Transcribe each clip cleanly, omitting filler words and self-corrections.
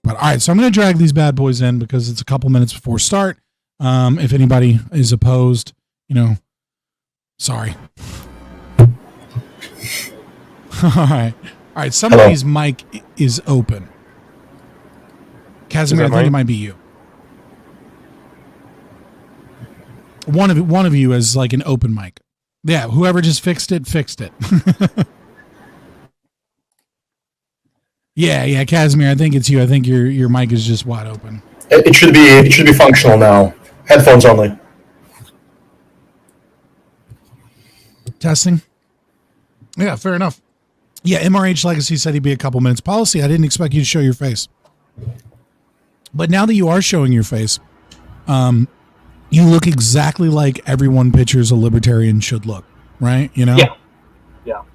But all right, so I'm going to drag these bad boys in because it's a couple minutes before start. If anybody is opposed, sorry. All right. Somebody's mic is open. Kasimir, I think it might be you. One of you is like an open mic. Yeah, whoever just fixed it. Yeah, Kasimir, I think it's you. I think your mic is just wide open. It should be functional now. Headphones only. Testing. Yeah, fair enough. Yeah, MRHLegacy said he'd be a couple minutes. Policy, I didn't expect you to show your face. But now that you are showing your face, you look exactly like everyone pictures a libertarian should look, right? Yeah.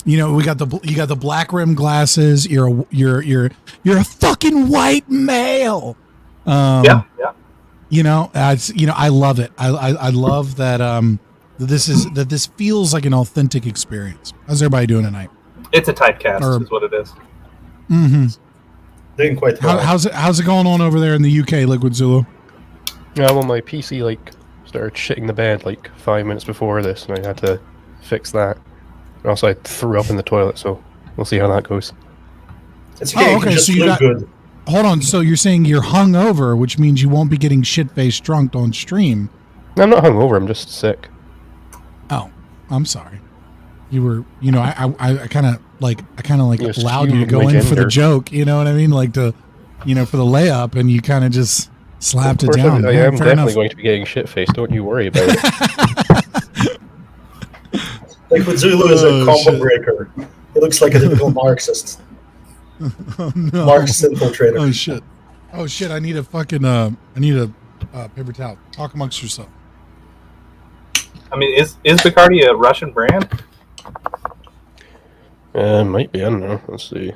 You got the black rim glasses. You're a fucking white male. Yeah. I love it. I love that this feels like an authentic experience. How's everybody doing tonight? It's a typecast, is what it is. Mm-hmm. Didn't quite. How's it going on over there in the UK, LiquidZulu? Yeah, well, my PC started shitting the bed 5 minutes before this, and I had to fix that. And also, I threw up in the toilet, so we'll see how that goes. It's okay. So you got good. Hold on. So you're saying you're hungover, which means you won't be getting shit-faced drunk on stream. I'm not hungover. I'm just sick. Oh, I'm sorry. You were, I kind of allowed you to go in for the joke. You know what I mean? For the layup, and you kind of just slapped it down. I am definitely going to be getting shit-faced. Don't you worry about it. LiquidZulu is a combo breaker. He looks like a typical Marxist. Oh, no. Marxist infiltrator. Oh shit! I need a fucking paper towel. Talk amongst yourself. I mean, is Bacardi a Russian brand? Might be. I don't know. Let's see.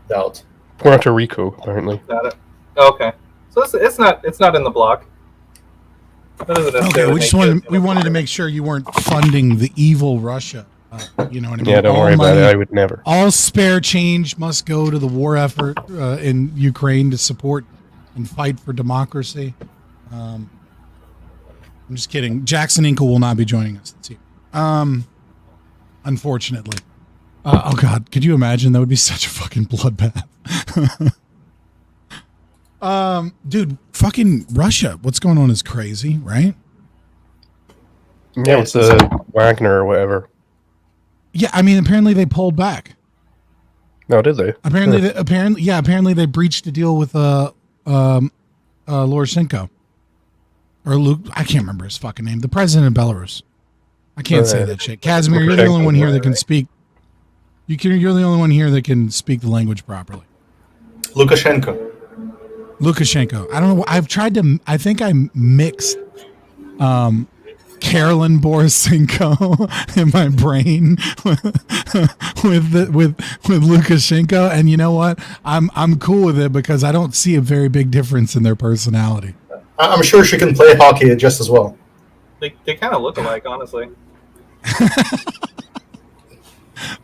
Doubt. Puerto Rico, apparently. Got it. Okay, so it's not in the block. Okay, we wanted to make sure you weren't funding the evil Russia. You know what I mean? Yeah, don't worry about it. I would never. All spare change must go to the war effort in Ukraine to support and fight for democracy. I'm just kidding. Jackson Inkle will not be joining us this year. Unfortunately. Oh God, could you imagine? That would be such a fucking bloodbath. Dude, fucking Russia. What's going on is crazy, right? Yeah, it's Wagner or whatever. Yeah, I mean, apparently they pulled back. No, did they? Apparently they breached a deal with Loroshenko. Or Luke, I can't remember his fucking name. The president of Belarus. I can't say that shit. Kasimir, you're the only one here that can speak. You're the only one here that can speak the language properly. Lukashenko. I don't know. I think I mixed Carolyn Borisenko in my brain with Lukashenko, and you know what? I'm cool with it because I don't see a very big difference in their personality. I'm sure she can play hockey just as well. They kind of look alike, honestly.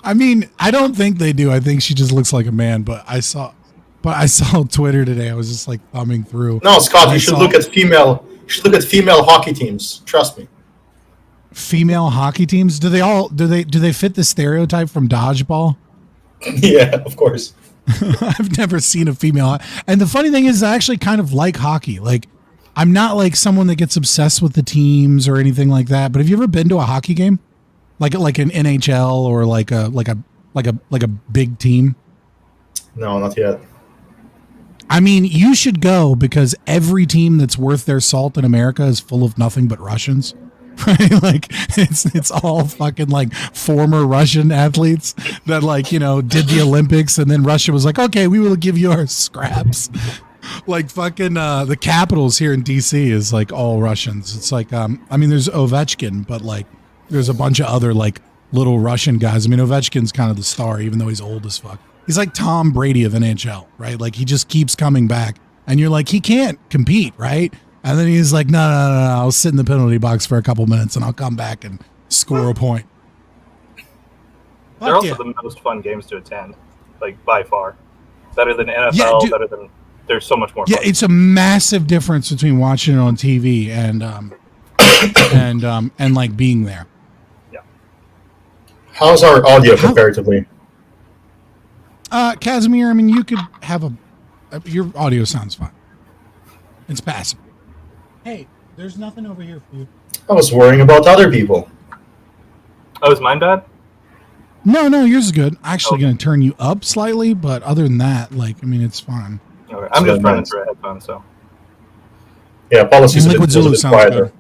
I mean, I don't think they do. I think she just looks like a man. But I saw Twitter today. I was just thumbing through. No, Scott, you should look at female. You should look at female hockey teams. Trust me. Female hockey teams? Do they fit the stereotype from dodgeball? Yeah, of course. I've never seen a female. And the funny thing is, I actually kind of like hockey. I'm not someone that gets obsessed with the teams or anything like that. But have you ever been to a hockey game, like an NHL or like a big team? No, not yet. I mean, you should go because every team that's worth their salt in America is full of nothing but Russians. Right? It's all fucking former Russian athletes that did the Olympics, and then Russia was like, okay, we will give you our scraps. Fucking the Capitals here in DC is all Russians. It's I mean, there's Ovechkin, but there's a bunch of other little Russian guys. I mean, Ovechkin's kind of the star, even though he's old as fuck. He's like Tom Brady of NHL, right? He just keeps coming back, and you're he can't compete, right? And then he's like, no, I'll sit in the penalty box for a couple minutes, and I'll come back and score a point. They're also yeah. the most fun games to attend, like by far. Better than NFL. Yeah, dude. Better than. There's so much more. Yeah, fun. it's a massive difference between watching it on TV and like being there. Yeah. How's our audio comparatively? Kasimir, I mean, you could have your audio sounds fine. It's passable. Hey, there's nothing over here for you. I was worrying about other people. Oh, is mine bad? No, yours is good. Actually, going to turn you up slightly, but other than that, like, I mean, it's fine. Okay. I'm just running through a headphone, so. Yeah, policy's a bit LiquidZulu sounds quieter. good.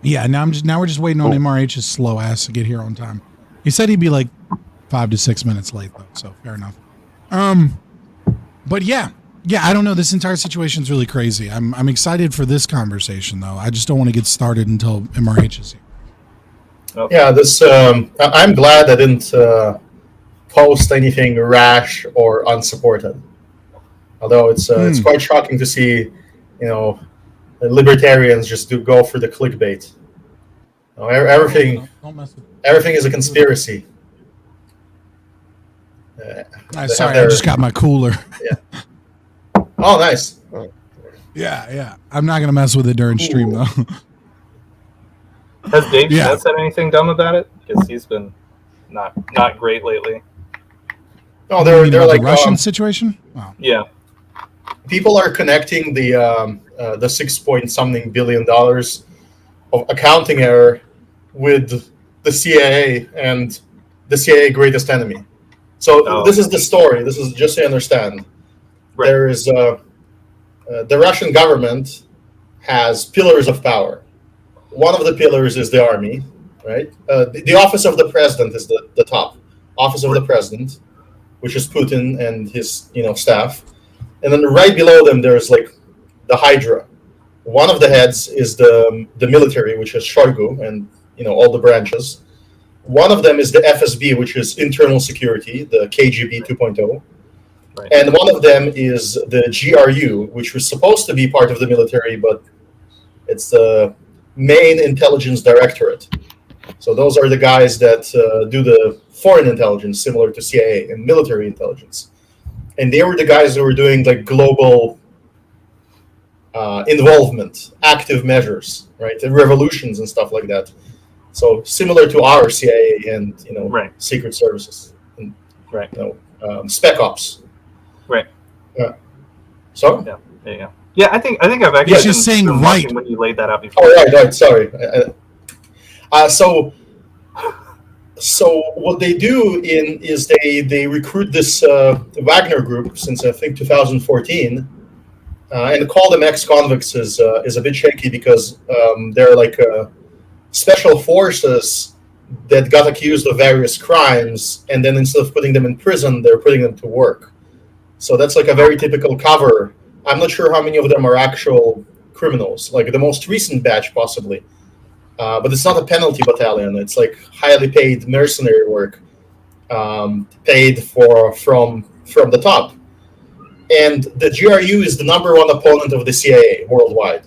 Yeah, now we're just waiting on MRH's slow ass to get here on time. He said he'd be like 5 to 6 minutes late though, so fair enough. But yeah, I don't know. This entire situation's really crazy. I'm excited for this conversation though. I just don't want to get started until MRH is here. Okay. Yeah, I'm glad I didn't post anything rash or unsupported. Although it's quite shocking to see, libertarians just go for the clickbait. Everything is a conspiracy. Sorry, I just got my cooler. Yeah. Oh, nice. Yeah. I'm not gonna mess with it during stream though. Has Dave said anything dumb about it? Because he's been not great lately. No, they're like the Russian situation. Oh. Yeah. People are connecting the $6 billion of accounting error with the CIA and the CIA greatest enemy. So this is the story. This is just so you understand. Right. There is the Russian government has pillars of power. One of the pillars is the army, right? The office of the president is the top office of the president, which is Putin and his staff. And then right below them, there's like the Hydra. One of the heads is the military, which is Shoigu and all the branches. One of them is the FSB, which is internal security, the KGB 2.0. Right. And one of them is the GRU, which was supposed to be part of the military, but it's the main intelligence directorate. So those are the guys that do the foreign intelligence, similar to CIA, and military intelligence. And they were the guys who were doing like global involvement, active measures, right, and revolutions and stuff like that. So similar to our CIA and secret services, and, spec ops. Right. So. Yeah. There you go. Yeah, I think I've actually. He's just saying right when you laid that out before. Oh, right. Sorry. So what they do is they recruit this Wagner group since I think 2014, and call them ex-convicts is a bit shaky because they're like special forces that got accused of various crimes, and then instead of putting them in prison, they're putting them to work. So that's like a very typical cover. I'm not sure how many of them are actual criminals, like the most recent batch possibly. But it's not a penalty battalion. It's like highly paid mercenary work, paid from the top. And the GRU is the number one opponent of the CIA worldwide.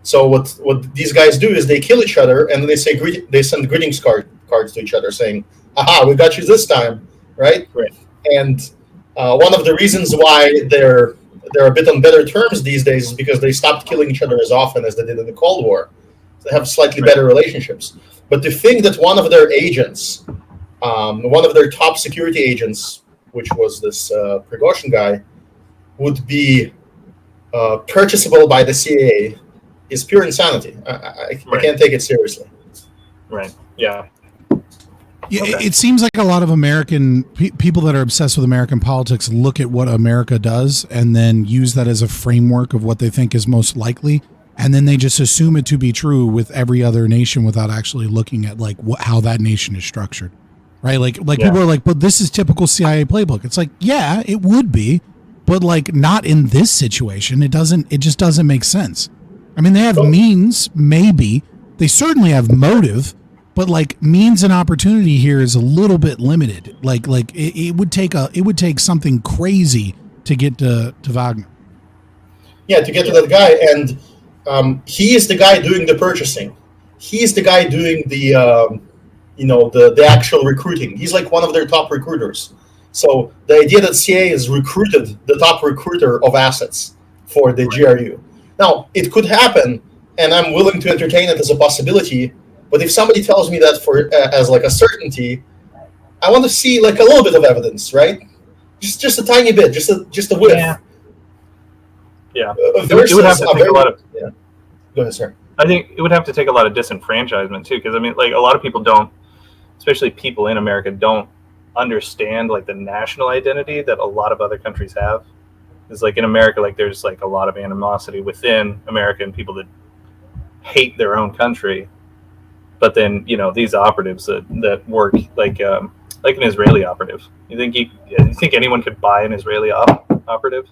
So what these guys do is they kill each other, and then they send greetings cards to each other saying, "Aha, we got you this time," right? Right. And one of the reasons why they're a bit on better terms these days is because they stopped killing each other as often as they did in the Cold War. They have slightly better relationships. But to think that one of their agents, one of their top security agents, which was this Prigozhin guy, would be purchasable by the CIA is pure insanity. I can't take it seriously. Right. Yeah. Yeah, Okay. it seems like a lot of American people that are obsessed with American politics look at what America does and then use that as a framework of what they think is most likely. And then they just assume it to be true with every other nation without actually looking at like how that nation is structured, right? Like people are like, but this is typical CIA playbook. It's like, yeah, it would be, but like not in this situation. It just doesn't make sense. I mean, they have means, maybe they certainly have motive, but like means and opportunity here is a little bit limited. Like it would take something crazy to get to Wagner. Yeah, to get to that guy, and he is the guy doing the purchasing. He is the guy doing the the actual recruiting. He's like one of their top recruiters. So the idea that CIA has recruited the top recruiter of assets for the GRU. Now, it could happen, and I'm willing to entertain it as a possibility, but if somebody tells me that as like a certainty, I want to see like a little bit of evidence, right? Just a tiny bit, just a whiff. Yeah. Versus it would have to take a lot of. Yeah. Go ahead, sir. I think it would have to take a lot of disenfranchisement too, because I mean, like a lot of people don't, especially people in America, don't understand like the national identity that a lot of other countries have. It's like in America, like there's like a lot of animosity within America and people that hate their own country. But then these operatives that work like an Israeli operative. You think anyone could buy an Israeli operative?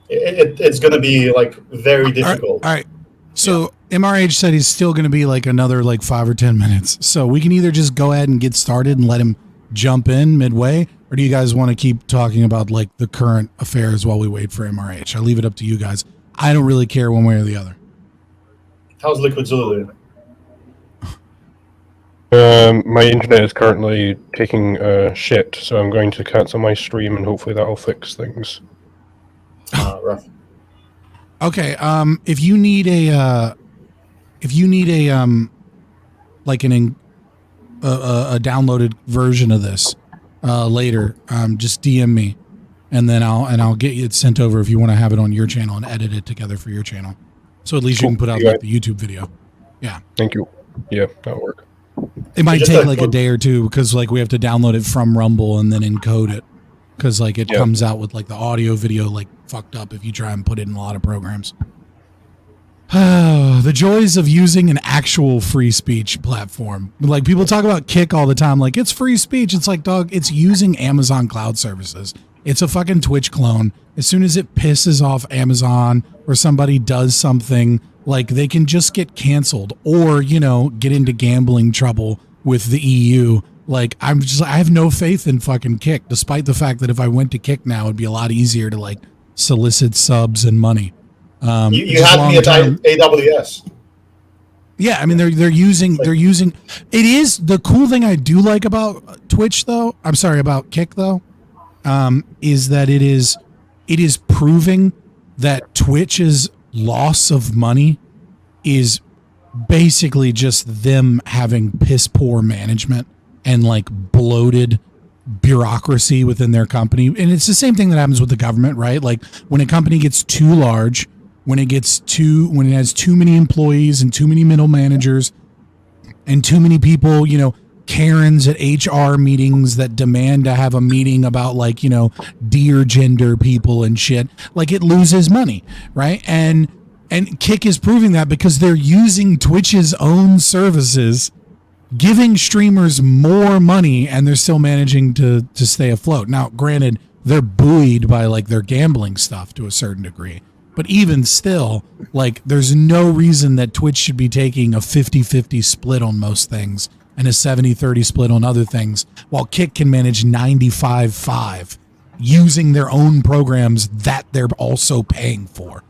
It's going to be like very difficult. All right. So MRH said he's still going to be like another like 5 or 10 minutes. So we can either just go ahead and get started and let him jump in midway, or do you guys want to keep talking about like the current affairs while we wait for MRH? I'll leave it up to you guys. I don't really care one way or the other. How's LiquidZulu doing? My internet is currently taking shit, so I'm going to cancel my stream and hopefully that'll fix things. Rough. Okay. If you need a like a downloaded version of this later, just DM me, and then I'll get it sent over if you want to have it on your channel and edit it together for your channel. So at least you can put out like the YouTube video. Yeah. Thank you. Yeah, that'll work. It might take like a day or two because like we have to download it from Rumble and then encode it because like it comes out with like the audio video like fucked up if you try and put it in a lot of programs. The joys of using an actual free speech platform. Like people talk about Kick all the time, like it's free speech. It's like, dog, it's using Amazon cloud services. It's a fucking Twitch clone. As soon as it pisses off Amazon or somebody does something, like they can just get canceled or, get into gambling trouble with the EU. Like I have no faith in fucking Kick, despite the fact that if I went to Kick now, it'd be a lot easier to like solicit subs and money. You had me at AWS. Yeah, I mean they're using it is the cool thing I do like about Twitch though. I'm sorry, about Kick though, is that it is proving that Twitch's loss of money is basically just them having piss poor management and like bloated bureaucracy within their company. And it's the same thing that happens with the government, right? Like when a company gets too large, when it has too many employees and too many middle managers and too many people, Karens at HR meetings that demand to have a meeting about like, dear gender people and shit, like it loses money, right? And Kick is proving that because they're using Twitch's own services, giving streamers more money, and they're still managing to stay afloat. Now, granted, they're buoyed by like their gambling stuff to a certain degree. But even still, like there's no reason that Twitch should be taking a 50-50 split on most things and a 70-30 split on other things, while Kick can manage 95-5 using their own programs that they're also paying for.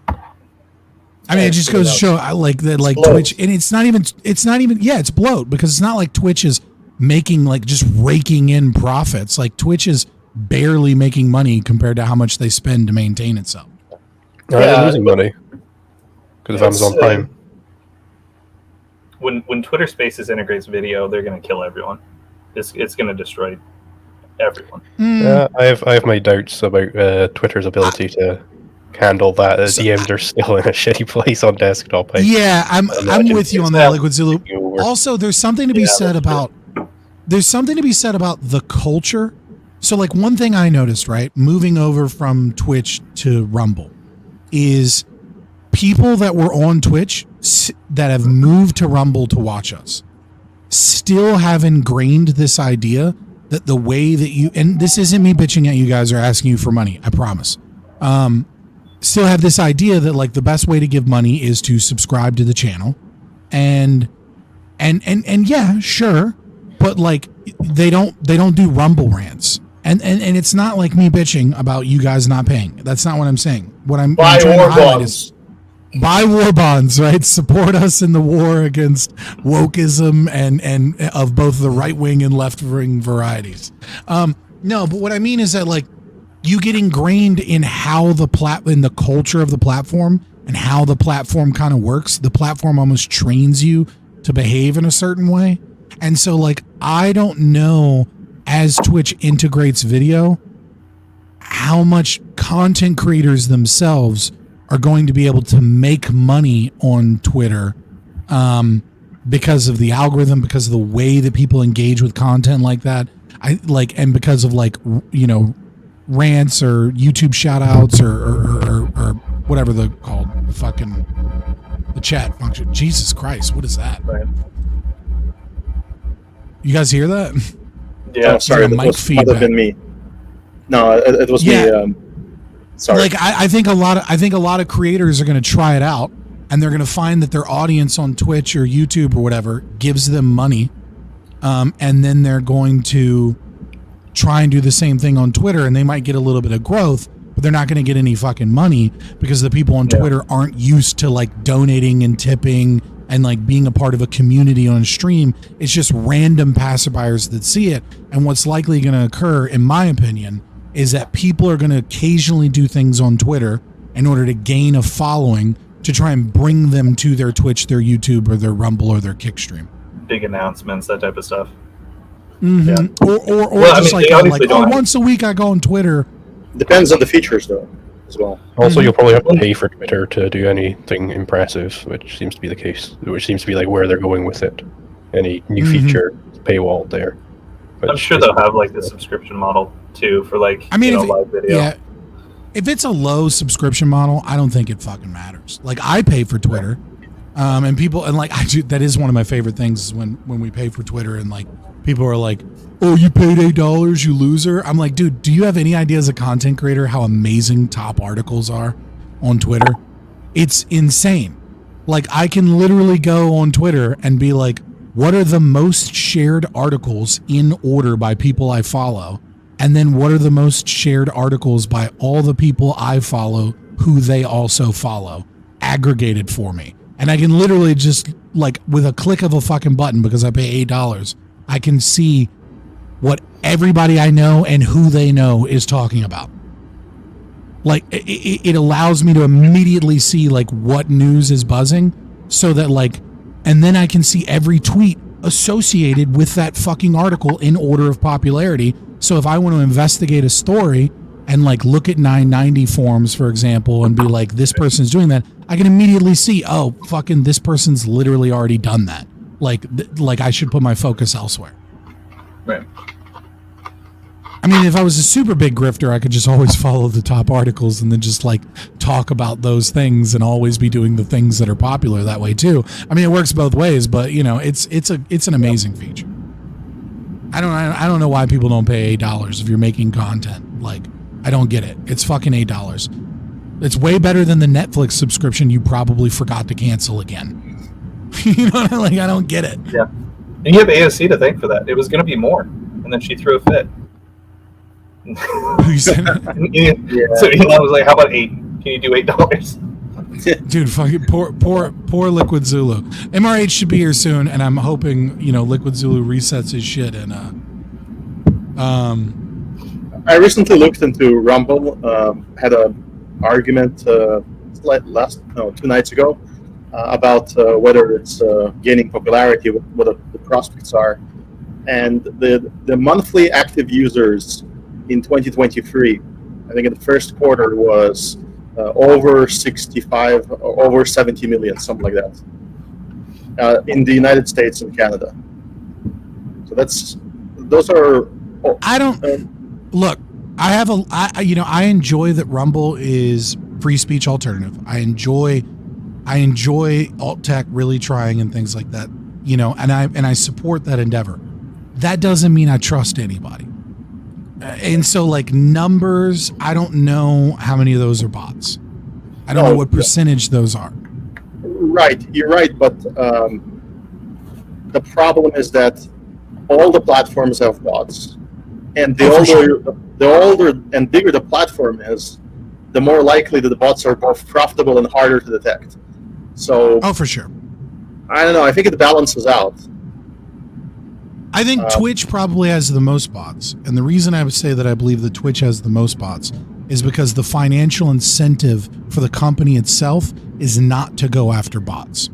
I mean, it just goes to show like that, like Twitch, and it's not even, it's bloat because it's not like Twitch is making like just raking in profits. Like Twitch is barely making money compared to how much they spend to maintain itself. They're losing money because of Amazon Prime. When Twitter Spaces integrates video, they're going to kill everyone. It's going to destroy everyone. I have my doubts about Twitter's ability to handle that. DMs are still in a shitty place on desktop. I'm with you on that, LiquidZulu. Also, there's something to be said about the culture. So, like one thing I noticed, right, moving over from Twitch to Rumble, is people that were on Twitch that have moved to Rumble to watch us still have ingrained this idea that the way that you, and this isn't me bitching at you guys or asking you for money, I promise. Still have this idea that like the best way to give money is to subscribe to the channel, and yeah, sure, but like they don't do Rumble rants, and it's not like me bitching about you guys not paying. That's not what I'm saying. What I'm buy trying to war highlight bonds. buy war bonds, right? Support us in the war against wokeism and of both the right wing and left wing varieties. No, but what I mean is that like you get ingrained in how in the culture of the platform and how the platform kind of works. The platform almost trains you to behave in a certain way. And so like I don't know, as Twitch integrates video, how much content creators themselves are going to be able to make money on Twitter because of the algorithm, because of the way that people engage with content like that. And because of like, you know, rants or YouTube shout outs or whatever they're called, the chat function. Jesus Christ, what is that? Right. You guys hear that? Yeah. Oh, sorry, Like a that mic might have feedback. been me. No, it was me. Sorry. Like I think a lot of creators are going to try it out, and they're going to find that their audience on Twitch or YouTube or whatever gives them money, and then they're going to try and do the same thing on Twitter, and they might get a little bit of growth, but they're not going to get any fucking money because the people on Twitter aren't used to like donating and tipping and like being a part of a community on a stream. It's just random passerbyers that see it. And what's likely going to occur, in my opinion, is that people are going to occasionally do things on Twitter in order to gain a following to try and bring them to their Twitch, their YouTube, or their Rumble, or their Kick stream. Big announcements, that type of stuff. Mm-hmm. Yeah. Or Well, I just mean, they obviously like, don't- once a week I go on Twitter. Depends on the features, though, as well. Also, you'll probably have to pay for Twitter to do anything impressive, which seems to be the case. Which seems to be like where they're going with it. Any new feature, paywall there. But I'm sure they'll have like the subscription model too for like live video. Yeah, if it's a low subscription model, I don't think it fucking matters. Like I pay for Twitter, and people and like I do. That is one of my favorite things is when we pay for Twitter and like people are like, "Oh, you paid $8, you loser." I'm like, dude, do you have any idea as a content creator how amazing top articles are on Twitter? It's insane. Like I can literally go on Twitter and be like, what are the most shared articles in order by people I follow? And then what are the most shared articles by all the people I follow who they also follow, aggregated for me. And I can literally just, like, with a click of a fucking button, because I pay $8, I can see what everybody I know and who they know is talking about. Like, it allows me to immediately see, like, what news is buzzing, so that, like, and then I can see every tweet associated with that fucking article in order of popularity. So if I want to investigate a story and like look at 990 forums, for example, and be like, this person's doing that, I can immediately see, oh, fucking this person's literally already done that. Like I should put my focus elsewhere. Right. I mean, if I was a super big grifter, I could just always follow the top articles and then just like talk about those things and always be doing the things that are popular that way too. I mean, it works both ways, but you know, it's an amazing feature. I don't know why people don't pay $8 if you're making content. Like, I don't get it. It's fucking $8. It's way better than the Netflix subscription you probably forgot to cancel again. You know, like I don't get it. Yeah. And you have AOC to thank for that. It was going to be more, and then she threw a fit. Who said that? So Elon was like, "How about $8? Can you do $8?" Dude, fucking poor LiquidZulu. MRH should be here soon, and I'm hoping, you know, LiquidZulu resets his shit. And I recently looked into Rumble. Had an argument 2 nights ago about whether it's gaining popularity, what the prospects are, and the monthly active users in 2023, I think in the first quarter was over 65 or over 70 million, something like that, in the United States and Canada. So those are. I don't look. I enjoy that Rumble is free speech alternative. I enjoy alt tech really trying and things like that. You know, and I support that endeavor. That doesn't mean I trust anybody. And so, like, numbers, I don't know how many of those are bots. I don't know what percentage those are. Right, you're right, but the problem is that all the platforms have bots, and the older and bigger the platform is, the more likely that the bots are both profitable and harder to detect. So, Oh, for sure. I don't know. I think it balances out. I think Twitch probably has the most bots. And the reason I would say that I believe that Twitch has the most bots is because the financial incentive for the company itself is not to go after bots.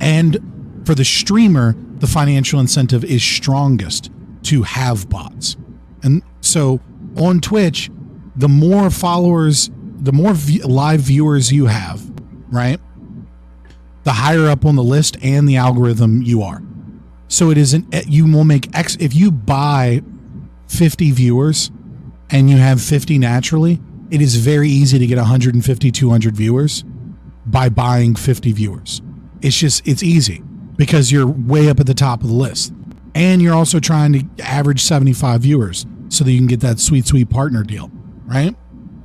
And for the streamer, the financial incentive is strongest to have bots. And so on Twitch, the more followers, the more live viewers you have, right? The higher up on the list and the algorithm you are. So it isn't, you will make X, if you buy 50 viewers and you have 50 naturally, it is very easy to get 150, 200 viewers by buying 50 viewers. It's easy because you're way up at the top of the list. And you're also trying to average 75 viewers so that you can get that sweet, sweet partner deal, right?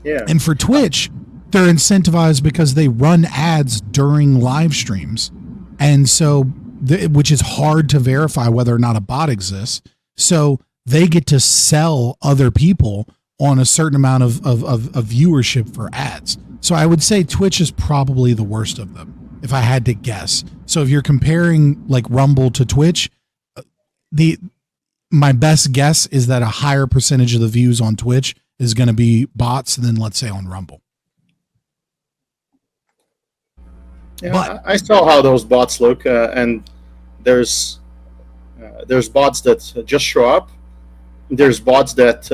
Yeah. And for Twitch, they're incentivized because they run ads during live streams. And so, which is hard to verify whether or not a bot exists. So they get to sell other people on a certain amount of viewership for ads. So I would say Twitch is probably the worst of them, if I had to guess. So if you're comparing like Rumble to Twitch, my best guess is that a higher percentage of the views on Twitch is going to be bots than, let's say, on Rumble. Yeah, but I saw how those bots look, and there's bots that just show up. There's bots that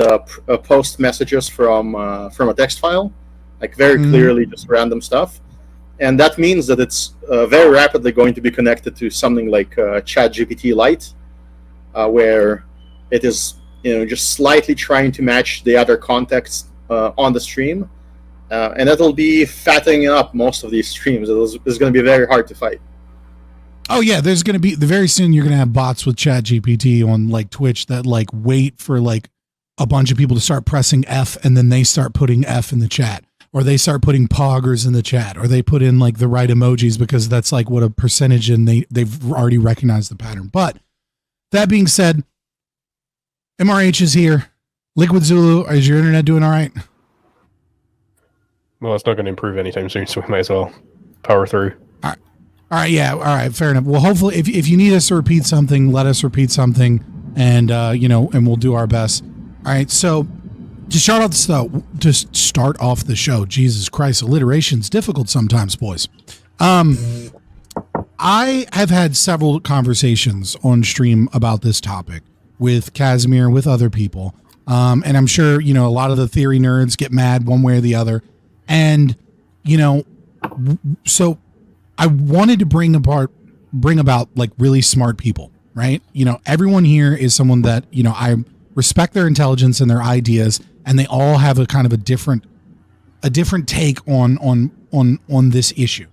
post messages from a text file, like very clearly just random stuff, and that means that it's very rapidly going to be connected to something like ChatGPT Lite, where it is just slightly trying to match the other context on the stream. And that'll be fattening up most of these streams. It's going to be very hard to fight. Oh yeah, there's going to be very soon. You're going to have bots with ChatGPT on like Twitch that like wait for like a bunch of people to start pressing F, and then they start putting F in the chat, or they start putting poggers in the chat, or they put in like the right emojis because that's like what a percentage, and they've already recognized the pattern. But that being said, MRH is here. LiquidZulu, is your internet doing all right? Well, it's not going to improve anytime soon, so we might as well power through. All right, yeah, all right, fair enough. Well, hopefully, if you need us to repeat something, let us repeat something, and and we'll do our best. All right, so to start off the show, Jesus Christ, alliteration's difficult sometimes, boys. I have had several conversations on stream about this topic with Kasimir, with other people, and I'm sure a lot of the theory nerds get mad one way or the other. And, so I wanted to bring about like really smart people, right? Everyone here is someone that, I respect their intelligence and their ideas, and they all have a kind of a different take on this issue.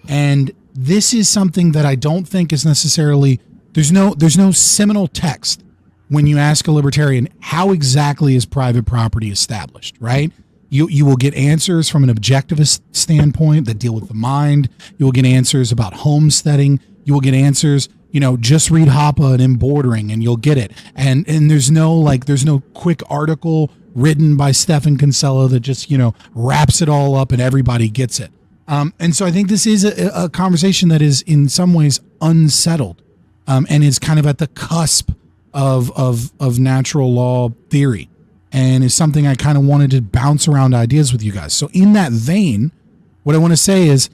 And this is something that I don't think is necessarily, there's no seminal text when you ask a libertarian, how exactly is private property established, right? You will get answers from an objectivist standpoint that deal with the mind. You will get answers about homesteading. You will get answers, just read Hoppe and embordering and you'll get it. And there's no quick article written by Stefan Kinsella that just, wraps it all up and everybody gets it. And so I think this is a conversation that is in some ways unsettled, and is kind of at the cusp of natural law theory. And is something I kind of wanted to bounce around ideas with you guys. So in that vein, what I want to say is,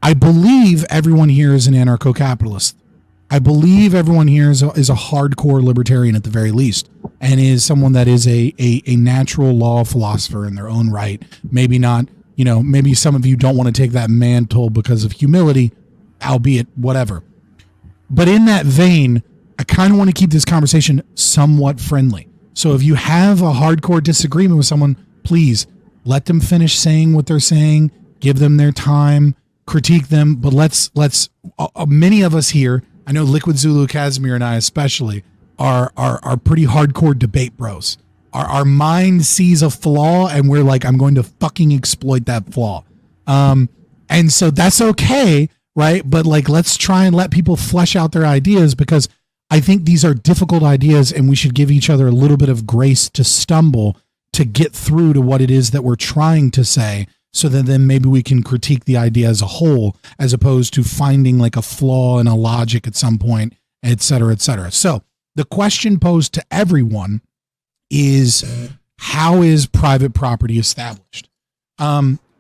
I believe everyone here is an anarcho-capitalist. I believe everyone here is a hardcore libertarian at the very least, and is someone that is a natural law philosopher in their own right. Maybe not, maybe some of you don't want to take that mantle because of humility, albeit whatever. But in that vein, I kind of want to keep this conversation somewhat friendly. So if you have a hardcore disagreement with someone, please let them finish saying what they're saying, give them their time, critique them. But let's many of us here, I know LiquidZulu, Kasimir, and I especially, are pretty hardcore debate bros. Our mind sees a flaw and we're like, I'm going to fucking exploit that flaw. And so that's okay, right? But like, let's try and let people flesh out their ideas, because I think these are difficult ideas and we should give each other a little bit of grace to stumble to get through to what it is that we're trying to say, so that then maybe we can critique the idea as a whole, as opposed to finding like a flaw in a logic at some point, et cetera, et cetera. So the question posed to everyone is, how is private property established?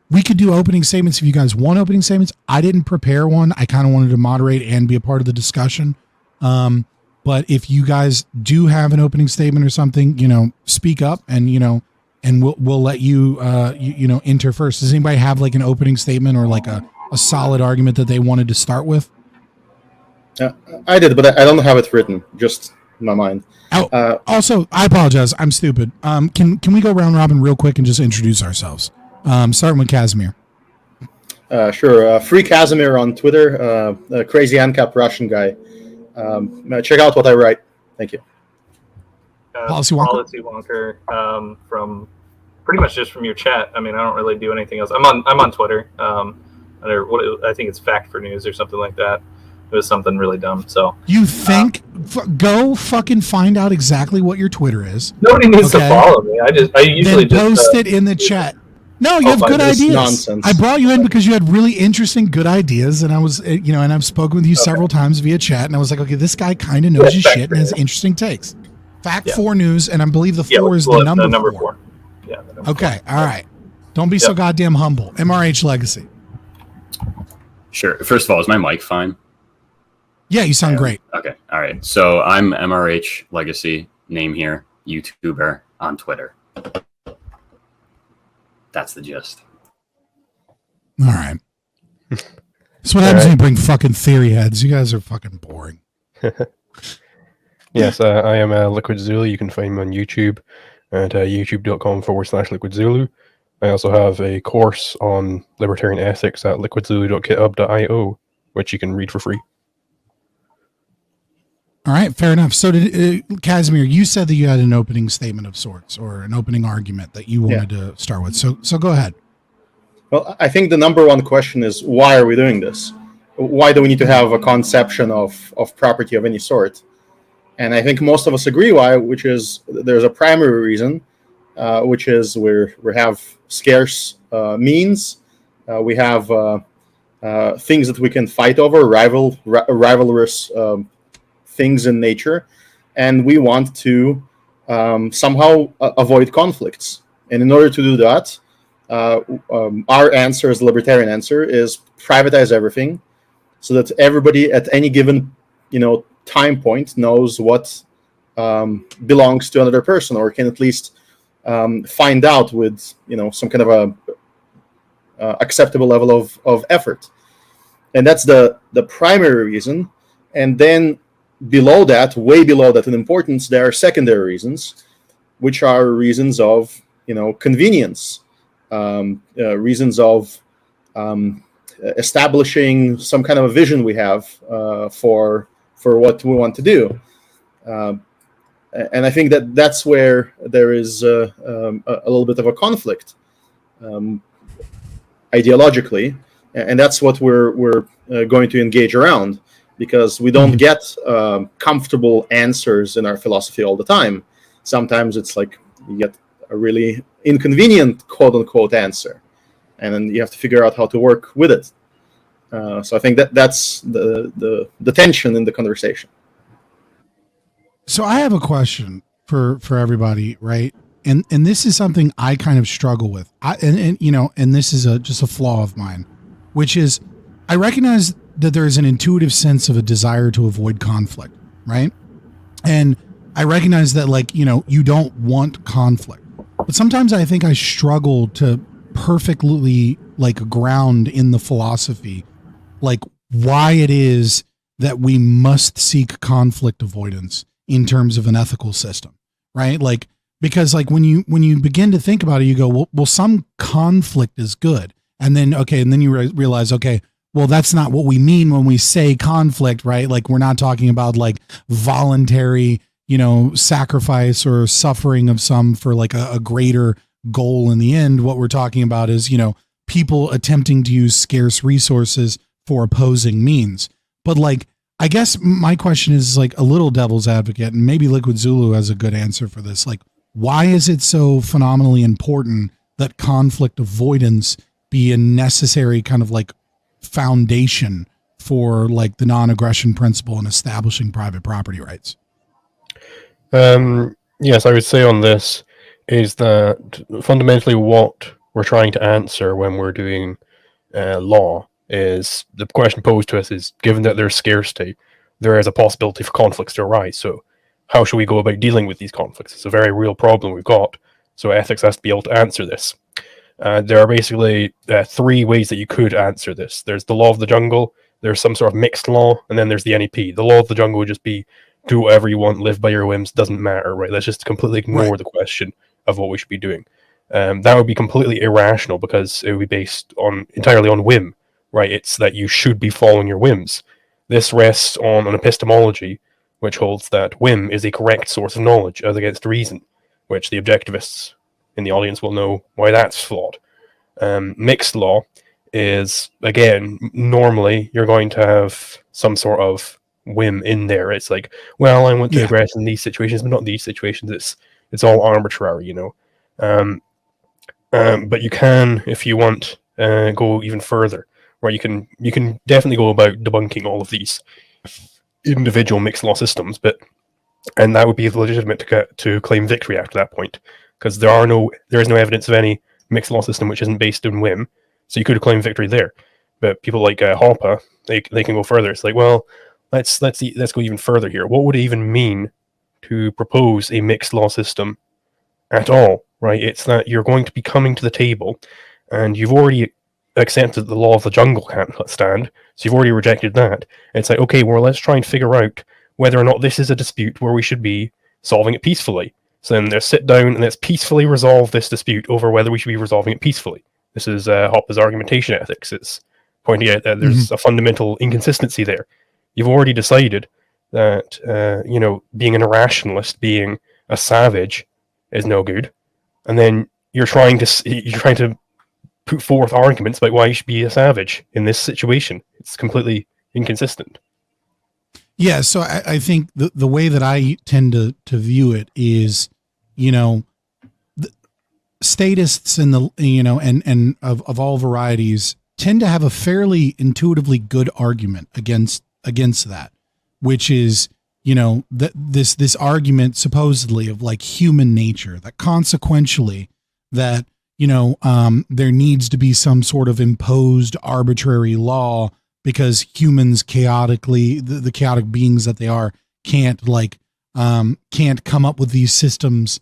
We could do opening statements if you guys want opening statements. I didn't prepare one. I kind of wanted to moderate and be a part of the discussion. But if you guys do have an opening statement or something, speak up, and and we'll let you enter first. Does anybody have like an opening statement or like a solid argument that they wanted to start with? I did, but I don't have it written. Just in my mind. Also, I apologize. I'm stupid. Can we go round robin real quick and just introduce ourselves? Starting with Kasimir. Sure. Free Kasimir on Twitter. Crazy ANCAP Russian guy. Check out what I write. Thank you. PolicyWonker. From pretty much just from your chat. I mean, I don't really do anything else. I'm on Twitter. I think it's Fact for News or something like that. It was something really dumb. So you think go fucking find out exactly what your Twitter is. Nobody needs to follow me. I usually then post it in the chat. No, you have good ideas. Nonsense. I brought you in because you had really interesting, good ideas, and I was, and I've spoken with you several times via chat, and I was like, okay, this guy kind of knows his shit and has interesting takes. Fact 4 News, and I believe the 4 is the number 4. Yeah. Okay, all right. Don't be so goddamn humble. MRHLegacy. Sure. First of all, is my mic fine? Yeah, you sound great. Okay, all right. So I'm MRHLegacy, name here, YouTuber on Twitter. That's the gist. All right. That's what happens when you bring fucking theory heads. You guys are fucking boring. Yes, I am LiquidZulu. You can find me on YouTube at youtube.com/LiquidZulu. I also have a course on libertarian ethics at liquidzulu.github.io, which you can read for free. All right, fair enough. So, Kasimir, you said that you had an opening statement of sorts, or an opening argument that you wanted to start with. So go ahead. Well, I think the number one question is, why are we doing this? Why do we need to have a conception of property of any sort? And I think most of us agree why, which is there's a primary reason, which is we have scarce means. We have things that we can fight over, rivalrous things in nature, and we want to somehow avoid conflicts. And in order to do that, our answer, as the libertarian answer, is privatize everything, so that everybody at any given time point knows what belongs to another person, or can at least find out with some kind of a acceptable level of effort. And that's the primary reason. And then below that, way below that in importance, there are secondary reasons, which are reasons of convenience, reasons of establishing some kind of a vision we have for what we want to do. And I think that's where there is a little bit of a conflict ideologically, and that's what we're going to engage around. Because we don't get comfortable answers in our philosophy all the time. Sometimes it's like you get a really inconvenient quote-unquote answer, and then you have to figure out how to work with it. So I think that's the tension in the conversation. So I have a question for everybody, right? And this is something I kind of struggle with. And this is just a flaw of mine, which is I recognize that there is an intuitive sense of a desire to avoid conflict, right? And I recognize that, you don't want conflict. But sometimes I think I struggle to perfectly, ground in the philosophy, why it is that we must seek conflict avoidance in terms of an ethical system, right? Because when you begin to think about it, you go, well, some conflict is good. And then you realize, okay, well, that's not what we mean when we say conflict, right? We're not talking about voluntary, sacrifice or suffering of some for a greater goal in the end. What we're talking about is, people attempting to use scarce resources for opposing means. But I guess my question is a little devil's advocate, and maybe LiquidZulu has a good answer for this. why is it so phenomenally important that conflict avoidance be a necessary kind of like foundation for like the non-aggression principle and establishing private property rights? Yes, I would say on this is that fundamentally what we're trying to answer when we're doing law is the question posed to us is, given that there's scarcity, there is a possibility for conflicts to arise. So how should we go about dealing with these conflicts? It's a very real problem we've got. So ethics has to be able to answer this. There are basically three ways that you could answer this. There's the law of the jungle, there's some sort of mixed law, and then there's the NEP. The law of the jungle would just be do whatever you want, live by your whims, doesn't matter, right? Let's just completely ignore the question of what we should be doing. That would be completely irrational because it would be based entirely on whim, right? It's that you should be following your whims. This rests on an epistemology which holds that whim is a correct source of knowledge as against reason, which the objectivists in the audience will know why that's flawed. Mixed law is, again, normally you're going to have some sort of whim in there. It's like, well, I want to aggress in these situations, but not these situations. It's all arbitrary, you know. But you can, if you want, go even further, where you can definitely go about debunking all of these individual mixed law systems, and that would be legitimate to claim victory after that point, because there is no evidence of any mixed law system which isn't based in whim. So you could claim victory there. But people like Hoppe, they can go further. It's like, well, let's go even further here. What would it even mean to propose a mixed law system at all, right? It's that you're going to be coming to the table, and you've already accepted the law of the jungle can't stand, so you've already rejected that. And it's like, okay, well, let's try and figure out whether or not this is a dispute where we should be solving it peacefully. So then let's sit down and let's peacefully resolve this dispute over whether we should be resolving it peacefully. This is Hoppe's argumentation ethics. It's pointing out that there's a fundamental inconsistency there. You've already decided that being an irrationalist, being a savage, is no good, and then you're trying to put forth arguments about why you should be a savage in this situation. It's completely inconsistent. Yeah, so I think the way that I tend to view it is, the statists and and of all varieties tend to have a fairly intuitively good argument against that, which is, this argument supposedly of like human nature, that consequentially that, there needs to be some sort of imposed arbitrary law because humans chaotically, the chaotic beings that they are, can't come up with these systems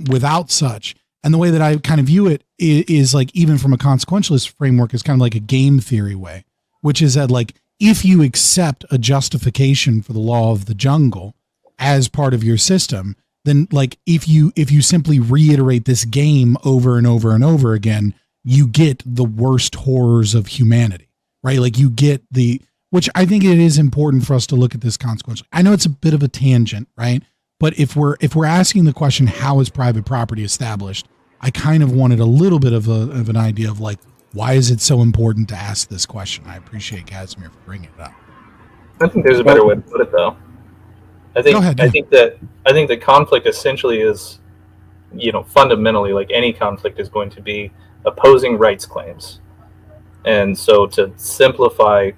without such. And the way that I kind of view it is like, even from a consequentialist framework, is kind of like a game theory way, which is that like, if you accept a justification for the law of the jungle as part of your system, then like if you simply reiterate this game over and over and over again, you get the worst horrors of humanity, right? Like you get which I think it is important for us to look at this consequentially. I know it's a bit of a tangent, right? But if we're asking the question, how is private property established? I kind of wanted a little bit of an idea of like, why is it so important to ask this question? I appreciate Kasimir for bringing it up. I think there's a better way to put it, though. Go ahead, I think that conflict essentially is, fundamentally, like any conflict, is going to be opposing rights claims. And so to simplify,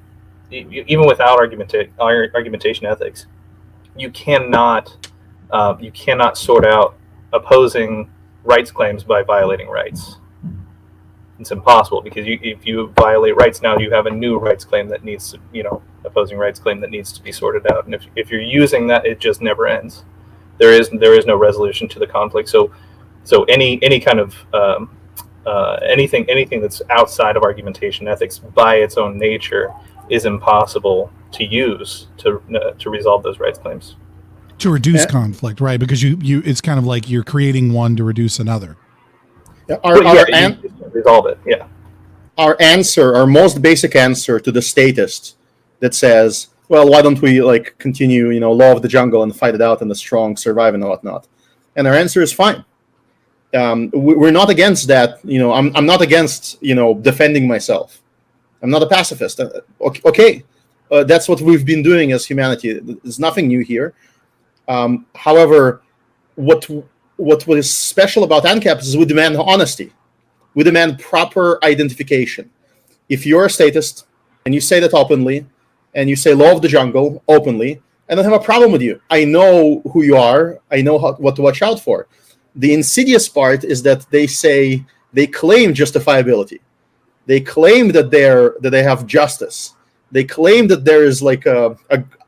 even without argumentation ethics, you cannot sort out opposing rights claims by violating rights. It's impossible, because if you violate rights now, you have a new rights claim that needs to, opposing rights claim that needs to be sorted out. And if you're using that, it just never ends. There is no resolution to the conflict. So any kind of anything that's outside of argumentation ethics by its own nature is impossible to use to resolve those rights claims. To reduce conflict, right? Because you it's kind of like you're creating one to reduce another. Resolve it. Yeah. Our most basic answer to the statist that says, well, why don't we continue, law of the jungle and fight it out and the strong survive and whatnot? And our answer is fine. We're not against that. I'm not against, defending myself. I'm not a pacifist. Okay. That's what we've been doing as humanity. There's nothing new here. However, what what is special about ANCAP is we demand honesty. We demand proper identification. If you're a statist and you say that openly, and you say law of the jungle openly, I don't have a problem with you. I know who you are. I know what to watch out for. The insidious part is that they claim justifiability. They claim that they have justice. They claim that there is like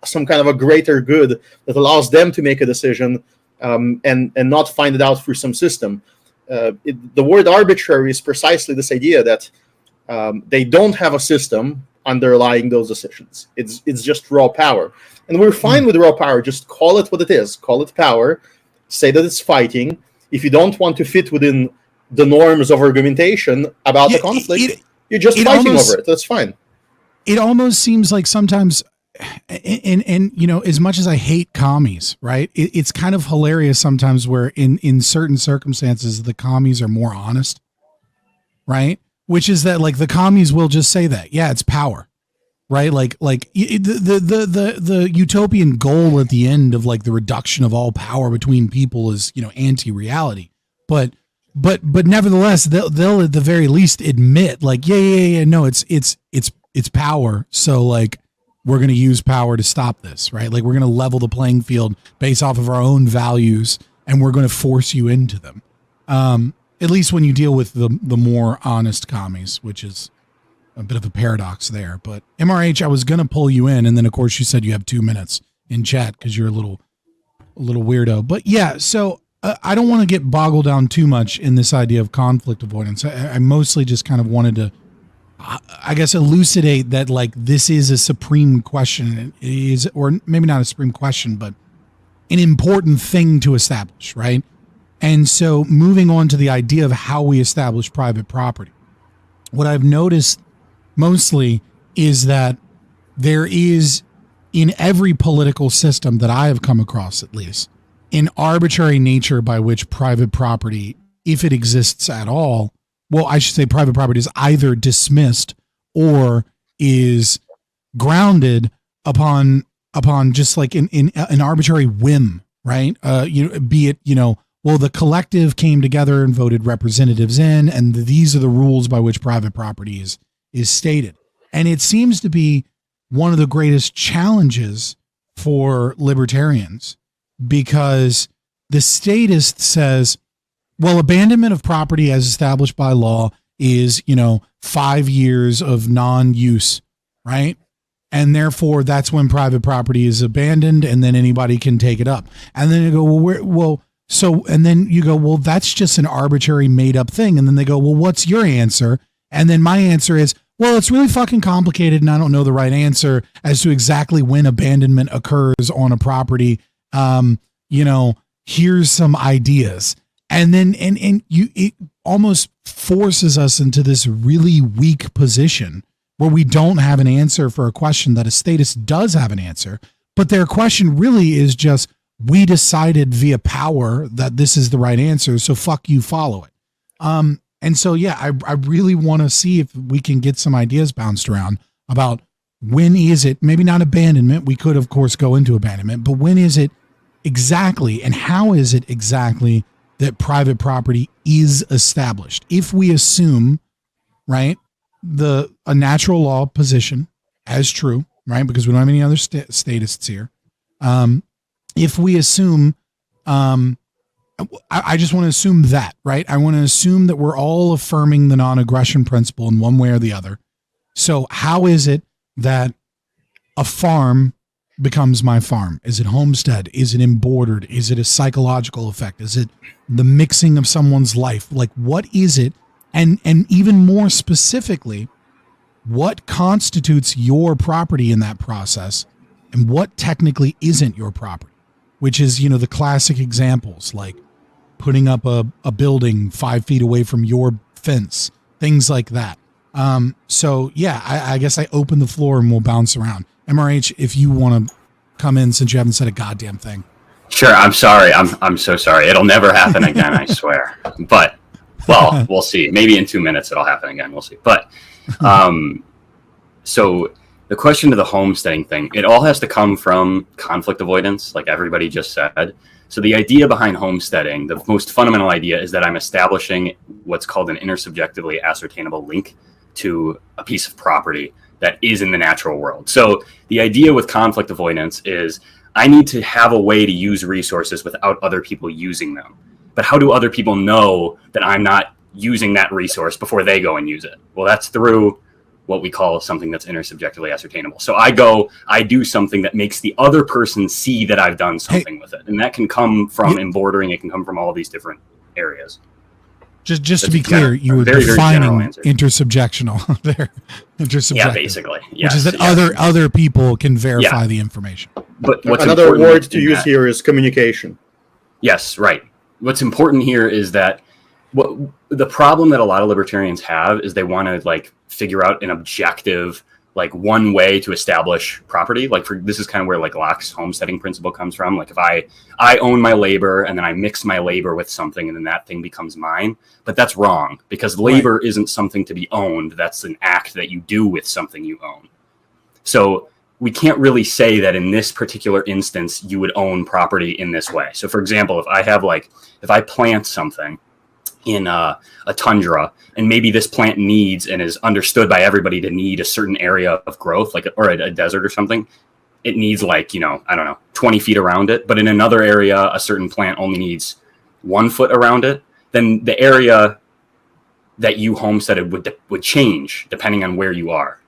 some kind of a greater good that allows them to make a decision and not find it out through some system. The word arbitrary is precisely this idea that they don't have a system underlying those decisions. It's just raw power. And we're fine with raw power. Just call it what it is. Call it power. Say that it's fighting. If you don't want to fit within the norms of argumentation about the conflict, you're just fighting over it. That's fine. It almost seems like sometimes, and you know, as much as I hate commies, right? It's kind of hilarious sometimes where in certain circumstances, the commies are more honest, right? Which is that like the commies will just say that, yeah, it's power, right? Like the utopian goal at the end of like the reduction of all power between people is, you know, anti-reality, but nevertheless, they'll at the very least admit like, yeah, no, it's power. So like, we're going to use power to stop this, right? Like we're going to level the playing field based off of our own values, and we're going to force you into them. At least when you deal with the more honest commies, which is a bit of a paradox there. But MRH, I was going to pull you in, and then of course you said you have 2 minutes in chat because you're a little weirdo. But yeah, so I don't want to get boggled down too much in this idea of conflict avoidance. I mostly just kind of wanted to, I guess, elucidate that like this is a supreme question. It is, or maybe not a supreme question, but an important thing to establish, right? And so moving on to the idea of how we establish private property, what I've noticed mostly is that there is, in every political system that I have come across at least, an arbitrary nature by which private property, if it exists at all, well, I should say private property is either dismissed or is grounded upon just like in an arbitrary whim, right? Be it, you know, well, the collective came together and voted representatives in, and these are the rules by which private property is stated. And it seems to be one of the greatest challenges for libertarians, because the statist says, well, abandonment of property as established by law is, 5 years of non-use, right? And therefore that's when private property is abandoned, and then anybody can take it up. And then you go, and then you go, well, that's just an arbitrary made up thing. And then they go, well, what's your answer? And then my answer is, well, it's really fucking complicated, and I don't know the right answer as to exactly when abandonment occurs on a property. Here's some ideas. And then, it almost forces us into this really weak position where we don't have an answer for a question that a statist does have an answer, but their question really is just, we decided via power that this is the right answer, so fuck you, follow it. And so, yeah, I really want to see if we can get some ideas bounced around about when is it, maybe not abandonment, we could of course go into abandonment, but when is it exactly, and how is it exactly that private property is established? If we assume, right, a natural law position as true, right, because we don't have any other statists here. If we assume, I just want to assume that, right? I want to assume that we're all affirming the non-aggression principle in one way or the other. So how is it that a farm becomes my farm? Is it homestead? Is it embroidered? Is it a psychological effect? Is it the mixing of someone's life? Like, what is it? And even more specifically, what constitutes your property in that process, and what technically isn't your property? Which is, the classic examples, like putting up a building 5 feet away from your fence, things like that. So yeah, I guess I open the floor and we'll bounce around. MRH, if you want to come in, since you haven't said a goddamn thing. Sure. I'm sorry. I'm so sorry. It'll never happen again, I swear. But, well, we'll see. Maybe in 2 minutes it'll happen again. We'll see. But, so the question of the homesteading thing, it all has to come from conflict avoidance, like everybody just said. So the idea behind homesteading, the most fundamental idea, is that I'm establishing what's called an intersubjectively ascertainable link to a piece of property that is in the natural world. So the idea with conflict avoidance is I need to have a way to use resources without other people using them. But how do other people know that I'm not using that resource before they go and use it? Well, that's through what we call something that's intersubjectively ascertainable. So I do something that makes the other person see that I've done something with it. And that can come from embordering, it can come from all of these different areas. Just to be clear, you were defining intersubjectional there. Intersubjective. Yeah, basically. Yes, which is that other people can verify the information. But what's another word to use here is communication. Yes, right. What's important here is that the problem that a lot of libertarians have is they want to like figure out an objective, like one way to establish property. Like this is kind of where like Locke's homesteading principle comes from. Like if I own my labor and then I mix my labor with something and then that thing becomes mine. But that's wrong because labor isn't something to be owned. That's an act that you do with something you own. So we can't really say that in this particular instance, you would own property in this way. So for example, if I plant something in a tundra, and maybe this plant needs and is understood by everybody to need a certain area of growth, like or a desert or something, it needs like, 20 feet around it. But in another area, a certain plant only needs 1 foot around it. Then the area that you homesteaded would change depending on where you are.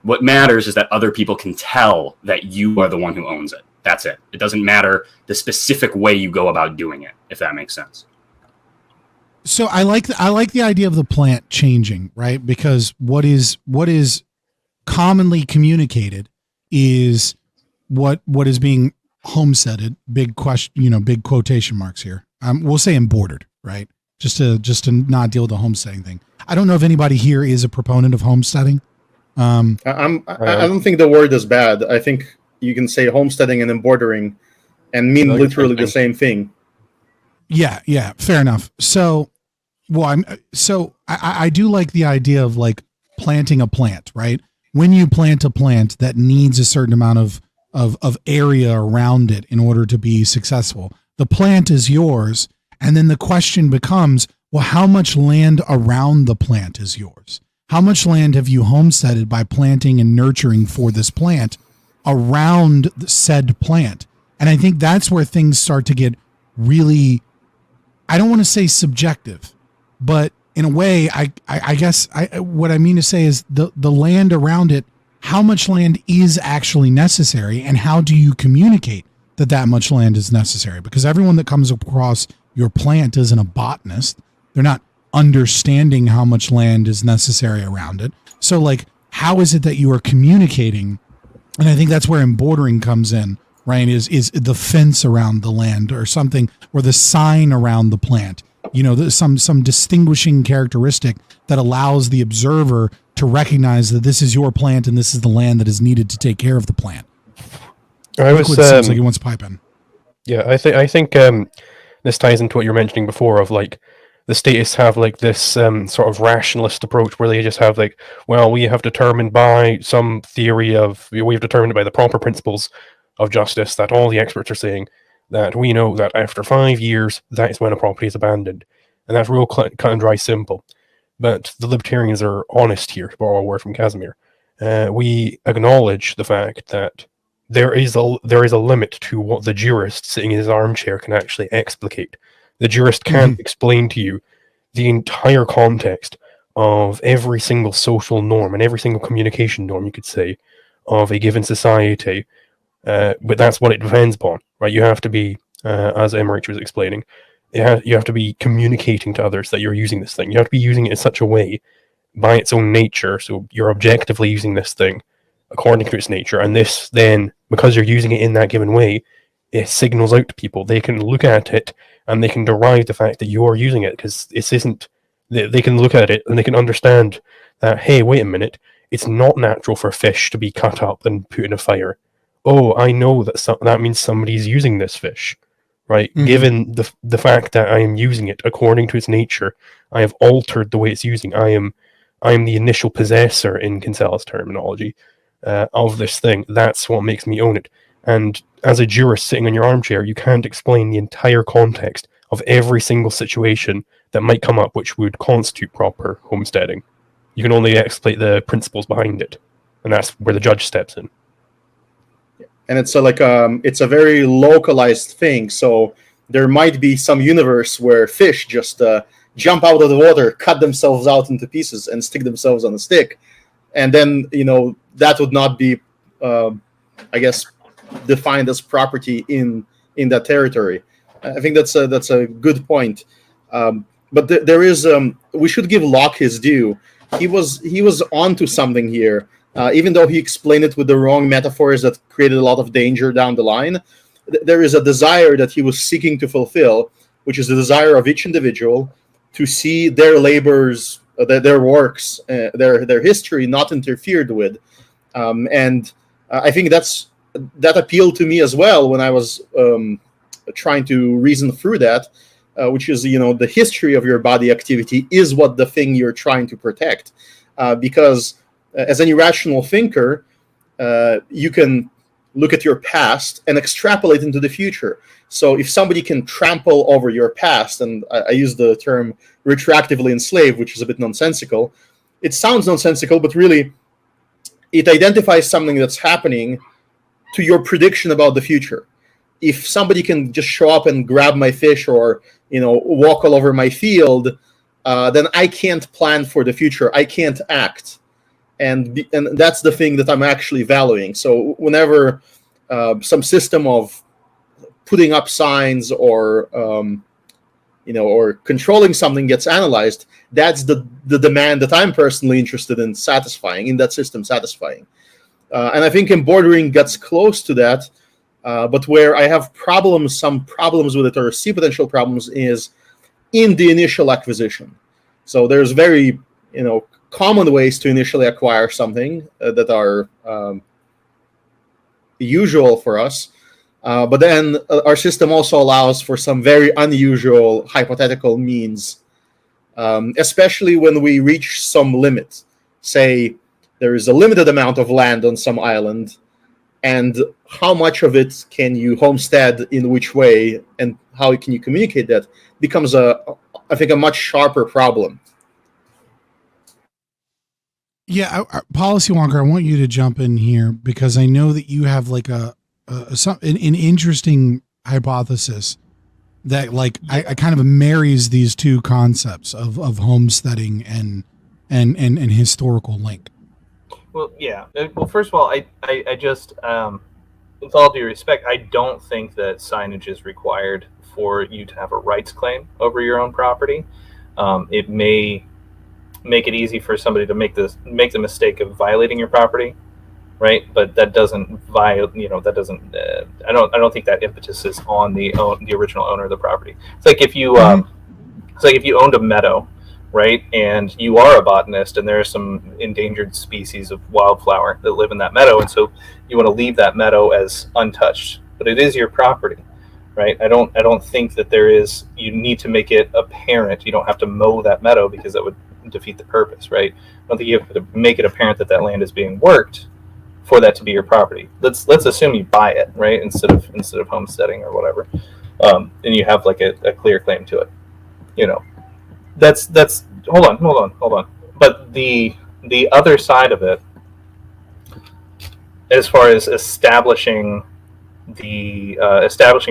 What matters is that other people can tell that you are the one who owns it. That's it. It doesn't matter the specific way you go about doing it, if that makes sense. So I like the idea of the plant changing, right? Because what is commonly communicated is what is being homesteaded. Big question, big quotation marks here. We'll say embroidered, right? Just to not deal with the homesteading thing. I don't know if anybody here is a proponent of homesteading. I don't think the word is bad. I think you can say homesteading and embroidering and mean literally the same thing. Yeah, fair enough. So, I do like the idea of like planting a plant, right? When you plant a plant that needs a certain amount of area around it in order to be successful, the plant is yours. And then the question becomes, well, how much land around the plant is yours? How much land have you homesteaded by planting and nurturing for this plant around the said plant? And I think that's where things start to get really, I don't want to say subjective, but in a way, I guess what I mean to say is the land around it, how much land is actually necessary and how do you communicate that much land is necessary? Because everyone that comes across your plant isn't a botanist. They're not understanding how much land is necessary around it. So like, how is it that you are communicating? And I think that's where embroidering comes in, right? Is the fence around the land or something, or the sign around the plant, some distinguishing characteristic that allows the observer to recognize that this is your plant and this is the land that is needed to take care of the plant. Liquid seems like he wants to pipe in. Yeah, I think this ties into what you're mentioning before of like the statists have like this sort of rationalist approach where they just have like, well, we have determined by some theory of, we've determined by the proper principles of justice that all the experts are saying that we know that after 5 years, that is when a property is abandoned. And that's real cut and dry simple. But the libertarians are honest here, to borrow a word from Casimir. We acknowledge the fact that there is a limit to what the jurist sitting in his armchair can actually explicate. The jurist can't explain to you the entire context of every single social norm and every single communication norm, you could say, of a given society. But that's what it depends upon, right? You have to be, as MRH was explaining, you have to be communicating to others that you're using this thing. You have to be using it in such a way by its own nature. So you're objectively using this thing according to its nature. And this then, because you're using it in that given way, it signals out to people. They can look at it and they can derive the fact that you are using it, because it isn't, they can look at it and they can understand that, hey, wait a minute, it's not natural for fish to be cut up and put in a fire. Oh, I know that that means somebody's using this fish, right? Given the fact that I am using it according to its nature, I have altered the way it's using. I am the initial possessor, in Kinsella's terminology, of this thing. That's what makes me own it. And as a jurist sitting in your armchair, you can't explain the entire context of every single situation that might come up which would constitute proper homesteading. You can only explain the principles behind it, and that's where the judge steps in. And it's it's a very localized thing. So there might be some universe where fish just jump out of the water, cut themselves out into pieces, and stick themselves on a stick, and then that would not be, I guess, defined as property in that territory. I think that's a good point. But there is we should give Locke his due. He was onto something here. Even though he explained it with the wrong metaphors that created a lot of danger down the line, there is a desire that he was seeking to fulfill, which is the desire of each individual to see their labors, their works, their history not interfered with. And I think that appealed to me as well when I was trying to reason through that, which is, the history of your body activity is what the thing you're trying to protect. Because as any rational thinker, you can look at your past and extrapolate into the future. So if somebody can trample over your past, and I use the term retroactively enslave, which is a bit nonsensical, it sounds nonsensical, but really it identifies something that's happening to your prediction about the future. If somebody can just show up and grab my fish or walk all over my field, then I can't plan for the future. I can't act. And that's the thing that I'm actually valuing. So whenever some system of putting up signs or or controlling something gets analyzed, that's the demand that I'm personally interested in satisfying, in that system satisfying. And I think embordering gets close to that, but where I have some problems with it, or see potential problems, is in the initial acquisition. So there's very common ways to initially acquire something that are usual for us. But then our system also allows for some very unusual hypothetical means, especially when we reach some limit. Say there is a limited amount of land on some island, and how much of it can you homestead in which way, and how can you communicate that, becomes I think a much sharper problem. Yeah, PolicyWonker, I want you to jump in here because I know that you have like an interesting hypothesis that I kind of marries these two concepts of homesteading and historical link. Well, yeah. Well, first of all, I just, with all due respect, I don't think that signage is required for you to have a rights claim over your own property. It may make it easy for somebody to make the mistake of violating your property, right? But that doesn't that doesn't. I don't think that impetus is on the original owner of the property. It's like if you it's like if you owned a meadow, right? And you are a botanist, and there are some endangered species of wildflower that live in that meadow, and so you want to leave that meadow as untouched, but it is your property, right? I don't think that you need to make it apparent. You don't have to mow that meadow because that would defeat the purpose, right? I don't think you have to make it apparent that land is being worked for that to be your property. Let's assume you buy it, right? Instead of homesteading or whatever, and you have like a clear claim to it. That's hold on. But the other side of it, as far as establishing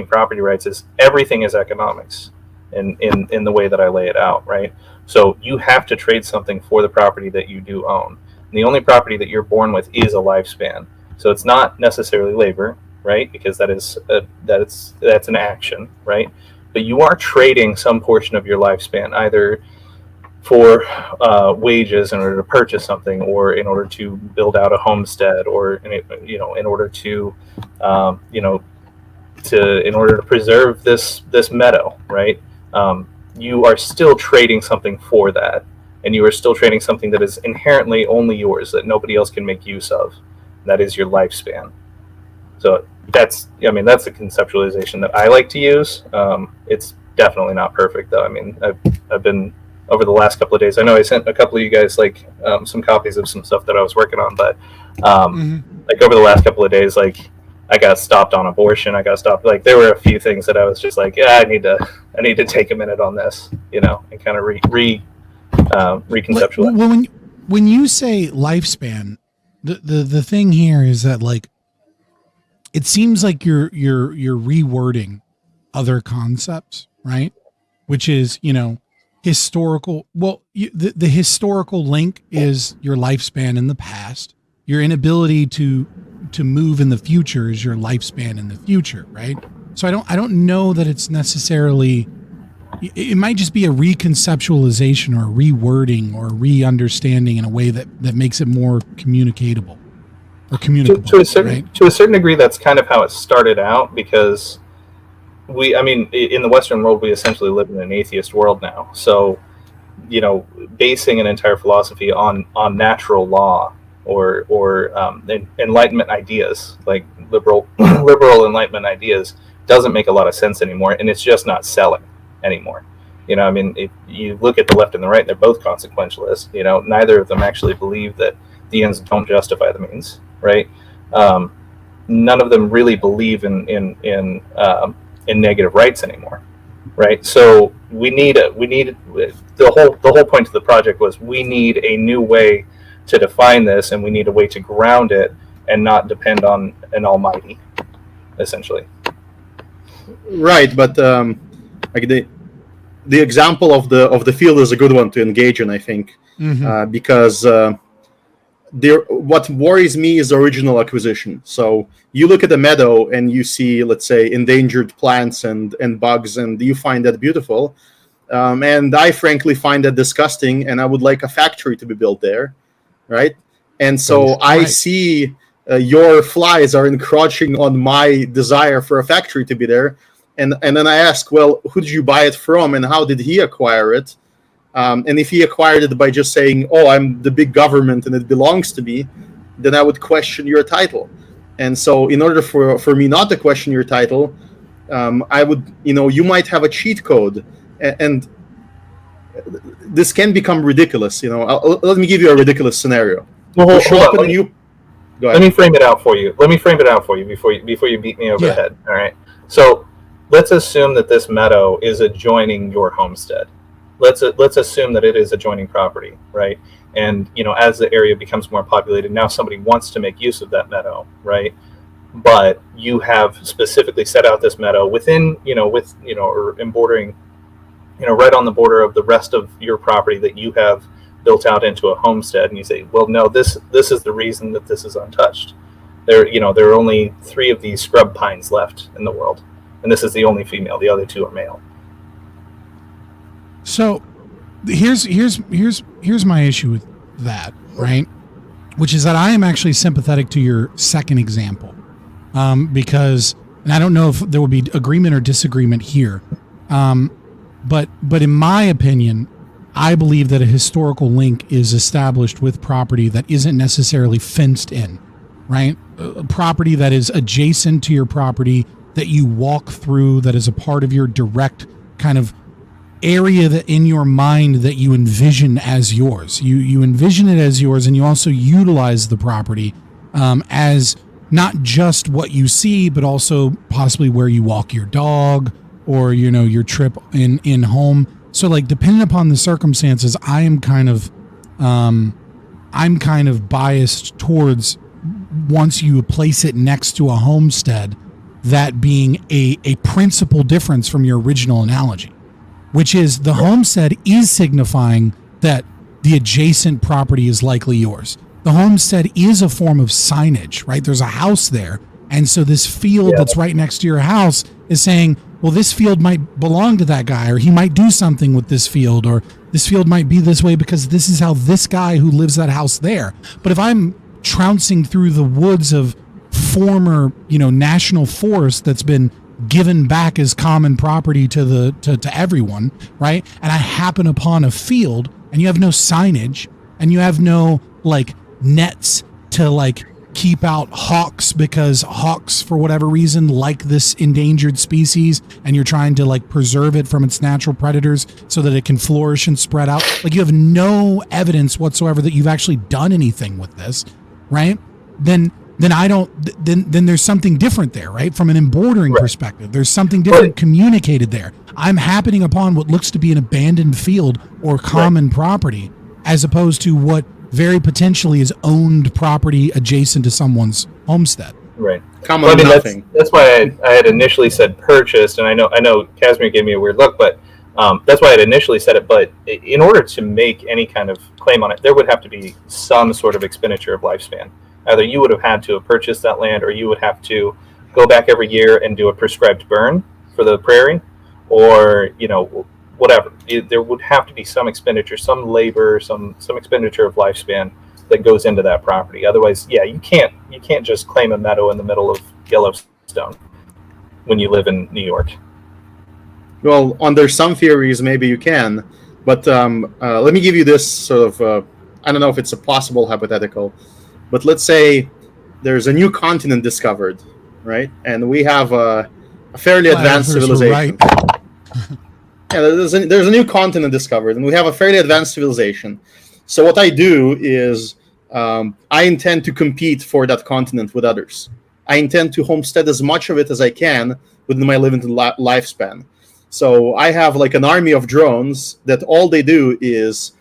property rights, is everything is economics in the way that I lay it out, right? So you have to trade something for the property that you do own. And the only property that you're born with is a lifespan. So it's not necessarily labor, right? Because that's an action, right? But you are trading some portion of your lifespan, either for wages in order to purchase something, or in order to build out a homestead, or in order to preserve this meadow, right? You are still trading something for that, and you are still trading something that is inherently only yours, that nobody else can make use of. That is your lifespan. So that's a conceptualization that I like to use. It's definitely not perfect, though. I mean, I've been, over the last couple of days, I know I sent a couple of you guys some copies of some stuff that I was working on, but like over the last couple of days, I got stopped on abortion. I got stopped. Like there were a few things that I was just like, yeah, I need to take a minute on this, you know, and kind of reconceptualize. Well, when you say lifespan, the thing here is that like it seems like you're rewording other concepts, right? Which is, you know, historical. Well, the historical link is your lifespan in the past. Your inability to move in the future is your lifespan in the future, right? So I don't know that it's necessarily. It might just be a reconceptualization or a rewording or a re-understanding in a way that makes it more communicatable or communicable. To a certain degree, that's kind of how it started out, because in the Western world, we essentially live in an atheist world now. So, you know, basing an entire philosophy on natural law or Enlightenment ideas, like liberal Enlightenment ideas, doesn't make a lot of sense anymore, and it's just not selling anymore. You know, I mean, if you look at the left and the right, they're both consequentialists. You know, neither of them actually believe that the ends don't justify the means, right? None of them really believe in negative rights anymore, right? So we need the whole point of the project was we need a new way to define this, and we need a way to ground it and not depend on an almighty, essentially. Right, but like the example of the field is a good one to engage in, I think, because what worries me is original acquisition. So you look at a meadow and you see, let's say, endangered plants and bugs, and you find that beautiful. And I frankly find that disgusting, and I would like a factory to be built there, right? And so I see your flies are encroaching on my desire for a factory to be there. And then I ask, well, who did you buy it from, and how did he acquire it? And if he acquired it by just saying, oh, I'm the big government and it belongs to me, then I would question your title. And so in order for me not to question your title, I would, you might have a cheat code. And this can become ridiculous. Let me give you a ridiculous scenario. Well, let me frame it out for you. Before you beat me over the head. All right. So let's assume that this meadow is adjoining your homestead. Let's assume that it is adjoining property, right? And as the area becomes more populated, now somebody wants to make use of that meadow, right? But you have specifically set out this meadow within, or in bordering, right on the border of the rest of your property that you have built out into a homestead, and you say, well, no, this is the reason that this is untouched. There are only 3 of these scrub pines left in the world, and this is the only female. The other 2 are male. So here's my issue with that, right? Which is that I am actually sympathetic to your second example, because, and I don't know if there will be agreement or disagreement here, but in my opinion, I believe that a historical link is established with property that isn't necessarily fenced in, right? A property that is adjacent to your property, that you walk through, that is a part of your direct kind of area that in your mind that you envision as yours. You envision it as yours, and you also utilize the property as not just what you see, but also possibly where you walk your dog or your trip in home. So like depending upon the circumstances, I'm kind of biased towards, once you place it next to a homestead, that being a principal difference from your original analogy, which is the homestead is signifying that the adjacent property is likely yours. The homestead is a form of signage, right? There's a house there. And so this field that's right next to your house is saying, well, this field might belong to that guy, or he might do something with this field, or this field might be this way because this is how this guy who lives that house there. But if I'm trouncing through the woods of former, national forest that's been given back as common property to everyone, right? And I happen upon a field, and you have no signage, and you have no nets to keep out hawks, because hawks for whatever reason like this endangered species, and you're trying to preserve it from its natural predators so that it can flourish and spread out. You have no evidence whatsoever that you've actually done anything with this, right? Then then I don't. Then there's something different there, right? From an embordering Right. perspective, there's something different communicated there. I'm happening upon what looks to be an abandoned field or common property, as opposed to what very potentially is owned property adjacent to someone's homestead. Right. Common Well, I mean, nothing. that's why I had initially said purchased, and I know Kasimir gave me a weird look, but that's why I had initially said it. But in order to make any kind of claim on it, there would have to be some sort of expenditure of lifespan. Either you would have had to have purchased that land, or you would have to go back every year and do a prescribed burn for the prairie, or whatever. There would have to be some expenditure, some labor, some expenditure of lifespan that goes into that property. Otherwise, yeah, you can't just claim a meadow in the middle of Yellowstone when you live in New York. Well, under some theories, maybe you can, but let me give you this sort of, I don't know if it's a possible hypothetical, but let's say there's a new continent discovered, right? And we have a fairly advanced civilization. Right. Yeah, there's a new continent discovered, and we have a fairly advanced civilization. So what I do is I intend to compete for that continent with others. I intend to homestead as much of it as I can within my limited lifespan. So I have like an army of drones that all they do is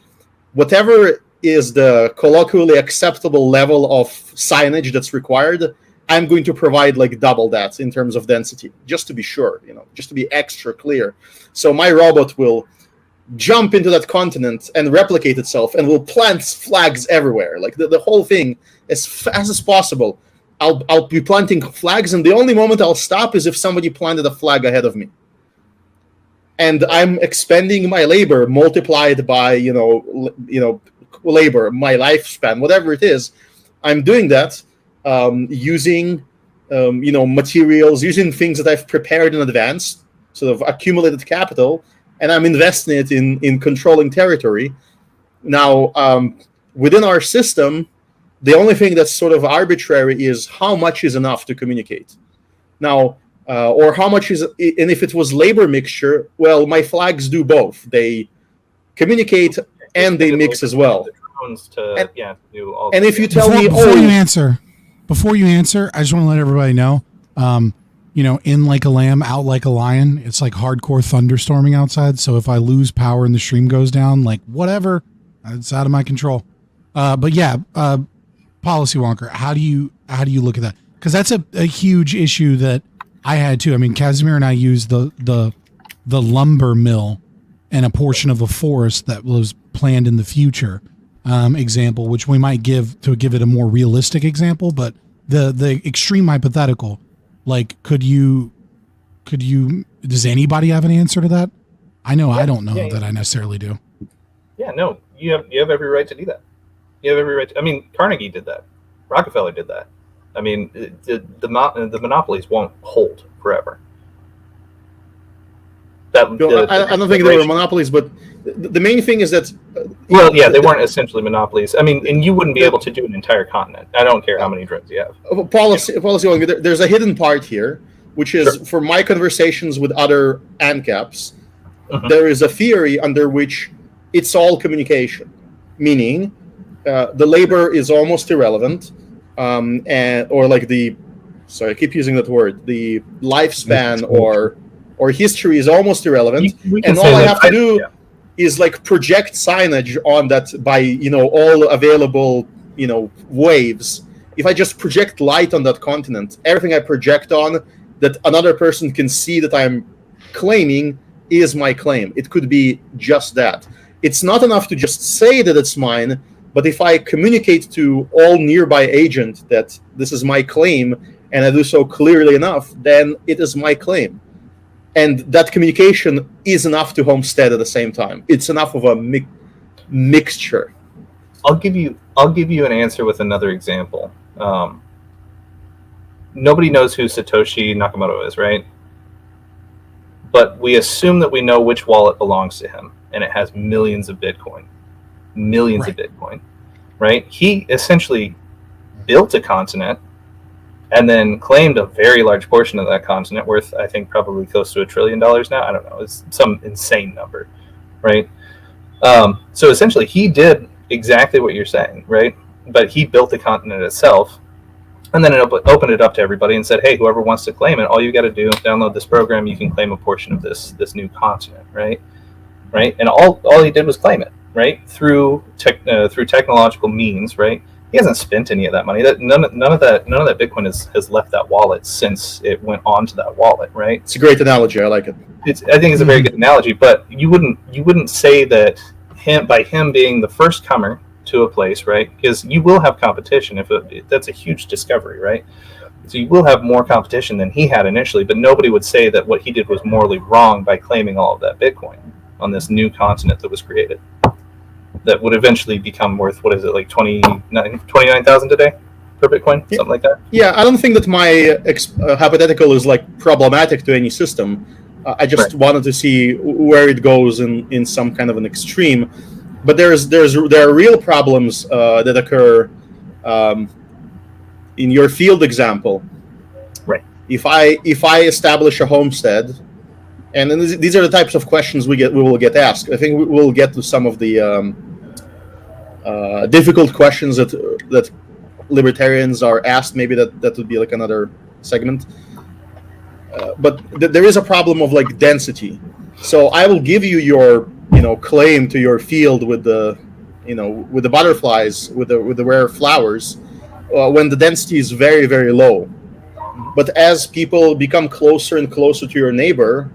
whatever is the colloquially acceptable level of signage that's required, I'm going to provide like double that in terms of density, just to be sure, just to be extra clear. So my robot will jump into that continent and replicate itself and will plant flags everywhere. Like the whole thing, as fast as possible. I'll be planting flags, and the only moment I'll stop is if somebody planted a flag ahead of me. And I'm expending my labor multiplied by, labor, my lifespan, whatever it is. I'm doing that using, materials, using things that I've prepared in advance, sort of accumulated capital, and I'm investing it in controlling territory. Now, within our system, the only thing that's sort of arbitrary is how much is enough to communicate. Now, or how much is, and if it was labor mixture, well, my flags do both. They communicate and they mix as well. And if you tell me, before you answer, I just want to let everybody know, in like a lamb, out like a lion. It's like hardcore thunderstorming outside. So if I lose power and the stream goes down, like whatever, it's out of my control. But yeah, PolicyWonker, how do you look at that? Because that's a huge issue that I had too. I mean, Kasimir and I used the lumber mill and a portion of a forest that was planned in the future example, which we might give it a more realistic example. But the extreme hypothetical, like, could you? Does anybody have an answer to that? I know I don't know that I necessarily do. Yeah, no, you have every right to do that. You have every right. I mean, Carnegie did that. Rockefeller did that. I mean, the monopolies won't hold forever. I don't think they were monopolies, but the main thing is that. They weren't essentially monopolies. I mean, and you wouldn't be able to do an entire continent. I don't care how many drones you have. Policy. There's a hidden part here, which is for my conversations with other ANCAPs, there is a theory under which it's all communication, meaning the labor is almost irrelevant, I keep using that word, the lifespan or history is almost irrelevant, and all I have to do is like project signage on that by all available waves. If I just project light on that continent, everything I project on that another person can see that I'm claiming is my claim. It could be just that. It's not enough to just say that it's mine, but if I communicate to all nearby agents that this is my claim, and I do so clearly enough, then it is my claim. And that communication is enough to homestead at the same time. It's enough of a mixture. I'll give you an answer with another example. Nobody knows who Satoshi Nakamoto is, right? But we assume that we know which wallet belongs to him, and it has millions of Bitcoin. Millions of Bitcoin, right? He essentially built a continent and then claimed a very large portion of that continent, worth, I think, probably close to $1 trillion now. I don't know. It's some insane number, right? So essentially, he did exactly what you're saying, right? But he built the continent itself, And then it opened it up to everybody and said, hey, whoever wants to claim it, all you got to do is download this program. You can claim a portion of this new continent, right? And all he did was claim it, right? Through technological means, right? He hasn't spent any of that money. That none of that Bitcoin has left that wallet since it went onto that wallet, right? It's a great analogy. I like it. I think it's a very good analogy, but you wouldn't say that by him being the first comer to a place, right? Because you will have competition that's a huge discovery, right? So you will have more competition than he had initially, but nobody would say that what he did was morally wrong by claiming all of that Bitcoin on this new continent that was created. That would eventually become worth, what is it, like 29,000 today per Bitcoin, something like that? Yeah, I don't think that my hypothetical is like problematic to any system. I just wanted to see where it goes in some kind of an extreme. But there are real problems that occur in your field example. Right. If I establish a homestead, and then these are the types of questions we will get asked. I think we'll get to some of the difficult questions that libertarians are asked. Maybe that would be like another segment. But there is a problem of like density. So I will give you your claim to your field with the butterflies, with the rare flowers, when the density is very, very low. But as people become closer and closer to your neighbor,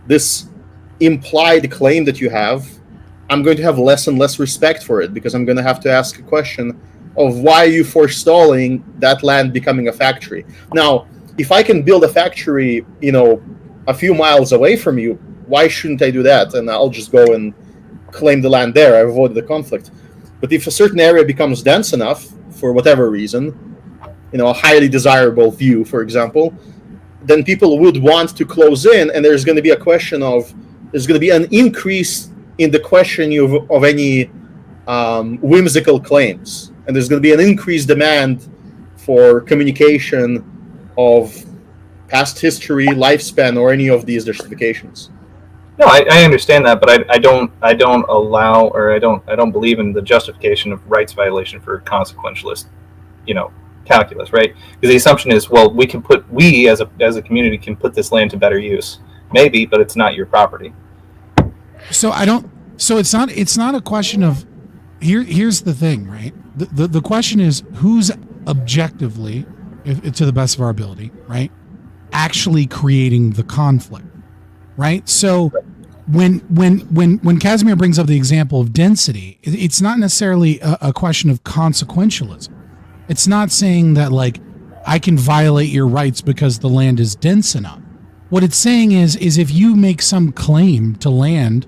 this implied claim that you have, I'm going to have less and less respect for it, because I'm going to have to ask a question of why are you forestalling that land becoming a factory? Now, if I can build a factory, a few miles away from you, why shouldn't I do that? And I'll just go and claim the land there. I've avoided the conflict. But if a certain area becomes dense enough, for whatever reason, a highly desirable view, for example, then people would want to close in, and there's going to be an increase in the questioning of any whimsical claims. And there's going to be an increased demand for communication of past history, lifespan, or any of these justifications. No, I understand that, but I don't allow, or I don't believe in the justification of rights violation for consequentialist, calculus, right? Because the assumption is, well, we as a community can put this land to better use, maybe, but it's not your property. So it's not a question of here's the thing, right? The question is who's objectively, to the best of our ability, right, actually creating the conflict, right? So when Kasimir brings up the example of density, it's not necessarily a question of consequentialism. It's not saying that, like, I can violate your rights because the land is dense enough. What it's saying is if you make some claim to land,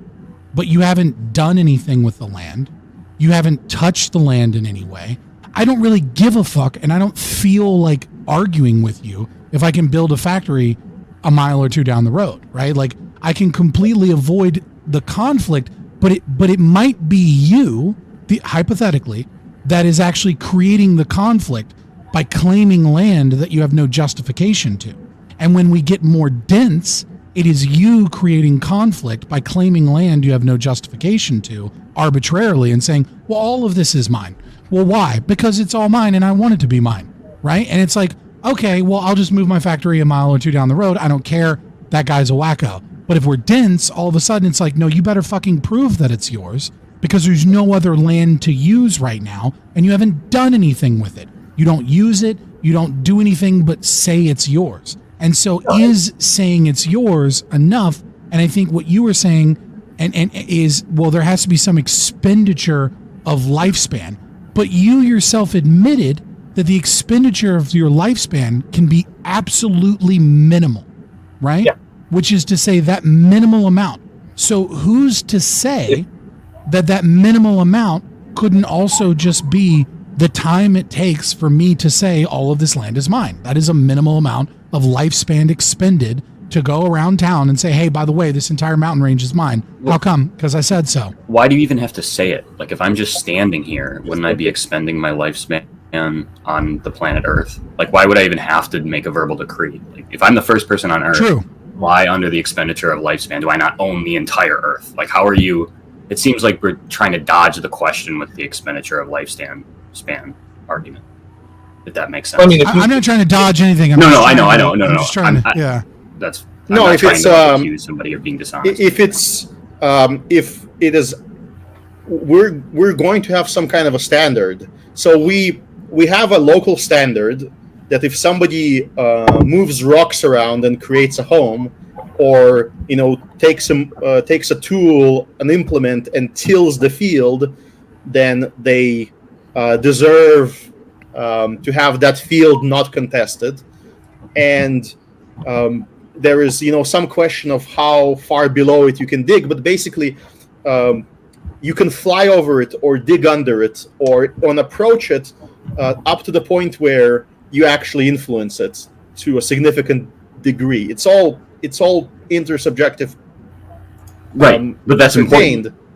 but you haven't done anything with the land, you haven't touched the land in any way, I don't really give a fuck, and I don't feel like arguing with you if I can build a factory a mile or two down the road, right? Like, I can completely avoid the conflict, but it might be you, hypothetically, that is actually creating the conflict by claiming land that you have no justification to. And when we get more dense, it is you creating conflict by claiming land you have no justification to arbitrarily and saying, well, all of this is mine. Well, why? Because it's all mine and I want it to be mine, right? And it's like, okay, well, I'll just move my factory a mile or two down the road. I don't care. That guy's a wacko. But if we're dense, all of a sudden it's like, no, you better fucking prove that it's yours, because there's no other land to use right now, and you haven't done anything with it. You don't use it. You don't do anything but say it's yours. And so is saying it's yours enough? And I think what you were saying and is, well, there has to be some expenditure of lifespan. But you yourself admitted that the expenditure of your lifespan can be absolutely minimal, right? Yeah. Which is to say that minimal amount. So who's to say that minimal amount couldn't also just be the time it takes for me to say all of this land is mine? That is a minimal amount of lifespan expended to go around town and say, hey, by the way, this entire mountain range is mine. How come? Because I said so. Why do you even have to say it? Like, if I'm just standing here, wouldn't I be expending my lifespan on the planet Earth? Like, why would I even have to make a verbal decree? Like, if I'm the first person on Earth, True. Why under the expenditure of lifespan do I not own the entire Earth? Like, how are you? It seems like we're trying to dodge the question with the expenditure of lifespan argument. if that makes sense. I mean, if I'm not trying to dodge anything. I know. No, I'm just trying to, yeah. That's No, I'm not if trying it's, to like, accuse somebody of being dishonest. If it is, we're going to have some kind of a standard. So we have a local standard that if somebody moves rocks around and creates a home, or takes a tool, an implement, and tills the field, then they deserve to have that field not contested. And there is some question of how far below it you can dig, but basically you can fly over it or dig under it or approach it up to the point where you actually influence it to a significant degree. It's all intersubjective, right? But that's contained. important.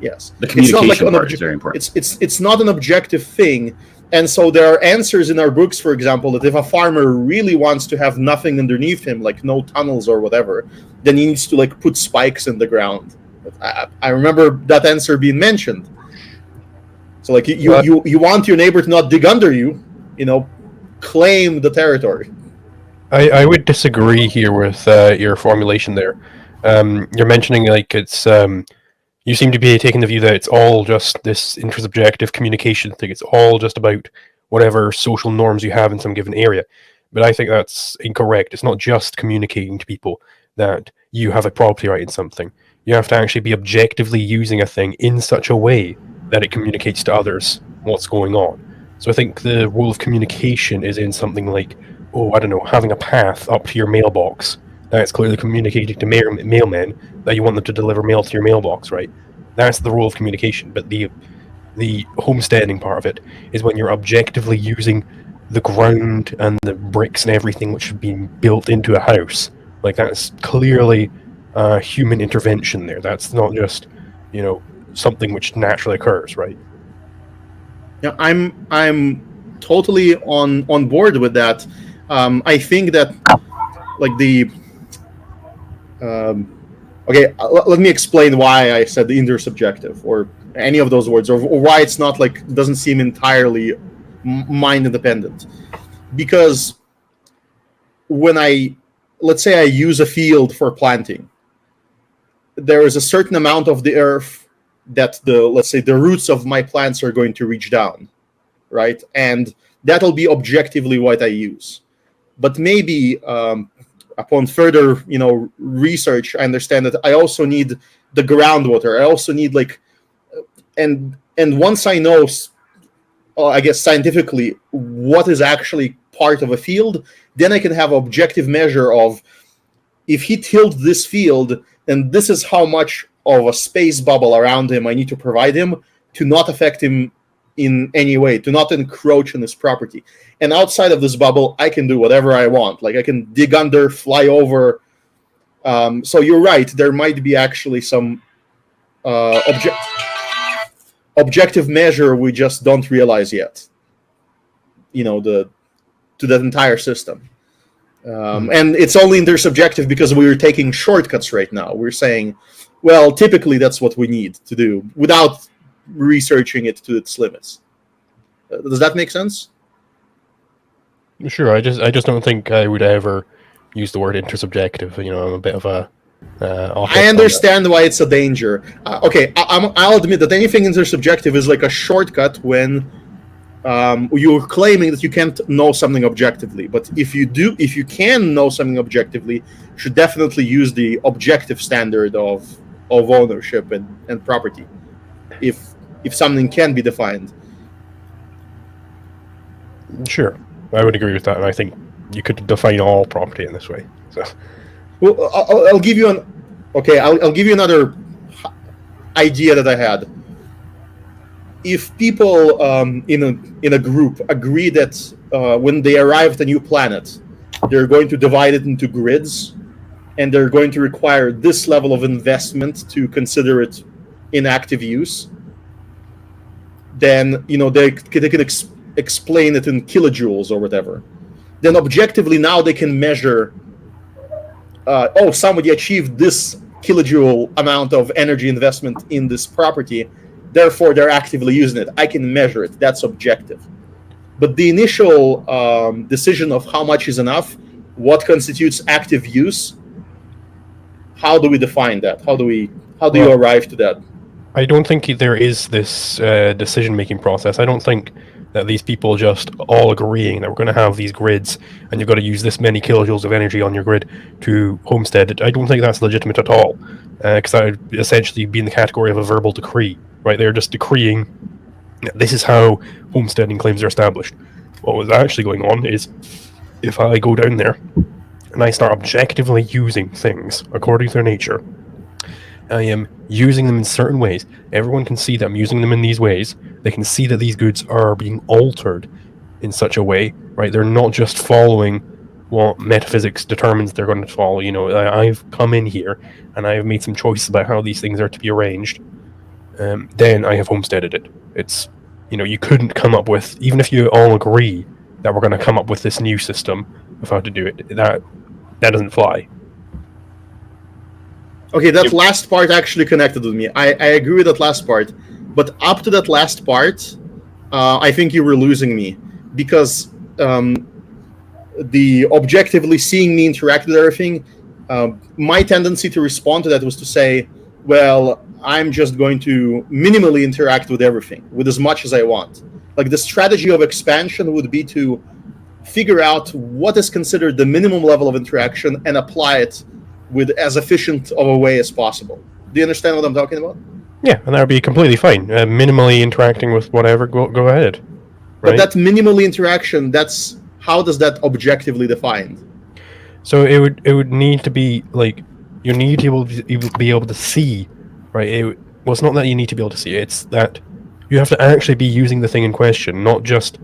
Yes, The communication part is very important. It's not an objective thing, and so there are answers in our books, for example, that if a farmer really wants to have nothing underneath him, like no tunnels or whatever, then he needs to like put spikes in the ground. I remember that answer being mentioned. So like you want your neighbor to not dig under you, claim the territory. I would disagree here with your formulation there. You're mentioning like it's you seem to be taking the view that it's all just this intersubjective communication thing. It's all just about whatever social norms you have in some given area. But I think that's incorrect. It's not just communicating to people that you have a property right in something. You have to actually be objectively using a thing in such a way that it communicates to others what's going on. So I think the role of communication is in something like, having a path up to your mailbox. That's clearly communicating to mailmen that you want them to deliver mail to your mailbox, right? That's the role of communication. But the homesteading part of it is when you're objectively using the ground and the bricks and everything which have been built into a house. Like that's clearly human intervention there. That's not just, something which naturally occurs, right? Yeah, I'm totally on board with that. I think that like let me explain why I said the intersubjective or any of those words, or why it's not like doesn't seem entirely mind independent. Because when let's say I use a field for planting, there is a certain amount of the earth that the roots of my plants are going to reach down, right? And that'll be objectively what I use. But maybe upon further, research, I understand that I also need the groundwater. I also need and once I know, I guess scientifically, what is actually part of a field, then I can have objective measure of if he tilled this field, then this is how much of a space bubble around him I need to provide him to not affect him in any way, to not encroach on his property. And outside of this bubble, I can do whatever I want. Like I can dig under, fly over. So you're right. There might be actually some objective measure we just don't realize yet. To that entire system. And it's only intersubjective because we're taking shortcuts right now. We're saying, well, typically that's what we need to do without researching it to its limits. Does that make sense? Sure. I just don't think I would ever use the word intersubjective. I'm a bit of a. I understand why it's a danger. I'll admit that anything intersubjective is like a shortcut when you're claiming that you can't know something objectively. But if you can know something objectively, you should definitely use the objective standard of ownership and property. If something can be defined. Sure, I would agree with that, and I think you could define all property in this way. So, well, I'll give you I'll give you another idea that I had. If people in a group agree that when they arrive at a new planet, they're going to divide it into grids, and they're going to require this level of investment to consider it in active use, then they can explain it in kilojoules or whatever. Then objectively now they can measure. Somebody achieved this kilojoule amount of energy investment in this property. Therefore, they're actively using it. I can measure it. That's objective. But the initial decision of how much is enough, what constitutes active use, how do we define that? How do you arrive to that? I don't think there is this decision-making process. I don't think that these people just all agreeing that we're going to have these grids and you've got to use this many kilojoules of energy on your grid to homestead it. I don't think that's legitimate at all, because that would essentially be in the category of a verbal decree, right? They're just decreeing that this is how homesteading claims are established. What was actually going on is, if I go down there and I start objectively using things according to their nature, I am using them in certain ways. Everyone can see that I'm using them in these ways. They can see that these goods are being altered in such a way, right? They're not just following what metaphysics determines they're going to follow. You know, I've come in here and I've made some choices about how these things are to be arranged. Then I have homesteaded it. It's, you know, you couldn't come up with, even if you all agree that we're going to come up with this new system of how to do it, that doesn't fly. Okay, that last part actually connected with me. I agree with that last part, but up to that last part, I think you were losing me, because the objectively seeing me interact with everything, my tendency to respond to that was to say, well, I'm just going to minimally interact with everything, with as much as I want. Like, the strategy of expansion would be to figure out what is considered the minimum level of interaction and apply it with as efficient of a way as possible. Do you understand what I'm talking about? Yeah, and that would be completely fine. Minimally interacting with whatever, go ahead. Right? But that minimally interaction, how does that objectively defined? So it would need to be like, you need to be able to see, right? Well, it's not that you need to be able to see, it's that you have to actually be using the thing in question, not just.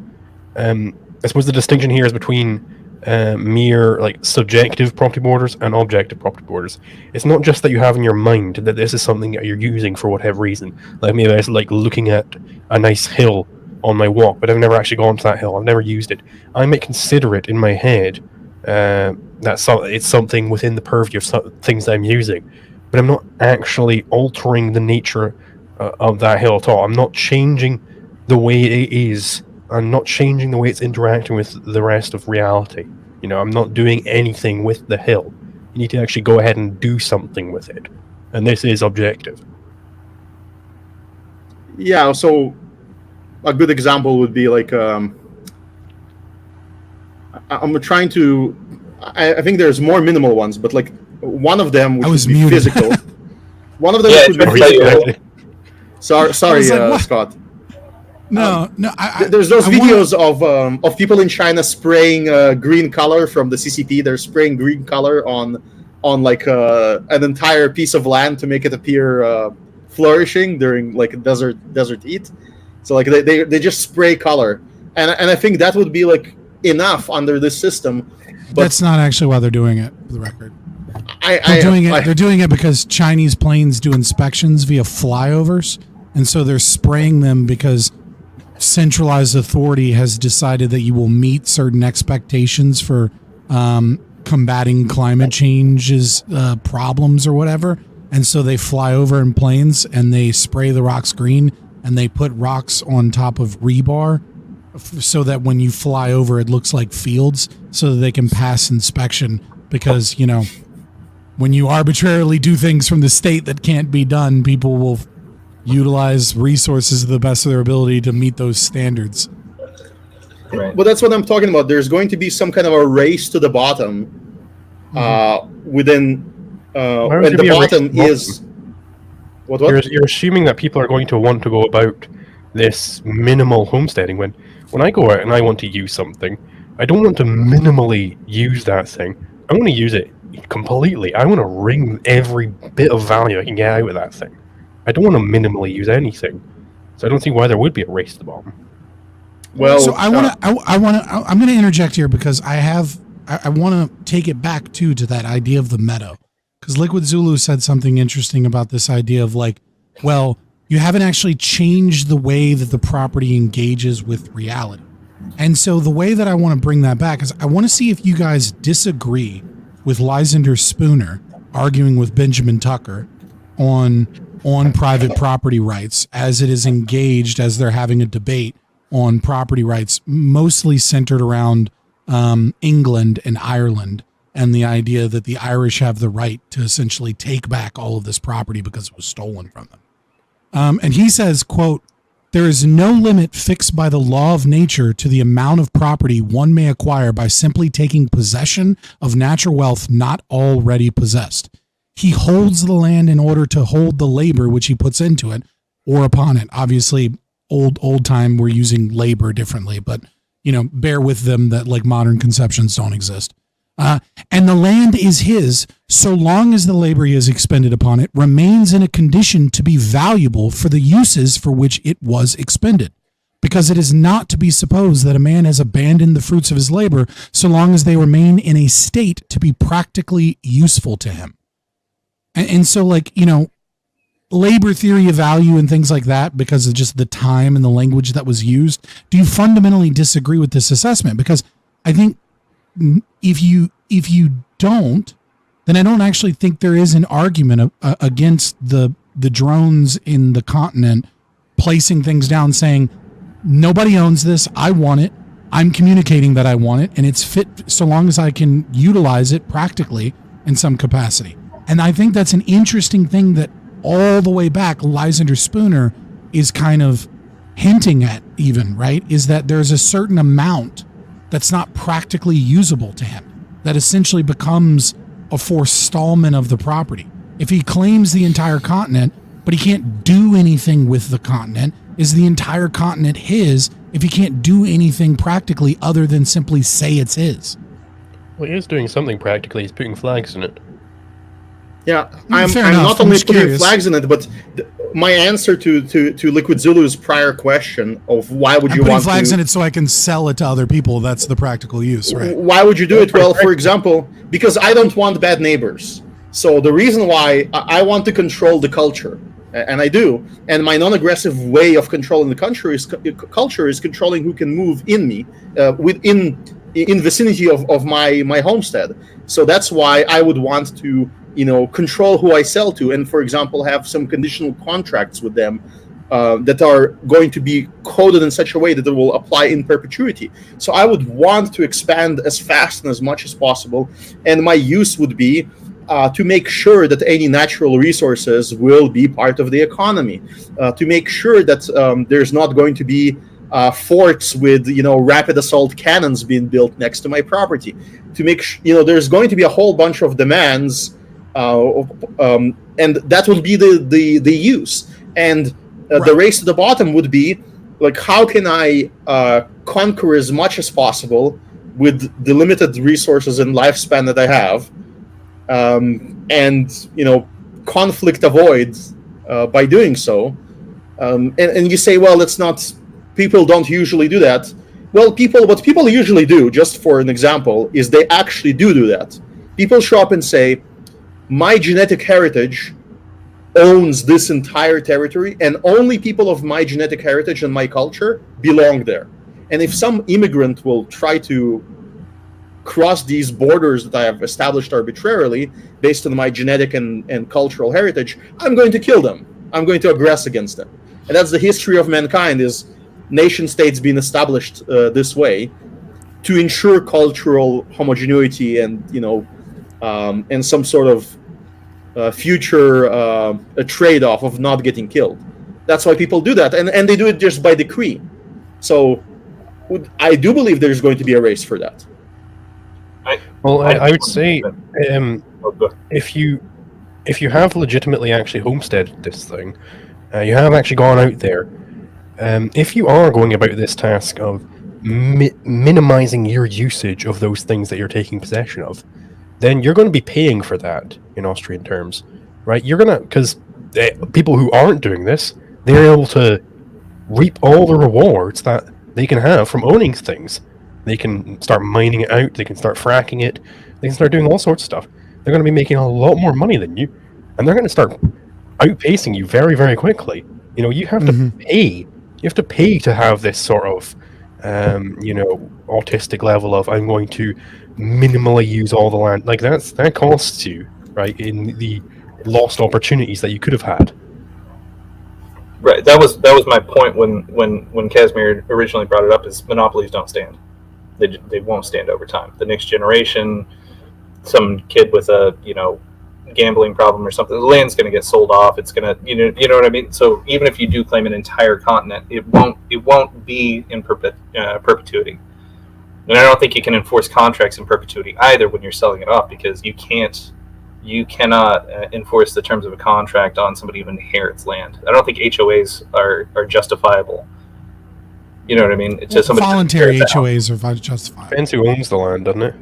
I suppose the distinction here is between mere like subjective property borders and objective property borders. It's not just that you have in your mind that this is something that you're using for whatever reason. Like, maybe I was like looking at a nice hill on my walk, but I've never actually gone to that hill. I've never used it. I might consider it in my head that it's something within the purview of things that I'm using, but I'm not actually altering the nature of that hill at all. I'm not changing the way it is. I'm not changing the way it's interacting with the rest of reality. You know, I'm not doing anything with the hill. You need to actually go ahead and do something with it. And this is objective. Yeah, so a good example would be like, I'm trying to, I think there's more minimal ones, but like one of them which would be physical. One of them would be physical. Sorry, Scott. No. There's those videos of people in China spraying green color from the CCP. They're spraying green color on like an entire piece of land to make it appear flourishing during like desert heat. So like they just spray color, and I think that would be like enough under this system. But that's not actually why they're doing it, for the record. They're doing it because Chinese planes do inspections via flyovers, and so they're spraying them because centralized authority has decided that you will meet certain expectations for combating climate change's problems or whatever. And so they fly over in planes and they spray the rocks green and they put rocks on top of rebar so that when you fly over, it looks like fields so that they can pass inspection. Because, you know, when you arbitrarily do things from the state that can't be done, people will utilize resources to the best of their ability to meet those standards. Right. But that's what I'm talking about. There's going to be some kind of a race to the bottom within, and the bottom is... What? You're assuming that people are going to want to go about this minimal homesteading. When I go out and I want to use something, I don't want to minimally use that thing. I want to use it completely. I want to wring every bit of value I can get out of that thing. I don't want to minimally use anything, so I don't see why there would be a race to the bottom. Well, so I'm going to interject here because I want to take it back to that idea of the meadow, because LiquidZulu said something interesting about this idea of like, well, you haven't actually changed the way that the property engages with reality, and so the way that I want to bring that back is I want to see if you guys disagree with Lysander Spooner arguing with Benjamin Tucker on private property rights as it is engaged as they're having a debate on property rights, mostly centered around England and Ireland, and the idea that the Irish have the right to essentially take back all of this property because it was stolen from them. And he says, quote, "There is no limit fixed by the law of nature to the amount of property one may acquire by simply taking possession of natural wealth not already possessed. He holds the land in order to hold the labor which he puts into it or upon it." Obviously, old time, we're using labor differently, but, you know, bear with them that like modern conceptions don't exist. "And the land is his, so long as the labor he has expended upon it remains in a condition to be valuable for the uses for which it was expended, because it is not to be supposed that a man has abandoned the fruits of his labor so long as they remain in a state to be practically useful to him." And so, like, you know, labor theory of value and things like that, because of just the time and the language that was used, do you fundamentally disagree with this assessment? Because I think if you don't, then I don't actually think there is an argument against the drones in the continent placing things down, saying nobody owns this, I want it, I'm communicating that I want it, and it's fit so long as I can utilize it practically in some capacity. And I think that's an interesting thing that all the way back Lysander Spooner is kind of hinting at, even, right? Is that there's a certain amount that's not practically usable to him, that essentially becomes a forestallment of the property. If he claims the entire continent, but he can't do anything with the continent, is the entire continent his if he can't do anything practically other than simply say it's his? Well, he is doing something practically. He's putting flags in it. Yeah, I'm Fair enough. not I'm only just putting curious. flags in it, but my answer to LiquidZulu's prior question of why would I'm you putting want flags to, in it so I can sell it to other people. That's the practical use, right? why would you do it? Well, for example, because I don't want bad neighbors. So the reason why I want to control the culture, and I do, and my non-aggressive way of controlling the culture is controlling who can move in me, within in vicinity of my homestead. So that's why I would want to, you know, control who I sell to, and, for example, have some conditional contracts with them that are going to be coded in such a way that it will apply in perpetuity. So I would want to expand as fast and as much as possible, and my use would be to make sure that any natural resources will be part of the economy, to make sure that there's not going to be forts with, you know, rapid assault cannons being built next to my property, to make there's going to be a whole bunch of demands. And that would be the use, and the race to the bottom would be like, how can I conquer as much as possible with the limited resources and lifespan that I have, and, you know, conflict avoid by doing so. And you say, well, that's not, people don't usually do that. Well, what people usually do, just for an example, is they actually do that. People show up and say, my genetic heritage owns this entire territory, and only people of my genetic heritage and my culture belong there. And if some immigrant will try to cross these borders that I have established arbitrarily based on my genetic and cultural heritage, I'm going to kill them. I'm going to aggress against them. And that's the history of mankind, is nation states being established this way to ensure cultural homogeneity and, you know, and some sort of future a trade-off of not getting killed. That's why people do that, and they do it just by decree. So I do believe there's going to be a race for that. I would say if you have legitimately actually homesteaded this thing, you have actually gone out there, if you are going about this task of minimizing your usage of those things that you're taking possession of, then you're going to be paying for that in Austrian terms, right? You're going to, because people who aren't doing this, they're able to reap all the rewards that they can have from owning things. They can start mining it out, they can start fracking it, they can start doing all sorts of stuff. They're going to be making a lot more money than you, and they're going to start outpacing you very, very quickly. You know, you have to pay. You have to pay to have this sort of, autistic level of, I'm going to minimally use all the land. Like, that costs you, right, in the lost opportunities that you could have had. Right. That was my point when Casimir originally brought it up. Is monopolies don't stand. They won't stand over time. The next generation, some kid with a gambling problem or something, the land's going to get sold off. It's going to you know what I mean. So even if you do claim an entire continent, it won't be in perpetuity. And I don't think you can enforce contracts in perpetuity either when you're selling it off, because you cannot enforce the terms of a contract on somebody who inherits land. I don't think HOAs are justifiable. You know what I mean? It's just somebody voluntary HOAs are justifiable. Depends who owns the land, doesn't it?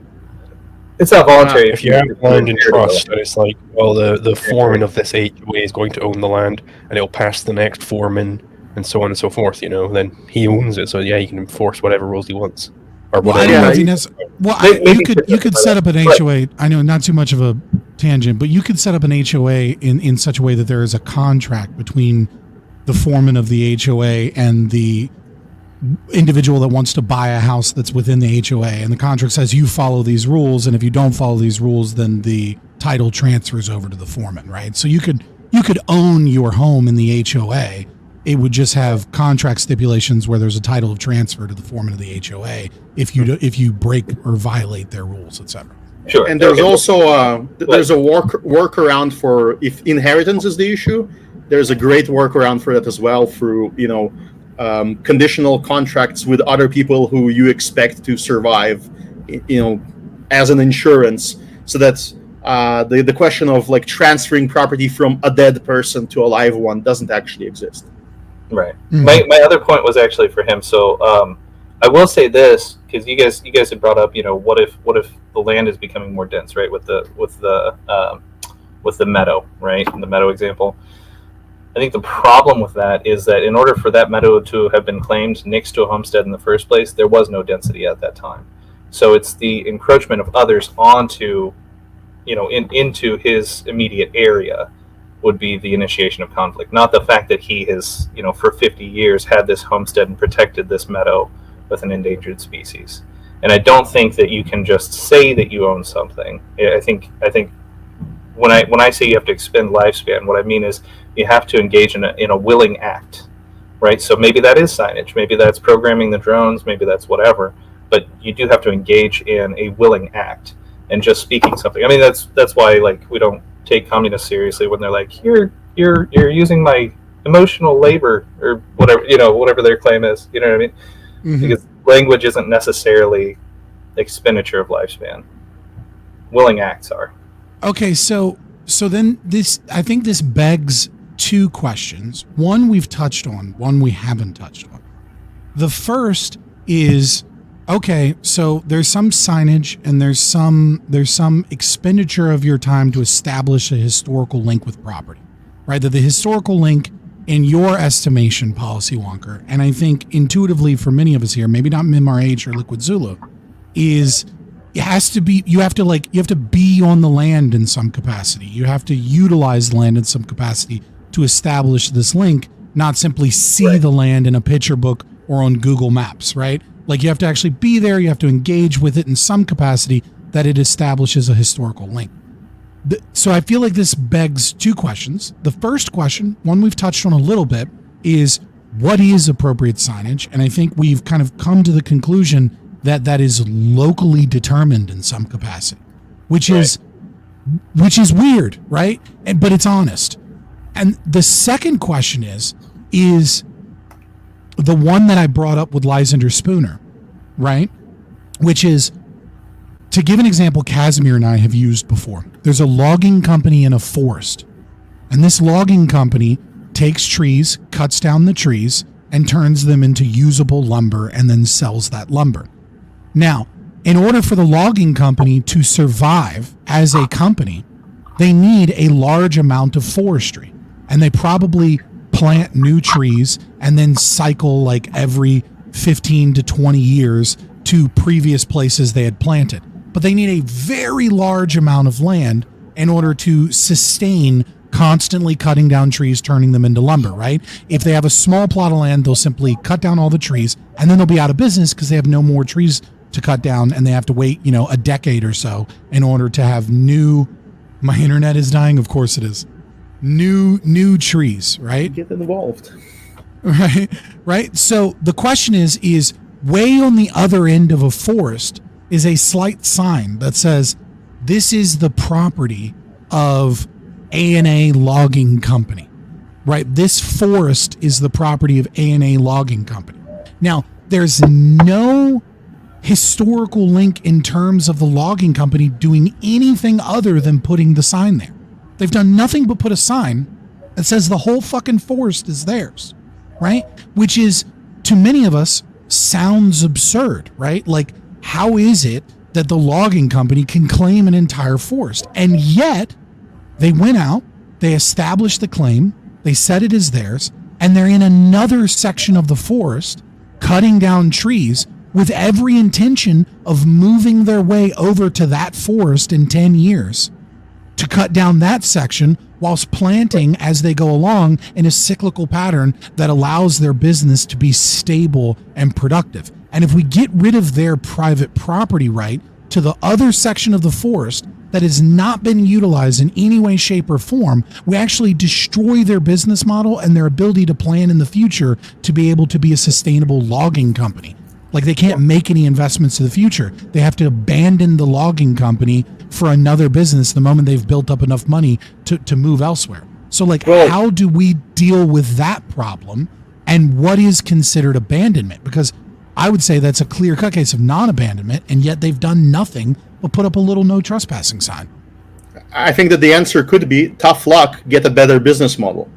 It's not voluntary. If you have land in trust, and it's like, well, the foreman of this HOA is going to own the land, and it'll pass the next foreman, and so on and so forth. Then he owns it, so yeah, he can enforce whatever rules he wants. Or well, whatever. I don't know if you could set up an HOA. I know, not too much of a tangent, but you could set up an HOA in such a way that there is a contract between the foreman of the HOA and the individual that wants to buy a house that's within the HOA, and the contract says you follow these rules, and if you don't follow these rules, then the title transfers over to the foreman, right? So you could own your home in the HOA. It would just have contract stipulations where there's a title of transfer to the foreman of the HOA if you break or violate their rules, etc. Sure. And there's also there's a workaround for if inheritance is the issue. There's a great workaround for that as well through conditional contracts with other people who you expect to survive, as an insurance, so that the question of like transferring property from a dead person to a live one doesn't actually exist. Right. Mm-hmm. My other point was actually for him. So I will say this, because you guys had brought up, what if the land is becoming more dense, right? With the meadow, right? The meadow example. I think the problem with that is that in order for that meadow to have been claimed next to a homestead in the first place, there was no density at that time. So it's the encroachment of others onto, into his immediate area would be the initiation of conflict, not the fact that he has, for 50 years had this homestead and protected this meadow with an endangered species. And I don't think that you can just say that you own something. I think when I say you have to expend lifespan, what I mean is you have to engage in a willing act, right? So maybe that is signage, maybe that's programming the drones, maybe that's whatever, but you do have to engage in a willing act and just speaking something. I mean, that's why we don't take communists seriously when they're like, you're using my emotional labor or whatever their claim is. You know what I mean? Mm-hmm. Because language isn't necessarily expenditure of lifespan. Willing acts are. Okay, so then I think this begs two questions. One we've touched on, one we haven't touched on. The first is, okay, so there's some signage and there's some expenditure of your time to establish a historical link with property, right? That the historical link, in your estimation, PolicyWonker, and I think intuitively for many of us here, maybe not MRH or LiquidZulu, is it has to be, you have to be on the land in some capacity. You have to utilize the land in some capacity to establish this link, not simply see the land in a picture book or on Google Maps, right? Like you have to actually be there, you have to engage with it in some capacity that it establishes a historical link. So I feel like this begs two questions. The first question, one we've touched on a little bit, is what is appropriate signage? And I think we've kind of come to the conclusion that is locally determined in some capacity, which is weird, right? But it's honest. And the second question is the one that I brought up with Lysander Spooner, right? Which is, to give an example Casimir and I have used before. There's a logging company in a forest, and this logging company takes trees, cuts down the trees, and turns them into usable lumber and then sells that lumber. Now, in order for the logging company to survive as a company, they need a large amount of forestry, and they probably plant new trees and then cycle like every 15 to 20 years to previous places they had planted. But they need a very large amount of land in order to sustain constantly cutting down trees, turning them into lumber, right? If they have a small plot of land, they'll simply cut down all the trees, and then they'll be out of business because they have no more trees to cut down, and they have to wait, a decade or so in order to have new... My internet is dying? Of course it is. new trees, right? Get involved. Right. So the question is way on the other end of a forest is a slight sign that says this is the property of A&A Logging Company, right? This forest is the property of A&A Logging Company. Now, there's no historical link in terms of the logging company doing anything other than putting the sign there. They've done nothing but put a sign that says the whole fucking forest is theirs, right? Which is, to many of us, sounds absurd, right? Like, how is it that the logging company can claim an entire forest? And yet, they went out, they established the claim, they said it is theirs, and they're in another section of the forest, cutting down trees with every intention of moving their way over to that forest in 10 years to cut down that section whilst planting as they go along in a cyclical pattern that allows their business to be stable and productive. And if we get rid of their private property right to the other section of the forest that has not been utilized in any way, shape, or form, we actually destroy their business model and their ability to plan in the future to be able to be a sustainable logging company. Like, they can't make any investments to the future. They have to abandon the logging company for another business the moment they've built up enough money to move elsewhere. So, like, how do we deal with that problem? And what is considered abandonment? Because I would say that's a clear-cut case of non-abandonment, and yet they've done nothing but put up a little no trespassing sign. I think that the answer could be tough luck, get a better business model,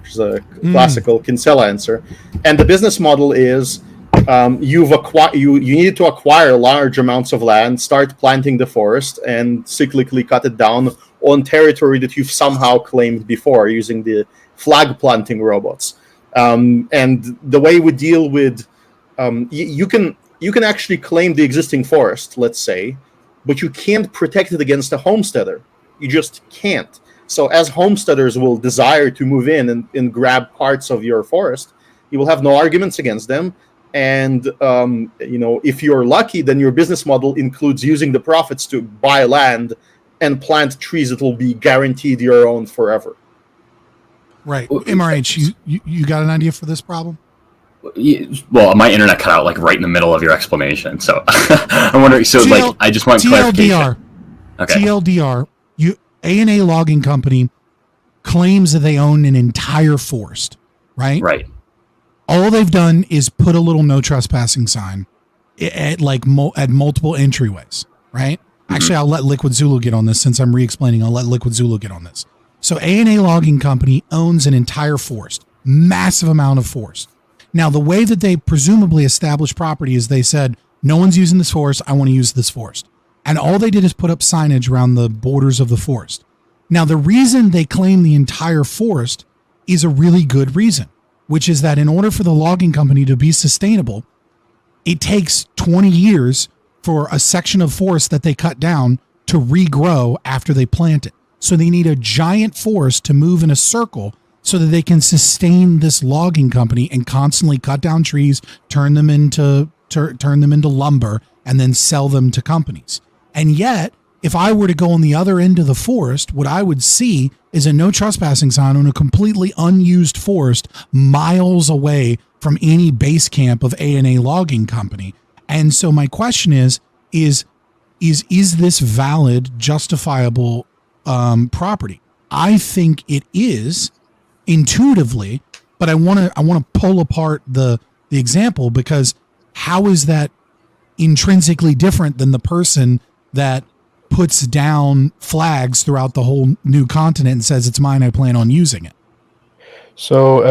which is a classical Kinsella answer. And the business model is you need to acquire large amounts of land, start planting the forest, and cyclically cut it down on territory that you've somehow claimed before using the flag planting robots. And the way we deal with you can actually claim the existing forest, let's say, but you can't protect it against a homesteader. You just can't. So as homesteaders will desire to move in and grab parts of your forest, you will have no arguments against them. And if you're lucky, then your business model includes using the profits to buy land and plant trees that will be guaranteed your own forever. Right. MRH, you got an idea for this problem? Well, my internet cut out like right in the middle of your explanation, so I'm wondering. So, I just want clarification. Okay. TLDR, A&A Logging Company claims that they own an entire forest, right? Right. All they've done is put a little no trespassing sign at multiple entryways, right? Mm-hmm. Actually, I'll let LiquidZulu get on this since I'm re-explaining. I'll let LiquidZulu get on this. So A&A Logging Company owns an entire forest, massive amount of forest. Now, the way that they presumably established property is they said, no one's using this forest, I want to use this forest. And all they did is put up signage around the borders of the forest. Now, the reason they claim the entire forest is a really good reason, which is that in order for the logging company to be sustainable, it takes 20 years for a section of forest that they cut down to regrow after they plant it. So they need a giant forest to move in a circle so that they can sustain this logging company and constantly cut down trees, turn them into lumber, and then sell them to companies. And yet, if I were to go on the other end of the forest, what I would see is a no trespassing sign on a completely unused forest miles away from any base camp of A&A Logging Company. And so my question is this valid, justifiable property? I think it is intuitively, but I want to pull apart the example, because how is that intrinsically different than the person that puts down flags throughout the whole new continent and says it's mine, I plan on using it? So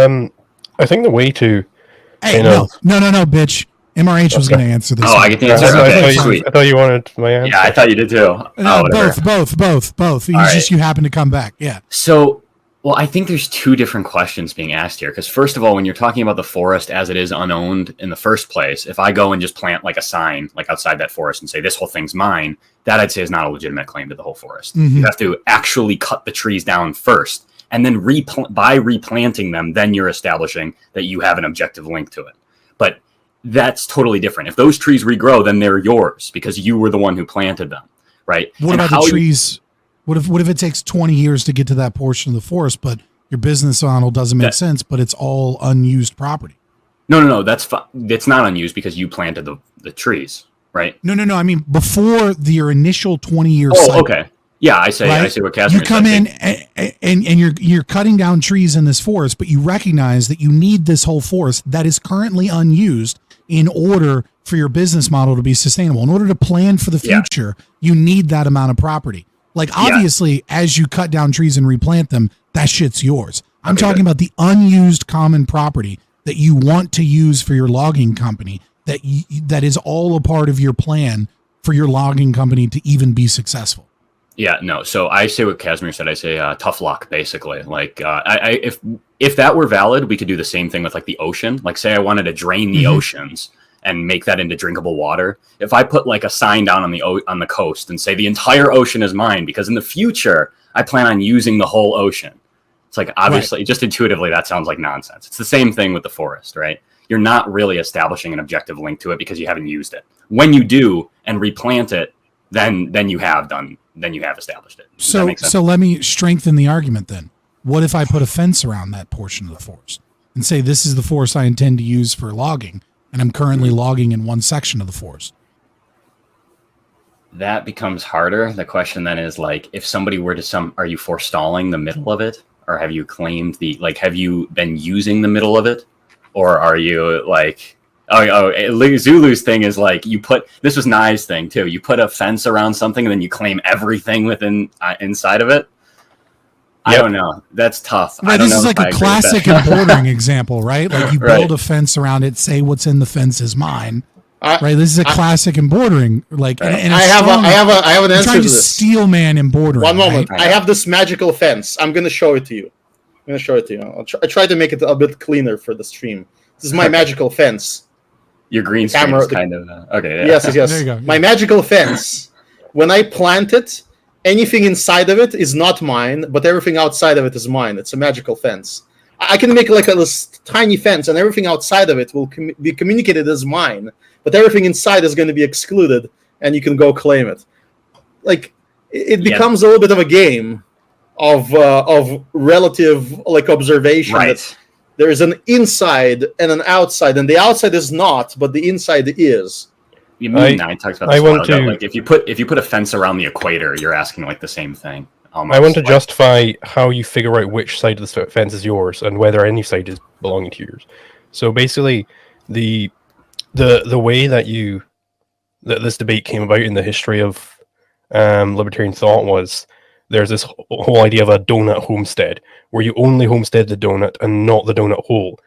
I think the way to no, bitch. MRH was going to answer this. Oh, I get the answer. Okay, sweet. I thought you wanted my answer. Yeah, I thought you did too. No, both. You happen to come back. Yeah. So, well, I think there's two different questions being asked here. Because first of all, when you're talking about the forest as it is unowned in the first place, if I go and just plant like a sign like outside that forest and say this whole thing's mine, that I'd say is not a legitimate claim to the whole forest. Mm-hmm. You have to actually cut the trees down first, and then by replanting them, then you're establishing that you have an objective link to it. But that's totally different. If those trees regrow, then they're yours because you were the one who planted them, right? What about the trees? What if it takes 20 years to get to that portion of the forest, but your business model doesn't make sense, but it's all unused property? No. It's not unused because you planted the trees, right? No. I mean, before your initial 20-year cycle. cycle. Okay. Yeah, I say what Casimir You come in and you're cutting down trees in this forest, but you recognize that you need this whole forest that is currently unused in order for your business model to be sustainable. In order to plan for the future, you need that amount of property. Like, obviously, as you cut down trees and replant them, that shit's yours. I'm talking about the unused common property that you want to use for your logging company, that is all a part of your plan for your logging company to even be successful. Yeah, no. So I say what Casimir said. I say tough luck, basically. Like, if that were valid, we could do the same thing with like the ocean. Like, say I wanted to drain the oceans and make that into drinkable water. If I put like a sign down on the coast and say the entire ocean is mine, because in the future I plan on using the whole ocean. It's like, obviously, just intuitively, that sounds like nonsense. It's the same thing with the forest, right? You're not really establishing an objective link to it because you haven't used it. When you do and replant it, then you have established it. Does that make sense? So let me strengthen the argument then. What if I put a fence around that portion of the forest and say this is the forest I intend to use for logging, and I'm currently logging in one section of the forest? That becomes harder. The question then is, like, if somebody were to are you forestalling the middle of it, or have you claimed have you been using the middle of it, or are you like? Zulu's thing is like this was Nye's thing too. You put a fence around something and then you claim everything within inside of it. I don't know. That's tough. Right, this is like a classic bordering example, right? Like you build a fence around it, say what's in the fence is mine. Right. This is a classic embordering. Like, and I have an answer to this. Steel man embordering. One moment. Right? I have this magical fence. I'm going to show it to you. I try to make it a bit cleaner for the stream. This is my magical fence. Your green screen is kind of okay. Yeah. Yes. There you go. My magical fence. When I plant it, anything inside of it is not mine, but everything outside of it is mine. It's a magical fence. I can make like this tiny fence, and everything outside of it will be communicated as mine, but everything inside is going to be excluded, and you can go claim it. Like it becomes a little bit of a game of relative observation. Right. That there is an inside and an outside, and the outside is not, but the inside is. Nye talks about this like if you put a fence around the equator, you're asking like the same thing. Almost. I want to justify how you figure out which side of the fence is yours and whether any side is belonging to yours. So basically, the way that this debate came about in the history of libertarian thought was there's this whole idea of a donut homestead, where you only homestead the donut and not the donut hole.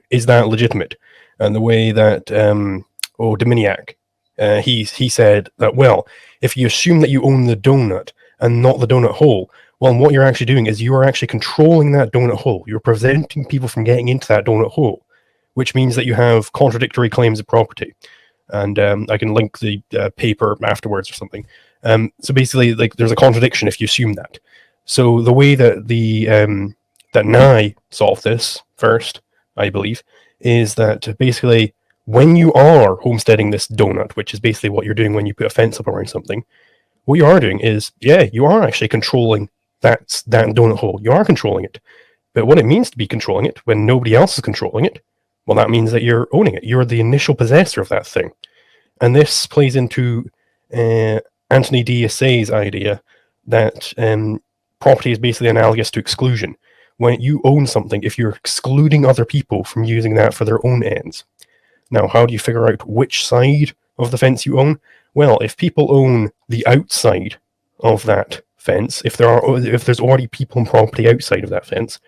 Is that legitimate? And the way that Dominiak, he said that, well, if you assume that you own the donut and not the donut hole, well, what you're actually doing is you are actually controlling that donut hole. You're preventing people from getting into that donut hole, which means that you have contradictory claims of property. And I can link the paper afterwards or something. So basically, like, there's a contradiction if you assume that. So the way that that Nye solved this first, I believe, is that basically when you are homesteading this donut, which is basically what you're doing when you put a fence up around something, what you are doing is, you are actually controlling that donut hole. You are controlling it. But what it means to be controlling it when nobody else is controlling it, well, that means that you're owning it. You're the initial possessor of that thing. And this plays into Anthony D. Assay's idea that property is basically analogous to exclusion. When you own something, if you're excluding other people from using that for their own ends. Now, how do you figure out which side of the fence you own? Well, if people own the outside of that fence, if there's already people and property outside of that fence,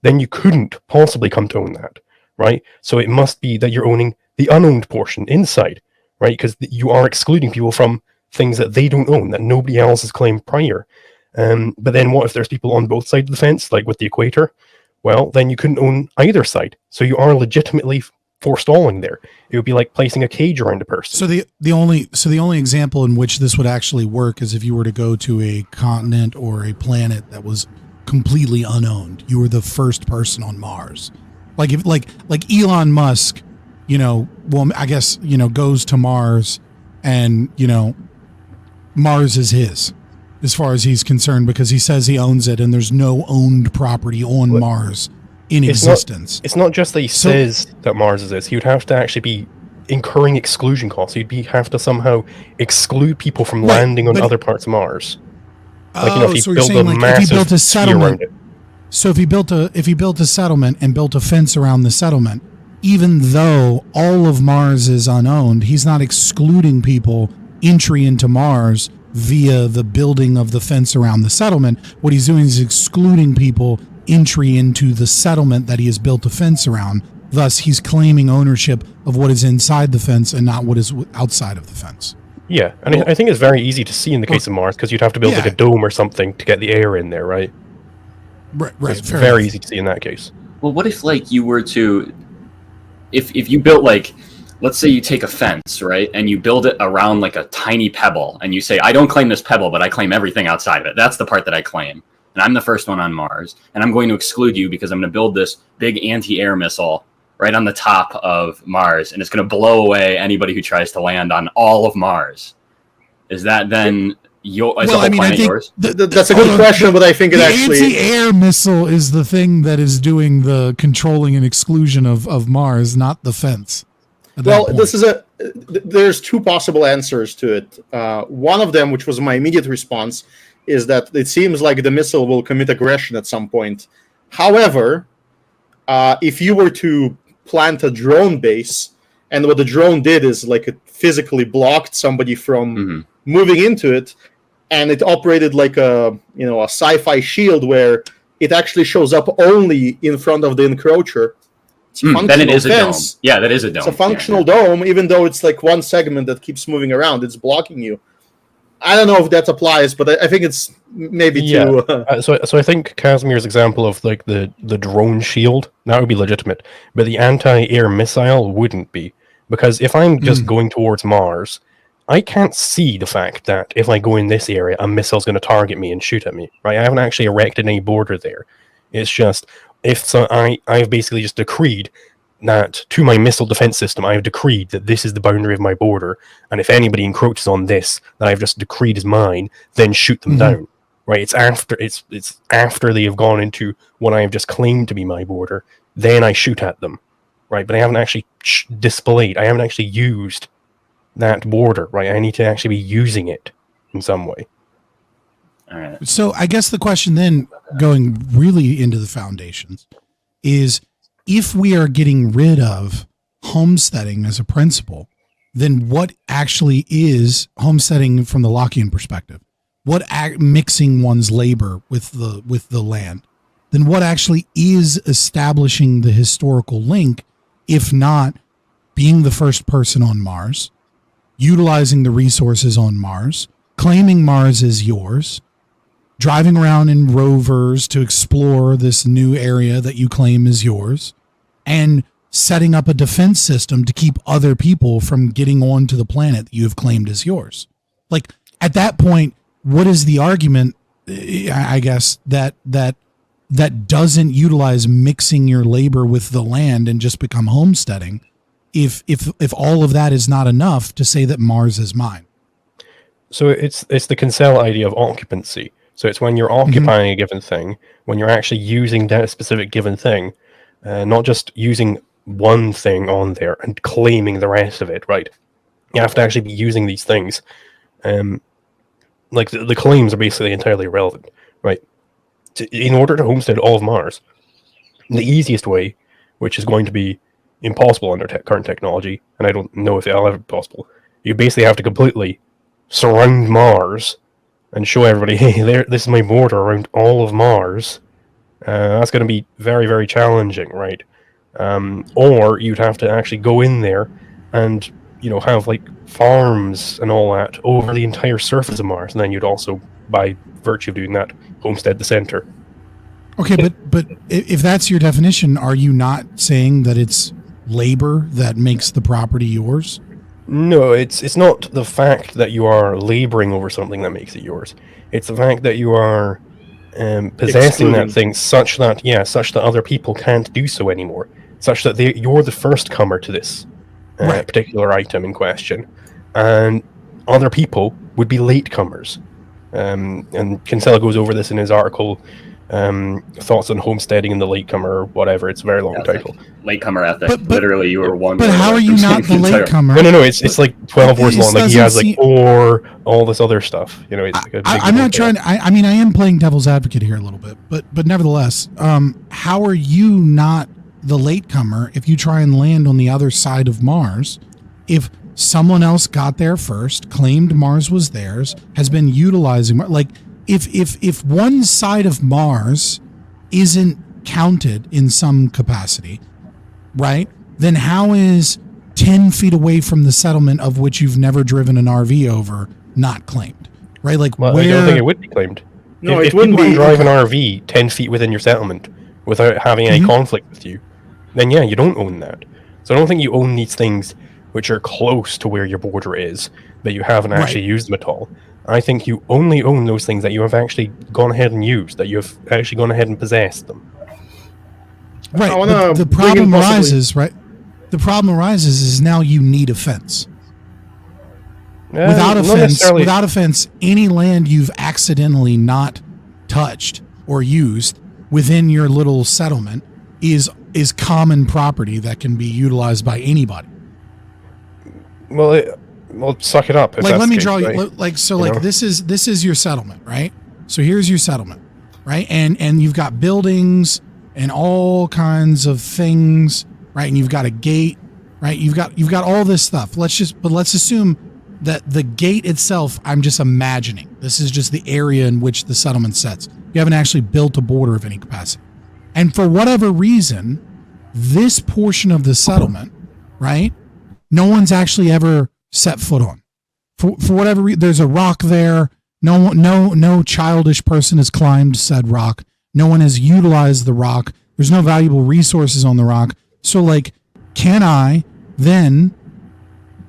then you couldn't possibly come to own that, right? So it must be that you're owning the unowned portion inside, right? Because you are excluding people from things that they don't own, that nobody else has claimed prior. But then what if there's people on both sides of the fence, like with the equator? Well, then you couldn't own either side. So you are legitimately forestalling there. It would be like placing a cage around a person. So the only example in which this would actually work is if you were to go to a continent or a planet that was completely unowned. You were the first person on Mars. Like if like Elon Musk, I guess, goes to Mars and, Mars is his. as far as he's concerned, because he says he owns it and there's no owned property on Mars in existence. It's not just that he says that Mars is this. He would have to actually be incurring exclusion costs. He'd have to somehow exclude people from landing on other parts of Mars. Like, you know, if he built a massive sphere around it. So if he built a settlement and built a fence around the settlement, even though all of Mars is unowned, he's not excluding people entry into Mars via the building of the fence around the settlement. What he's doing is excluding people entry into the settlement that he has built a fence around. Thus, he's claiming ownership of what is inside the fence and not what is outside of the fence. Yeah, and I think it's very easy to see in the case of Mars, because you'd have to build like a dome or something to get the air in there, right? Right. It's very easy to see in that case. Well, what if, like, you were to... If you built, like... Let's say you take a fence, right? And you build it around, like, a tiny pebble. And you say, I don't claim this pebble, but I claim everything outside of it. That's the part that I claim. And I'm the first one on Mars. And I'm going to exclude you because I'm going to build this big anti-air missile right on the top of Mars. And it's going to blow away anybody who tries to land on all of Mars. Is that then... yours? That's a good question, but I think it actually... The anti-air missile is the thing that is doing the controlling and exclusion of Mars, not the fence. Well, there's two possible answers to it. One of them, which was my immediate response, is that it seems like the missile will commit aggression at some point. However, if you were to plant a drone base, and what the drone did is like it physically blocked somebody from moving into it, and it operated like a sci-fi shield where it actually shows up only in front of the encroacher. Then it is a dome. Yeah, that is a dome. It's a functional dome, even though it's like one segment that keeps moving around. It's blocking you. I don't know if that applies, but I think it's maybe too... So I think Kasimir's example of like the drone shield, that would be legitimate, but the anti-air missile wouldn't be. Because if I'm just going towards Mars, I can't see the fact that if I go in this area, a missile's going to target me and shoot at me, right? I haven't actually erected any border there. It's just, I've basically just decreed that to my missile defense system, I've decreed that this is the boundary of my border, and if anybody encroaches on this that I've just decreed is mine, then shoot them down, right? It's after they have gone into what I have just claimed to be my border, then I shoot at them, right? But I haven't actually I haven't actually used that border, right? I need to actually be using it in some way. All right. So I guess the question then, going really into the foundations, is if we are getting rid of homesteading as a principle, then what actually is homesteading from the Lockean perspective? What mixing one's labor with the land? Then what actually is establishing the historical link, if not being the first person on Mars, utilizing the resources on Mars, claiming Mars is yours, driving around in rovers to explore this new area that you claim is yours, and setting up a defense system to keep other people from getting onto the planet that you have claimed is yours. Like, at that point, what is the argument, I guess, that doesn't utilize mixing your labor with the land and just become homesteading, if all of that is not enough to say that Mars is mine? So it's the Kinsella idea of occupancy. So it's when you're occupying a given thing, when you're actually using that specific given thing, not just using one thing on there and claiming the rest of it, right? You have to actually be using these things. Like the claims are basically entirely irrelevant, right? In order to homestead all of Mars, the easiest way, which is going to be impossible under current technology, and I don't know if it'll ever be possible, you basically have to completely surround Mars and show everybody, hey, this is my border around all of Mars. That's going to be very, very challenging, right? Or you'd have to actually go in there and, have like farms and all that over the entire surface of Mars, and then you'd also, by virtue of doing that, homestead the center. Okay, but if that's your definition, are you not saying that it's labor that makes the property yours? No, it's not the fact that you are laboring over something that makes it yours. It's the fact that you are possessing that thing such that other people can't do so anymore, such that you're the first comer to this particular item in question, and other people would be latecomers. And Kinsella goes over this in his article, Thoughts on Homesteading in the Latecomer, or whatever. It's a very long title. Latecomer ethic. Literally, you were one. But how are you not the latecomer? No. It's like 12 words long. Like he has like or all this other stuff. You know, it's like I'm not trying to. I mean, I am playing devil's advocate here a little bit, but nevertheless, how are you not the latecomer if you try and land on the other side of Mars? If someone else got there first, claimed Mars was theirs, has been utilizing like. If one side of Mars isn't counted in some capacity, right, then how is 10 feet away from the settlement of which you've never driven an RV over not claimed, right? Like, well, I don't think it would be claimed. No, if it wouldn't you be. drive an RV 10 feet within your settlement without having any conflict with you, then yeah, you don't own that. So I don't think you own these things which are close to where your border is, but you haven't actually used them at all. I think you only own those things that you have actually gone ahead and used, that you have actually gone ahead and possessed them. Right. But the problem arises, right? The problem arises is now you need a fence. Without a fence, any land you've accidentally not touched or used within your little settlement is common property that can be utilized by anybody. Well, suck it up. Like, let me draw you. This is your settlement, right? So here's your settlement, right? And you've got buildings and all kinds of things, right? And you've got a gate, right? You've got all this stuff. Let's assume that the gate itself, I'm just imagining. This is just the area in which the settlement sets. You haven't actually built a border of any capacity. And for whatever reason, this portion of the settlement, right? No one's actually ever set foot on. For whatever reason, there's a rock there. No childish person has climbed said rock. No one has utilized the rock. There's no valuable resources on the rock. So, like, can I then,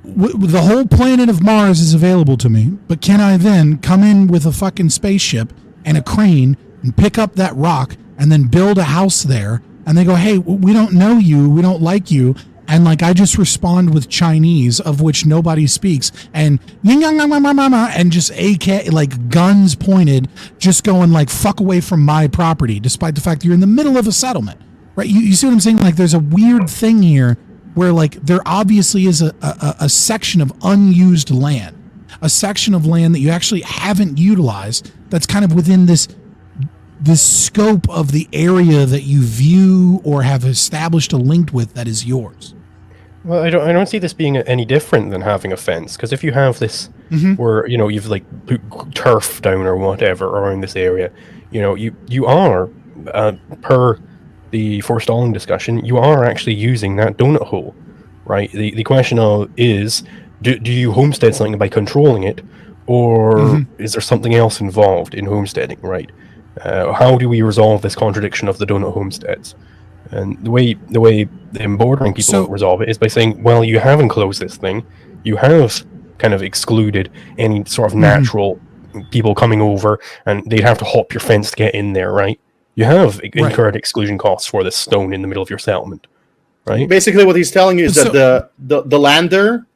the whole planet of Mars is available to me, but can I then come in with a fucking spaceship and a crane and pick up that rock and then build a house there? And they go, hey, we don't know you. We don't like you. And like I just respond with Chinese, of which nobody speaks, and and just AK, like guns pointed, just going like fuck away from my property, despite the fact that you're in the middle of a settlement, right? You see what I'm saying? Like there's a weird thing here where like there obviously is a section of unused land, a section of land that you actually haven't utilized that's kind of within this scope of the area that you view or have established a link with that is yours. Well, I don't see this being any different than having a fence, because if you have this where, you know, you've like put turf down or whatever around this area, you know, you are, per the forestalling discussion, you are actually using that donut hole, right? The question is, do you homestead something by controlling it, or is there something else involved in homesteading, right? How do we resolve this contradiction of the donut homesteads? And the way the bordering people resolve it is by saying, well, you have enclosed this thing, you have kind of excluded any sort of natural people coming over, and they'd have to hop your fence to get in there, right? You have incurred exclusion costs for this stone in the middle of your settlement, right? Basically, what he's telling you is that the lander,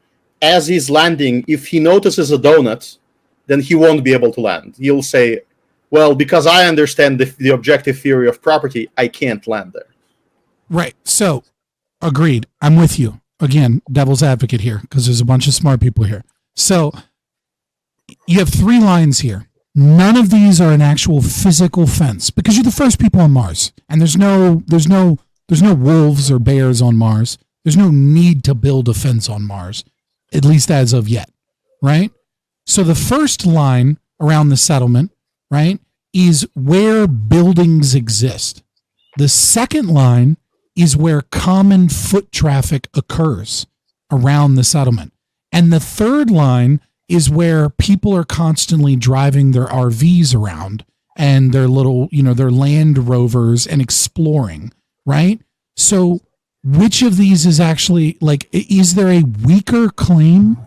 as he's landing, if he notices a donut, then he won't be able to land. He'll say, well, because I understand the objective theory of property, I can't land there. Right. So, agreed. I'm with you. Again, devil's advocate here, because there's a bunch of smart people here. So, you have 3 lines here. None of these are an actual physical fence, because you're the first people on Mars, and there's no wolves or bears on Mars. There's no need to build a fence on Mars, at least as of yet, right? So the first line around the settlement, right, is where buildings exist. The second line is where common foot traffic occurs around the settlement. And the third line is where people are constantly driving their RVs around and their little, their Land Rovers and exploring, right? So which of these is actually, like, is there a weaker claim,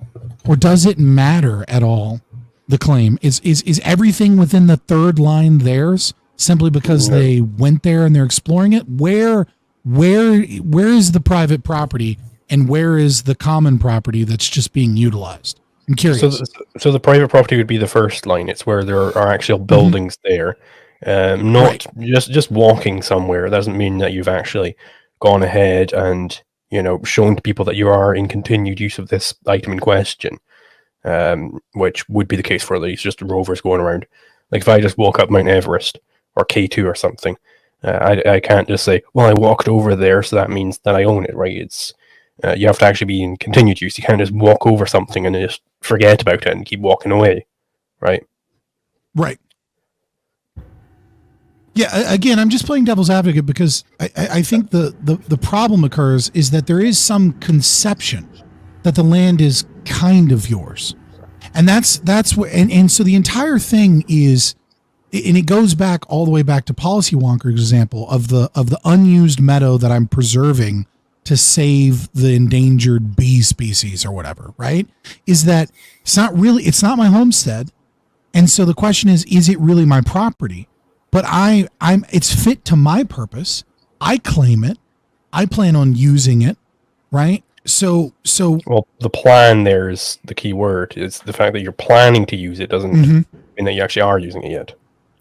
or does it matter at all, the claim? Is everything within the third line theirs simply because they went there and they're exploring it? Where is the private property and where is the common property that's just being utilized? I'm curious. So the private property would be the first line. It's where there are actual buildings there. Not just walking somewhere. It doesn't mean that you've actually gone ahead and, shown to people that you are in continued use of this item in question, which would be the case for these just rovers going around. Like if I just walk up Mount Everest or K2 or something, I can't just say, well, I walked over there, so that means that I own it, right? It's you have to actually be in continued use. You can't just walk over something and just forget about it and keep walking away, right? Right. Yeah, again, I'm just playing devil's advocate because I think the problem occurs is that there is some conception that the land is kind of yours. And that's what, and so the entire thing is, and it goes back all the way back to PolicyWonker's example of the unused meadow that I'm preserving to save the endangered bee species or whatever, right? Is that it's not my homestead. And so the question is it really my property? But it's fit to my purpose. I claim it. I plan on using it, right? So well, the plan there is the key word. It's the fact that you're planning to use it doesn't mean that you actually are using it yet.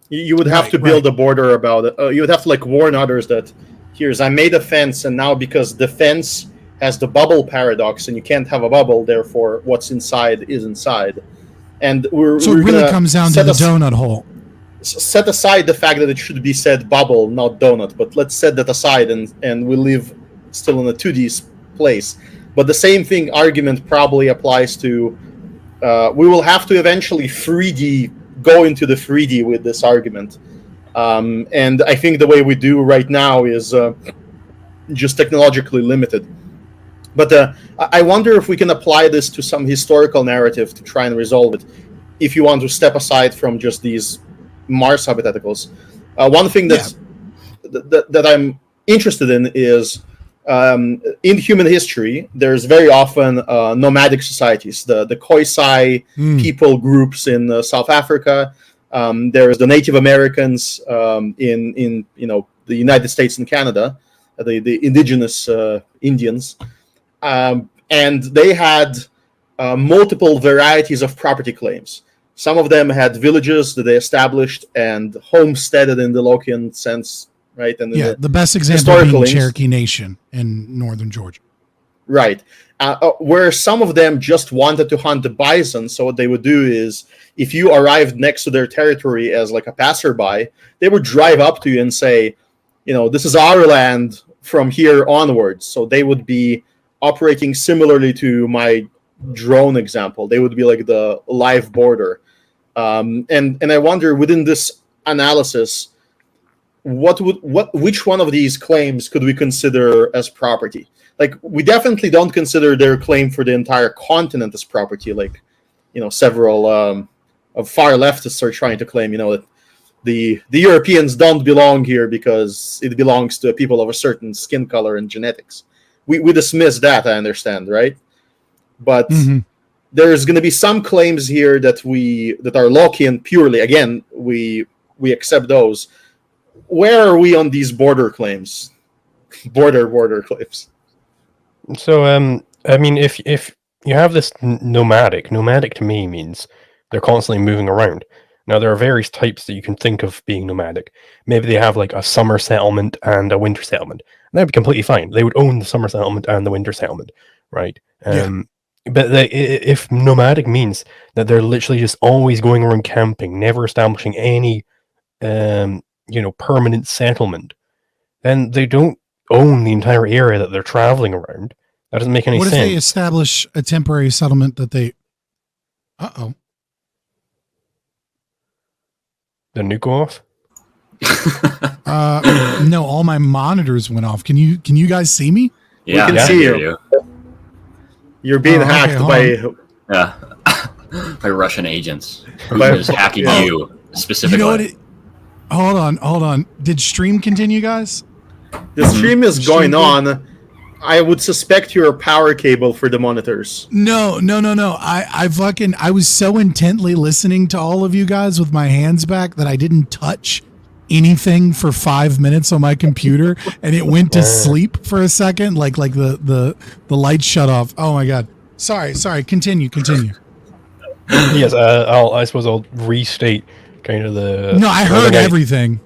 You would have to build a border about it. You would have to warn others that I made a fence, and now because the fence has the bubble paradox, and you can't have a bubble, therefore what's inside is inside. And we're it really comes down to the donut hole. Set aside the fact that it should be said bubble, not donut, but let's set that aside and we live still in a 2D place. But the same argument probably applies to, we will have to eventually go into the 3D with this argument. And I think the way we do right now is just technologically limited. But I wonder if we can apply this to some historical narrative to try and resolve it, if you want to step aside from just these Mars hypotheticals. One thing that I'm interested in is in human history, there's very often nomadic societies, the Khoisan people groups in South Africa. There's the Native Americans in the United States and Canada, the indigenous Indians, and they had multiple varieties of property claims. Some of them had villages that they established and homesteaded in the Lockean sense, right? And the best example being Cherokee Nation in northern Georgia. Right. Where some of them just wanted to hunt the bison, so what they would do is, if you arrived next to their territory as a passerby, they would drive up to you and say, this is our land from here onwards. So they would be operating similarly to my drone example. They would be like the live border. And I wonder, within this analysis, which one of these claims could we consider as property? We definitely don't consider their claim for the entire continent as property. Several of far leftists are trying to claim, that the Europeans don't belong here because it belongs to people of a certain skin color and genetics. We dismiss that, I understand, right? But there's going to be some claims here that are Lockean purely. Again, we accept those. Where are we on these border claims? Border claims. So, if you have this nomadic to me means they're constantly moving around. Now, there are various types that you can think of being nomadic. Maybe they have a summer settlement and a winter settlement. And that'd be completely fine. They would own the summer settlement and the winter settlement, right? But if nomadic means that they're literally just always going around camping, never establishing any, permanent settlement, then they don't own the entire area that they're traveling around. That doesn't make any sense. What if they establish a temporary settlement that they... Uh-oh. The nuke go off? No, all my monitors went off. Can you guys see me? Yeah, we can see you. You're being hacked by Russian agents who is hacking you specifically. Hold on. Did stream continue, guys? The stream is going on. I would suspect you're a power cable for the monitors. No. I was so intently listening to all of you guys with my hands back that I didn't touch anything for 5 minutes on my computer, and it went to sleep for a second, like the light shut off. Oh my god. Sorry. Continue. Yes, I suppose I'll restate kind of the. No, I heard everything.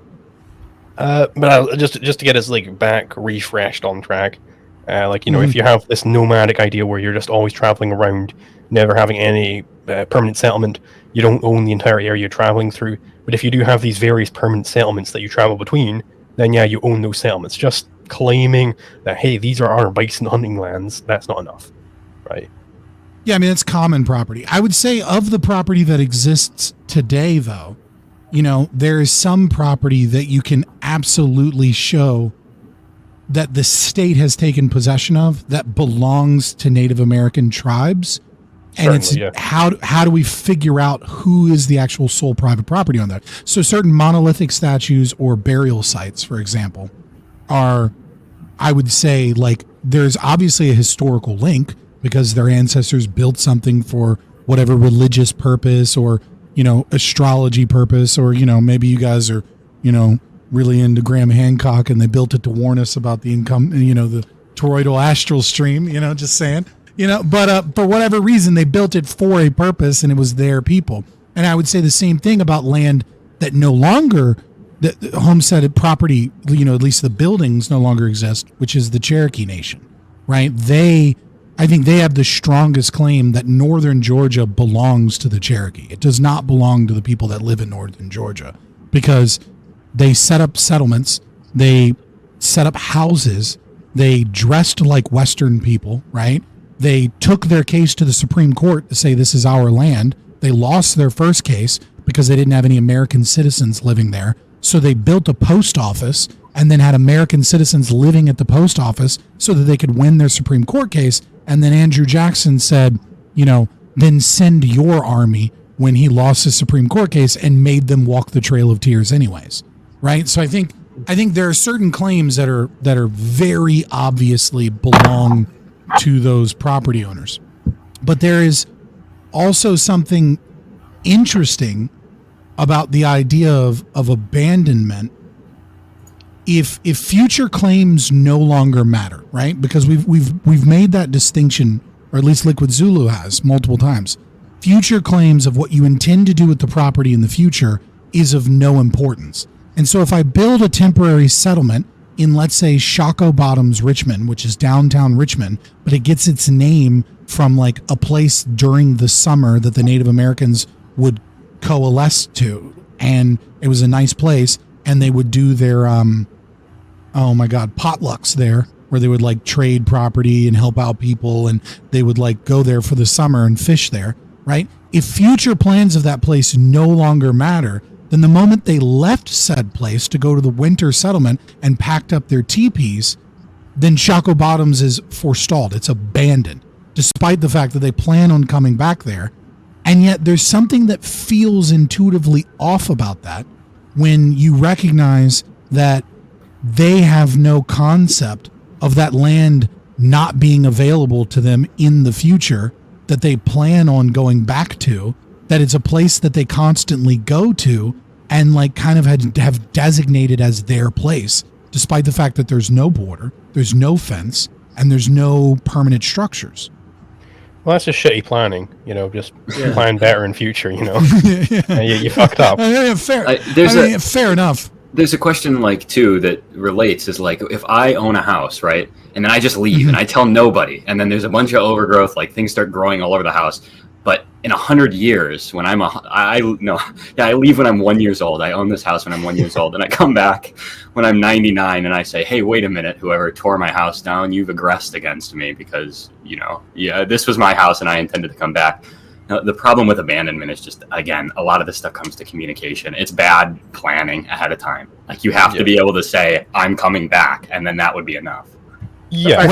But just to get us like back refreshed on track, if you have this nomadic idea where you're just always traveling around, never having any permanent settlement, you don't own the entire area you're traveling through. But if you do have these various permanent settlements that you travel between, then yeah, you own those settlements. Just claiming that, hey, these are our bison hunting lands, that's not enough, right? Yeah, I mean, it's common property. I would say of the property that exists today, though, there is some property that you can absolutely show that the state has taken possession of that belongs to Native American tribes. And Certainly, how do we figure out who is the actual sole private property on that? So certain monolithic statues or burial sites, for example, are, I would say, like, there's obviously a historical link because their ancestors built something for whatever religious purpose or, astrology purpose, or, maybe you guys are, really into Graham Hancock and they built it to warn us about the the toroidal astral stream, just saying, but for whatever reason, they built it for a purpose and it was their people. And I would say the same thing about land that no longer, the homesteaded property, at least the buildings no longer exist, which is the Cherokee Nation, right? I think they have the strongest claim that northern Georgia belongs to the Cherokee. It does not belong to the people that live in northern Georgia because they set up settlements, they set up houses, they dressed like Western people, right? They took their case to the Supreme Court to say this is our land. They lost their first case because they didn't have any American citizens living there. So they built a post office and then had American citizens living at the post office so that they could win their Supreme Court case. And then Andrew Jackson said, then send your army when he lost his Supreme Court case and made them walk the Trail of Tears anyways. Right. So I think there are certain claims that are very obviously belong to those property owners. But there is also something interesting about the idea of abandonment if future claims no longer matter, right? Because we've made that distinction, or at least LiquidZulu has multiple times. Future claims of what you intend to do with the property in the future is of no importance. And so if I build a temporary settlement in, let's say, Shockoe Bottoms, Richmond, which is downtown Richmond, but it gets its name from like a place during the summer that the Native Americans would coalesce to, and it was a nice place, and they would do their potlucks there, where they would like trade property and help out people, and they would like go there for the summer and fish there, right? If future plans of that place no longer matter, then the moment they left said place to go to the winter settlement and packed up their teepees, then Shockoe Bottoms is forestalled. It's abandoned, despite the fact that they plan on coming back there. And yet there's something that feels intuitively off about that when you recognize that they have no concept of that land not being available to them in the future that they plan on going back to, that it's a place that they constantly go to and like kind of have designated as their place, despite the fact that there's no border, there's no fence, and there's no permanent structures. Well, that's just shitty planning, just plan better in future, you fucked up. Fair enough. There's a question too that relates is like, if I own a house, right? And then I just leave and I tell nobody, and then there's a bunch of overgrowth, like things start growing all over the house. But in 100 years, when I leave when I'm 1 year old. I own this house when I'm 1 year old, and I come back when I'm 99, and I say, "Hey, wait a minute! Whoever tore my house down, you've aggressed against me because this was my house, and I intended to come back." Now, the problem with abandonment is just, again, a lot of this stuff comes to communication. It's bad planning ahead of time. Like you have to be able to say, "I'm coming back," and then that would be enough. Yeah,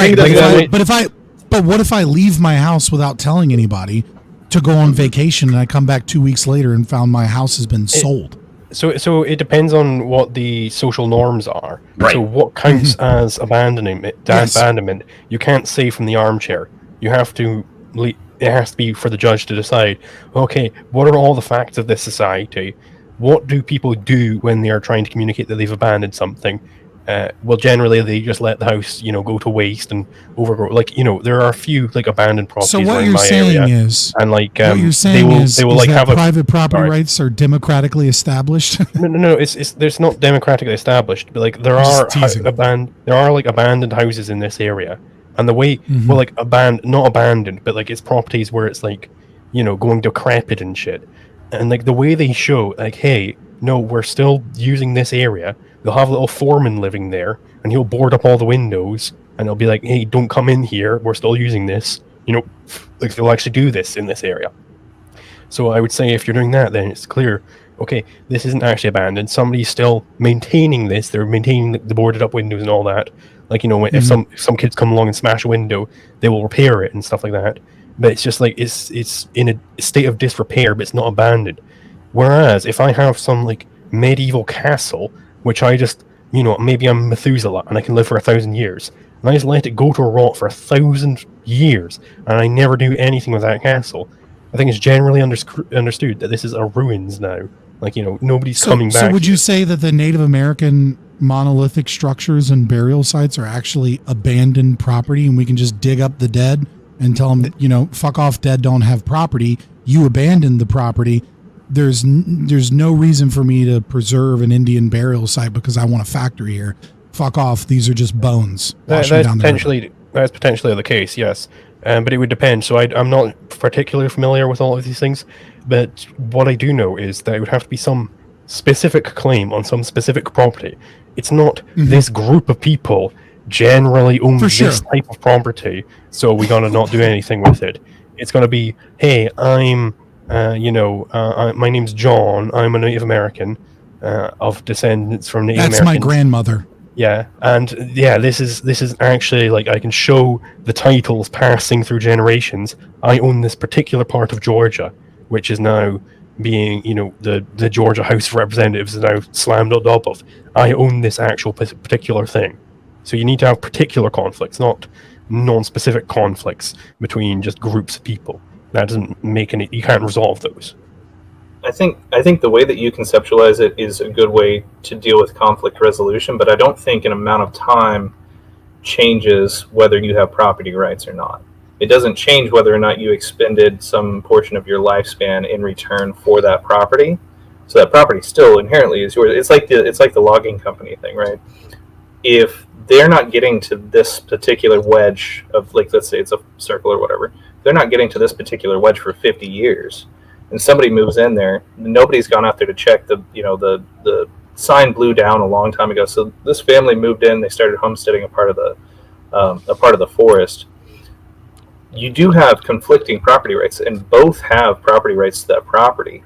but what if I leave my house without telling anybody to go on vacation, and I come back 2 weeks later and found my house has been sold? So it depends on what the social norms are. Right. So what counts as abandonment? Abandonment. You can't say from the armchair. You have to. It has to be for the judge to decide. Okay, what are all the facts of this society? What do people do when they are trying to communicate that they've abandoned something? well, generally they just let the house, go to waste and overgrow. Like, there are a few like abandoned properties So what around you're my saying area, is, and like what you're saying they will like that have private property sorry. rights are democratically established. No. It's there's not democratically established, but like there Just are teasing. there are like abandoned houses in this area, and the way well like not abandoned, but like it's properties where it's like going decrepit and shit, and like the way they show like, hey, no, we're still using this area. They'll have a little foreman living there, and he'll board up all the windows, and they'll be like, hey, don't come in here. We're still using this. Like they'll actually do this in this area. So I would say if you're doing that, then it's clear, okay, this isn't actually abandoned. Somebody's still maintaining this. They're maintaining the boarded up windows and all that. Like, if some kids come along and smash a window, they will repair it and stuff like that. But it's just like, it's in a state of disrepair, but it's not abandoned. Whereas if I have some like medieval castle, which I just, maybe I'm Methuselah and I can live for 1,000 years, and I just let it go to rot for 1,000 years, and I never do anything with that castle, I think it's generally understood that this is a ruins now. Like, nobody's coming back. So would you say that the Native American monolithic structures and burial sites are actually abandoned property, and we can just dig up the dead and tell them, fuck off, dead don't have property. You abandoned the property. There's no reason for me to preserve an Indian burial site because I want a factory here. Fuck off. These are just bones. That's potentially the case, yes. But it would depend. So I'm not particularly familiar with all of these things. But what I do know is that it would have to be some specific claim on some specific property. It's not this group of people generally own this type of property, so we gotta not do anything with it. It's gonna be, hey, I'm my name's John. I'm a Native American of descendants from Native Americans. That's my grandmother. Yeah, and this is actually like I can show the titles passing through generations. I own this particular part of Georgia, which is now being, the Georgia House of Representatives is now slammed on top of. I own this actual particular thing. So you need to have particular conflicts, not non-specific conflicts between just groups of people. That doesn't make any. You can't resolve those. I think the way that you conceptualize it is a good way to deal with conflict resolution, but I don't think an amount of time changes whether you have property rights or not. It doesn't change whether or not you expended some portion of your lifespan in return for that property. So that property still inherently is yours. It's like the logging company thing, right? If they're not getting to this particular wedge of, like, let's say it's a circle or whatever, they're not getting to this particular wedge for 50 years. And somebody moves in there, nobody's gone out there to check the sign blew down a long time ago. So this family moved in, they started homesteading a part of the forest. You do have conflicting property rights, and both have property rights to that property.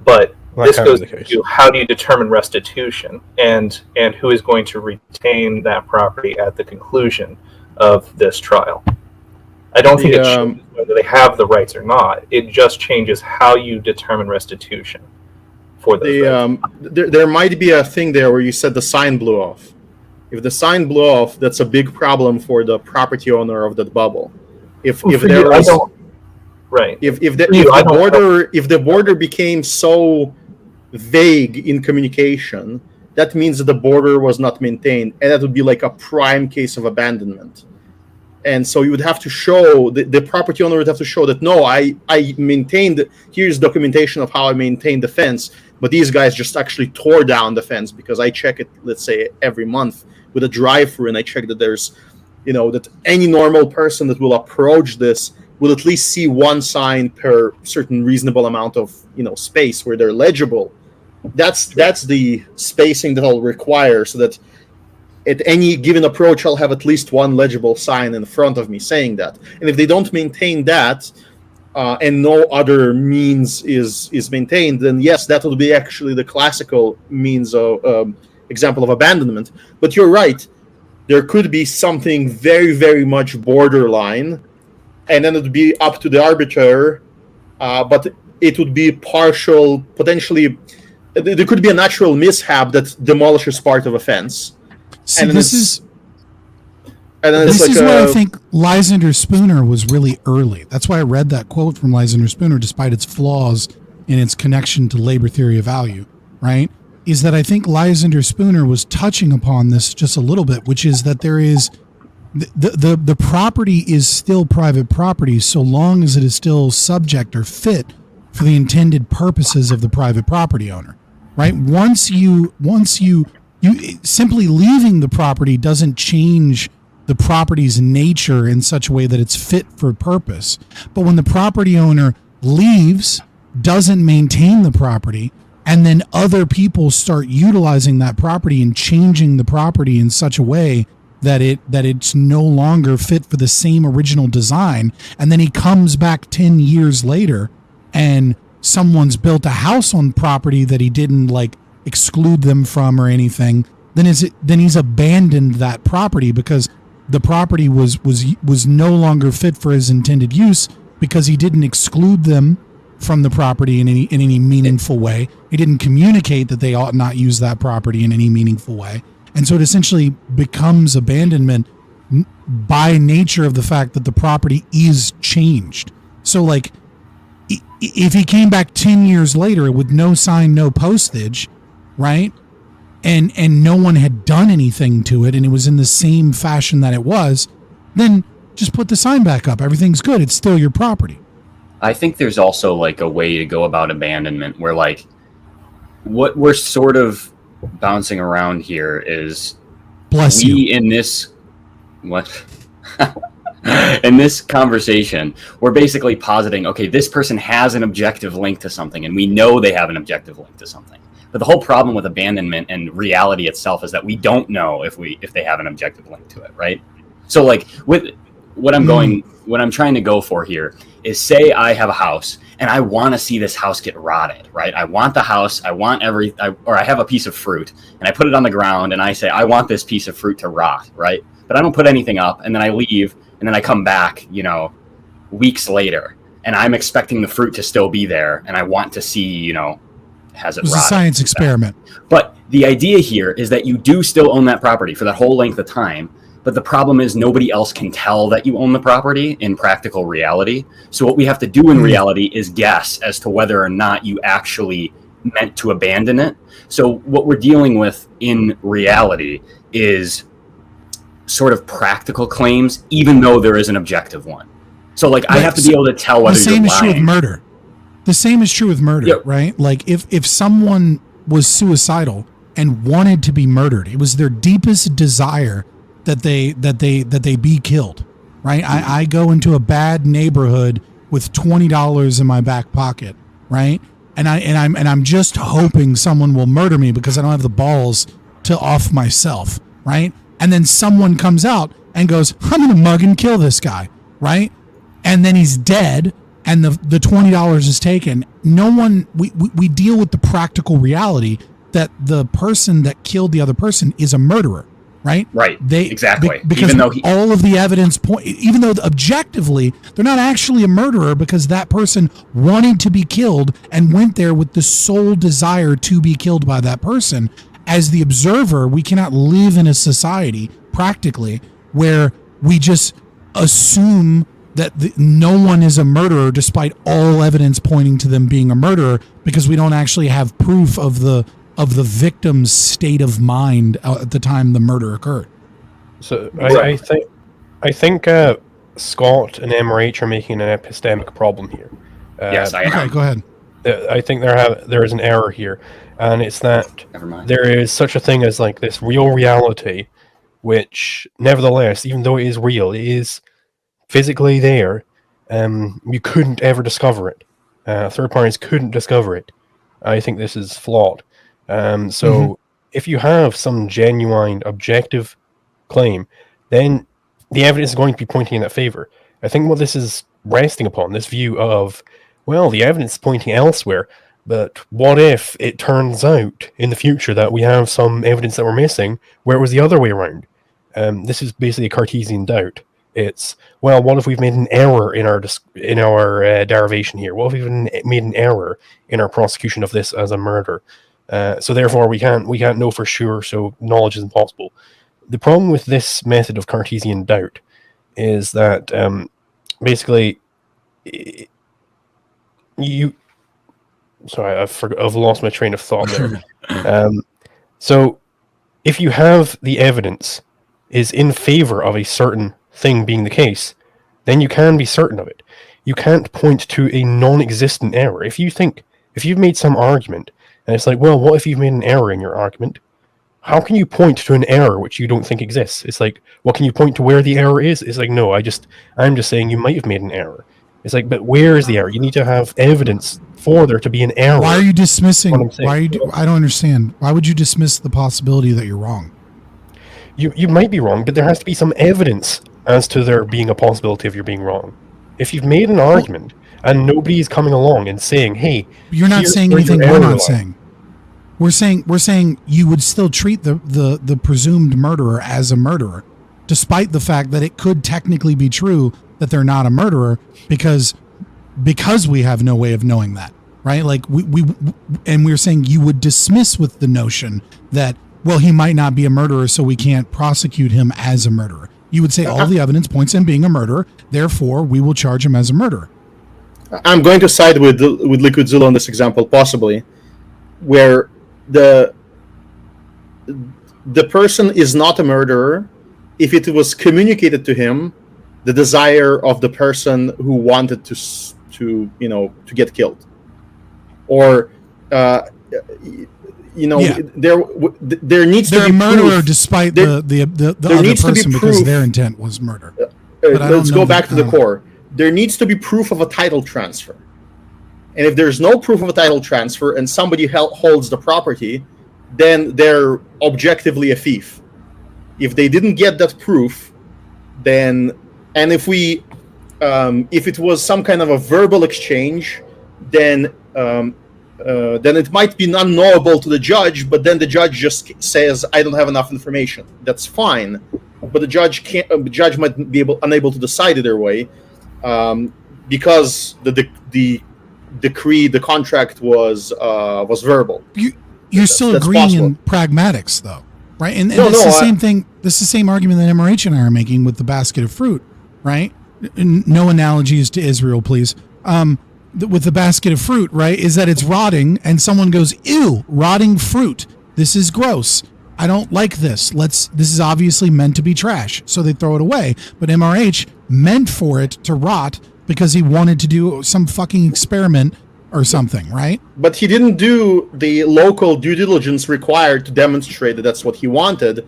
But this goes to how do you determine restitution and who is going to retain that property at the conclusion of this trial. I don't think it changes whether they have the rights or not. It just changes how you determine restitution for those rights. There might be a thing there where you said the sign blew off. If the sign blew off, that's a big problem for the property owner of that bubble. If the border became so vague in communication, that means that the border was not maintained, and that would be like a prime case of abandonment. And so you would have to show, the property owner would have to show that, no, I maintained, here's documentation of how I maintained the fence, but these guys just actually tore down the fence because I check it, let's say, every month with a drive-through, and I check that there's, that any normal person that will approach this will at least see one sign per certain reasonable amount of, space where they're legible. That's the spacing that I'll require, so that at any given approach, I'll have at least one legible sign in front of me saying that. And if they don't maintain that, and no other means is maintained, then yes, that would be actually the classical means of example of abandonment. But you're right, there could be something very, very much borderline, and then it would be up to the arbiter, but it would be partial, potentially. There could be a natural mishap that demolishes part of a fence. See, this is why I think Lysander Spooner was really early. That's why I read that quote from Lysander Spooner, despite its flaws in its connection to labor theory of value, right? is that I think Lysander Spooner was touching upon this just a little bit, which is that there is the property is still private property so long as it is still subject or fit for the intended purposes of the private property owner, right? Once you simply leaving the property doesn't change the property's nature in such a way that it's fit for purpose. But when the property owner leaves, doesn't maintain the property, and then other people start utilizing that property and changing the property in such a way that it's no longer fit for the same original design, and then he comes back 10 years later and someone's built a house on property that he didn't like exclude them from or anything, then he's abandoned that property because the property was no longer fit for his intended use because he didn't exclude them from the property in any meaningful way. He didn't communicate that they ought not use that property in any meaningful way. And so it essentially becomes abandonment by nature of the fact that the property is changed. So like if he came back 10 years later with no sign, no postage, right? And no one had done anything to it and it was in the same fashion that it was, then just put the sign back up. Everything's good. It's still your property. I think there's also like a way to go about abandonment where like what we're sort of bouncing around here is Bless you. in this in this conversation, we're basically positing, okay, this person has an objective link to something and we know they have an objective link to something. But the whole problem with abandonment and reality itself is that we don't know if they have an objective link to it, right? So like with what I'm trying to go for here is say I have a house and I want to see this house get rotted, right? I want the house, or I have a piece of fruit and I put it on the ground and I say, I want this piece of fruit to rot, right? But I don't put anything up and then I leave and then I come back, weeks later and I'm expecting the fruit to still be there and I want to see, has it rotted? It was a science experiment. But the idea here is that you do still own that property for that whole length of time. But the problem is nobody else can tell that you own the property in practical reality. So what we have to do in reality is guess as to whether or not you actually meant to abandon it. So what we're dealing with in reality is sort of practical claims, even though there is an objective one. So like I have to be able to tell whether you're lying. The same is true with murder. The same is true with murder, yep. Right? Like if someone was suicidal and wanted to be murdered, it was their deepest desire that they be killed, right? Mm-hmm. I go into a bad neighborhood with $20 in my back pocket, right? And I'm just hoping someone will murder me because I don't have the balls to off myself, right? And then someone comes out and goes, I'm gonna mug and kill this guy, right? And then he's dead and the $20 is taken. We deal with the practical reality that the person that killed the other person is a murderer. Right? Exactly. Because even though all of the evidence even though objectively they're not actually a murderer because that person wanted to be killed and went there with the sole desire to be killed by that person. As the observer, we cannot live in a society practically where we just assume that no one is a murderer despite all evidence pointing to them being a murderer because we don't actually have proof of the victim's state of mind at the time the murder occurred. So I think Scott and MRH are making an epistemic problem here. Yes, I am. Okay, go ahead. I think there is an error here, and it's that there is such a thing as like this real reality, which nevertheless, even though it is real, it is physically there. You couldn't ever discover it. Third parties couldn't discover it. I think this is flawed. If you have some genuine objective claim, then the evidence is going to be pointing in that favor. I think what this is resting upon, this view of, well, the evidence is pointing elsewhere, but what if it turns out in the future that we have some evidence that we're missing where it was the other way around? This is basically a Cartesian doubt. It's, well, what if we've made an error in our derivation here? What if we've made an error in our prosecution of this as a murder? So therefore we can't know for sure, so knowledge is impossible. The problem with this method of Cartesian doubt is that basically sorry, I've lost my train of thought there. So if you have the evidence is in favor of a certain thing being the case, then you can be certain of it. You can't point to a non-existent error. If you've made some argument, and it's like, well, what if you've made an error in your argument? How can you point to an error which you don't think exists? It's like, well, can you point to where the error is? It's like, no, I'm just saying you might have made an error. It's like, but where is the error? You need to have evidence for there to be an error. Why are you dismissing? I don't understand. Why would you dismiss the possibility that you're wrong? You might be wrong, but there has to be some evidence as to there being a possibility of you being wrong. If you've made an argument and nobody's coming along and saying, "Hey," you're not saying anything we're not saying. We're saying you would still treat the presumed murderer as a murderer, despite the fact that it could technically be true that they're not a murderer because we have no way of knowing that, right? Like we're saying you would dismiss with the notion that, well, he might not be a murderer, so we can't prosecute him as a murderer. You would say all the evidence points him being a murderer, therefore we will charge him as a murderer. I'm going to side with LiquidZulu on this example, possibly, where the person is not a murderer if it was communicated to him the desire of the person who wanted to get killed, or there needs to be a murderer proof. Despite the other person because their intent was murder. Let's go back to the core. There needs to be proof of a title transfer. And if there's no proof of a title transfer and somebody holds the property, then they're objectively a thief. If they didn't get that proof, then, and if it was some kind of a verbal exchange, then it might be unknowable to the judge, but then the judge just says, "I don't have enough information." That's fine, but the judge might be unable to decide either way, because the decree, the contract was verbal. You're still agreeing possible. In pragmatics, though, right? And it's the same thing. This is the same argument that MRH and I are making with the basket of fruit, right? No analogies to Israel, please. With the basket of fruit, right, is that it's rotting, and someone goes, "Ew, rotting fruit. This is gross. I don't like this. This is obviously meant to be trash." So they throw it away. But MRH meant for it to rot because he wanted to do some fucking experiment or something, right? But he didn't do the local due diligence required to demonstrate that that's what he wanted,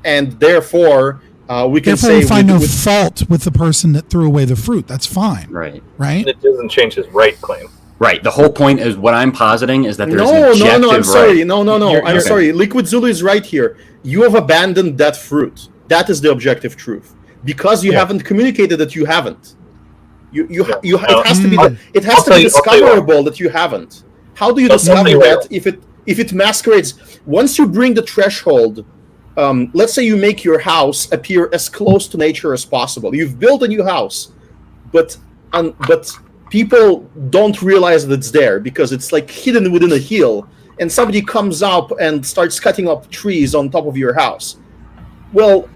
and therefore we can say we find no fault with the person that threw away the fruit. That's fine. Right. Right? It doesn't change his right claim. Right. The whole point is what I'm positing is that there's no. I'm sorry. Right. No. I'm sorry. LiquidZulu is right here. You have abandoned that fruit. That is the objective truth. Because you haven't communicated that you haven't. It has to be discoverable that you haven't. How do you discover that if it masquerades? Once you bring the threshold, let's say you make your house appear as close to nature as possible. You've built a new house, but people don't realize that it's there because it's like hidden within a hill, and somebody comes up and starts cutting up trees on top of your house. Well,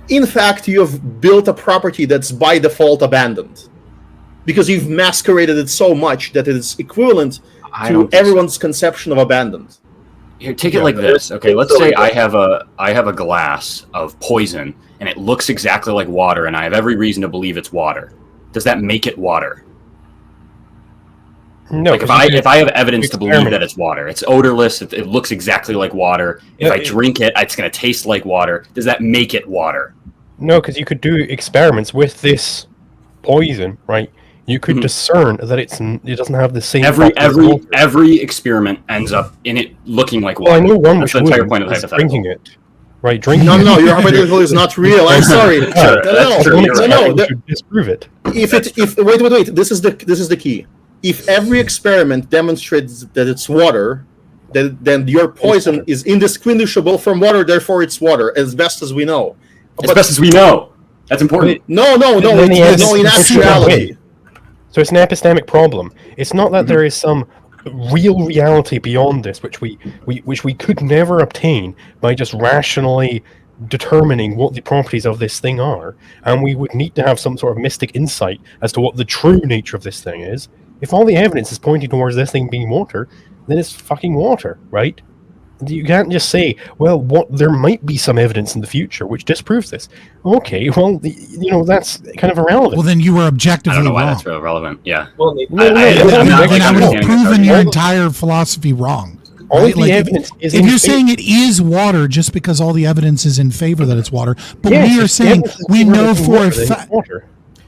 in fact, you have built a property that's by default abandoned because you've masqueraded it so much that it is equivalent to everyone's conception of abandoned. Here, take it like this. Okay, let's say I have a glass of poison and it looks exactly like water, and I have every reason to believe it's water. Does that make it water? No. Like if I have evidence to believe that it's water, it's odorless, it looks exactly like water. If I drink it, it's going to taste like water. Does that make it water? No, because you could do experiments with this poison, right? You could discern that it doesn't have the same. Every experiment ends up in it looking like water. Well, I know one That's which the entire point of the hypothetical. drinking it. Right, drinking No, it. your hypothetical is not real. I'm sorry. No. Disprove it. Wait. This is the key. If every experiment demonstrates that it's water, then your poison is indistinguishable from water. Therefore, it's water, as best as we know. As best as we know. That's important. No. In actuality. So it's an epistemic problem. It's not that there is some real reality beyond this, which we could never obtain by just rationally determining what the properties of this thing are, and we would need to have some sort of mystic insight as to what the true nature of this thing is. If all the evidence is pointing towards this thing being water, then it's fucking water, right? You can't just say, well, there might be some evidence in the future which disproves this. Okay, well, that's kind of irrelevant. Well, then you were I objectively don't know why wrong. that's real relevant. Yeah. Well, Then I would have understanding proven it. your entire philosophy wrong. All Right? the Like, evidence is if in you're favor. saying it is water just because all the evidence is in favor that it's water, but Yes, we are if the saying evidence is we in favor know that it's for a water, then it's fact. water.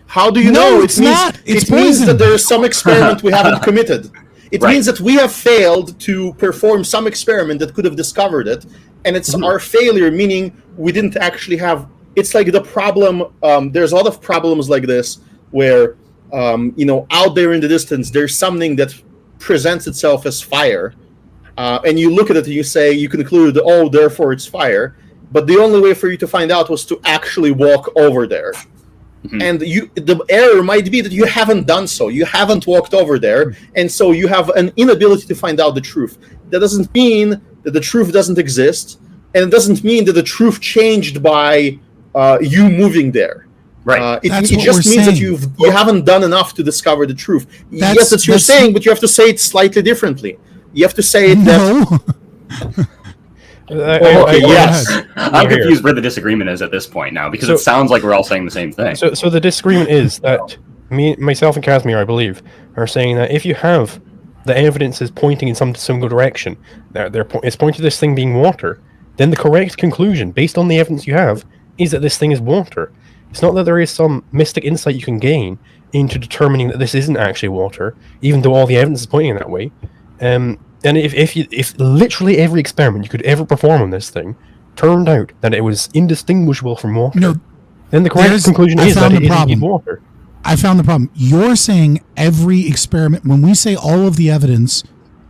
How do you No, know? it's not. It's it means poison. that there is some experiment we haven't committed. It Right. means that we have failed to perform some experiment that could have discovered it, and it's our failure, meaning we didn't actually have. It's like the problem. There's a lot of problems like this where, out there in the distance, there's something that presents itself as fire, and you look at it and you say, you conclude, oh, therefore it's fire. But the only way for you to find out was to actually walk over there. And the error might be that you haven't done so. You haven't walked over there, and so you have an inability to find out the truth. That doesn't mean that the truth doesn't exist, and it doesn't mean that the truth changed by you moving there. Right. It That's it what just we're means that saying. you haven't done enough to discover the truth. Yes, that's you're that's- saying, but you have to say it slightly differently. You have to say it that. No. Okay, yes. I'm confused where the disagreement is at this point now, because So- it sounds like we're all saying the same thing. So the disagreement is that myself and Casimir, I believe, are saying that if you have the evidence is pointing in some single direction, it's pointing to this thing being water, then the correct conclusion, based on the evidence you have, is that this thing is water. It's not that there is some mystic insight you can gain into determining that this isn't actually water, even though all the evidence is pointing in that way. And if literally every experiment you could ever perform on this thing turned out that it was indistinguishable from water, No, then the correct conclusion I is that found it the is problem. indeed water. I found the problem. You're saying every experiment, when we say all of the evidence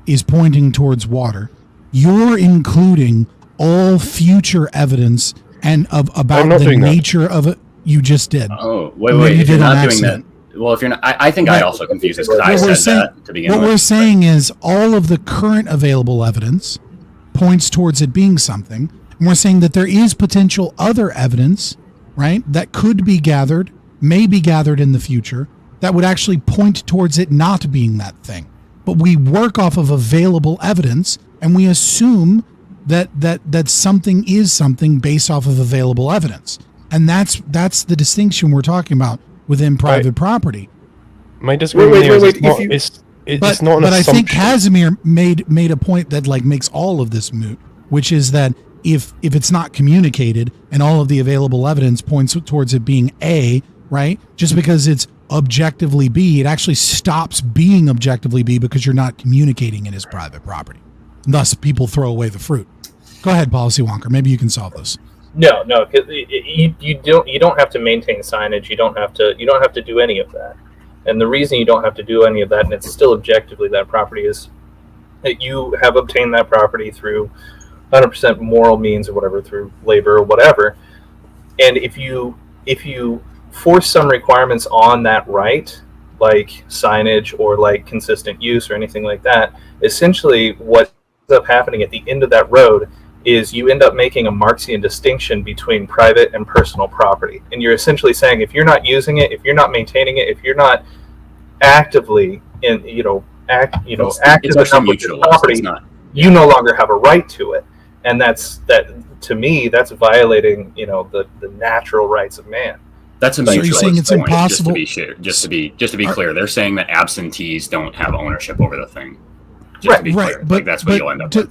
is pointing towards water, you're including all future evidence and about I'm not the doing that. nature of it. You just did. Oh, wait, Maybe you if you're did on not doing that. accident. Well, if you're not, I think I Right. also confused this because What I we're said saying- that to begin What with. we're saying is all of the current available evidence points towards it being something. And we're saying that there is potential other evidence, right, that could be gathered, may be gathered in the future, that would actually point towards it not being that thing. But we work off of available evidence, and we assume that something is something based off of available evidence. And that's the distinction we're talking about within private property. My disagreement Wait, there is wait, it's not, if you- it's not an But I assumption. think Casimir made a point that like makes all of this moot, which is that if it's not communicated and all of the available evidence points towards it being A, right? Just because it's objectively B, it actually stops being objectively B because you're not communicating it as private property. Thus, people throw away the fruit. Go ahead, PolicyWonker. Maybe you can solve this. No, 'cause you don't have to maintain signage. You don't have to do any of that. And the reason you don't have to do any of that, and it's still objectively that property, is that you have obtained that property through 100% moral means or whatever, through labor or whatever. And if you force some requirements on that right, like signage or like consistent use or anything like that, essentially what ends up happening at the end of that road is you end up making a Marxian distinction between private and personal property. And you're essentially saying if you're not using it, if you're not maintaining it, if you're not actively active It's enough actually with your mutual. property, It's not. you no longer have a right to it. And that to me, that's violating the natural rights of man. That's a So you're mutual saying it's point, impossible- Just to be clear, they're saying that absentees don't have ownership over the thing. Just to Right, be clear, but that's what you'll end up with.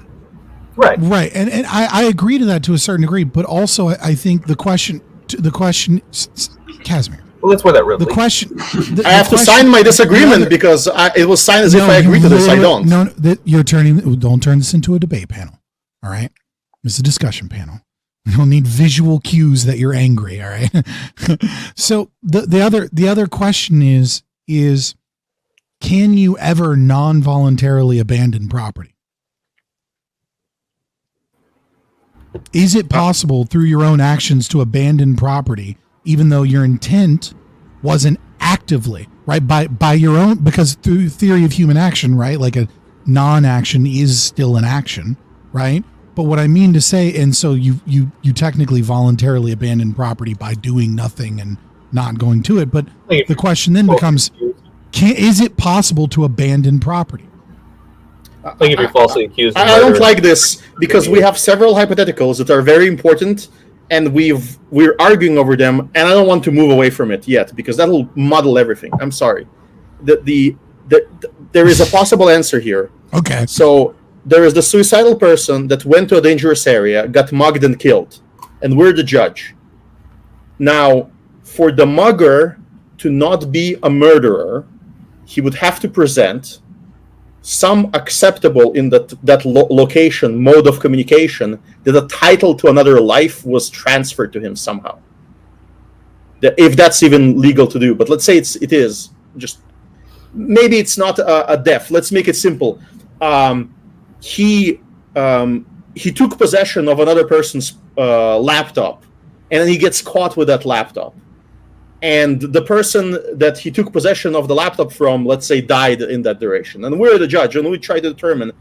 Right. And I agree to that to a certain degree, but also I think the question, Casimir, Well, that's where that really the leads. question. I have to sign my disagreement because it was signed as if I agree to this. I don't. No, you're turning. Don't turn this into a debate panel. All right, it's a discussion panel. We don't need visual cues that you're angry. All right. So the other question is can you ever non-voluntarily abandon property? Is it possible through your own actions to abandon property, even though your intent wasn't actively, right? By your own, because through theory of human action, right? Like a non-action is still an action, right? But what I mean to say, and so you technically voluntarily abandon property by doing nothing and not going to it. But the question then becomes, Is it possible to abandon property? Like if you're falsely accused of I don't murder. like this because we have several hypotheticals that are very important, and we're arguing over them, and I don't want to move away from it yet because that'll muddle everything. I'm sorry. There is a possible answer here. Okay. So there is the suicidal person that went to a dangerous area, got mugged and killed, and we're the judge. Now, for the mugger to not be a murderer, he would have to present some acceptable in that location mode of communication that a title to another life was transferred to him somehow. If that's even legal to do, but let's say it is. Just maybe it's not a death. Let's make it simple. He took possession of another person's laptop, and then he gets caught with that laptop. And the person that he took possession of the laptop from, let's say, died in that duration. And we're the judge, and we try to determine,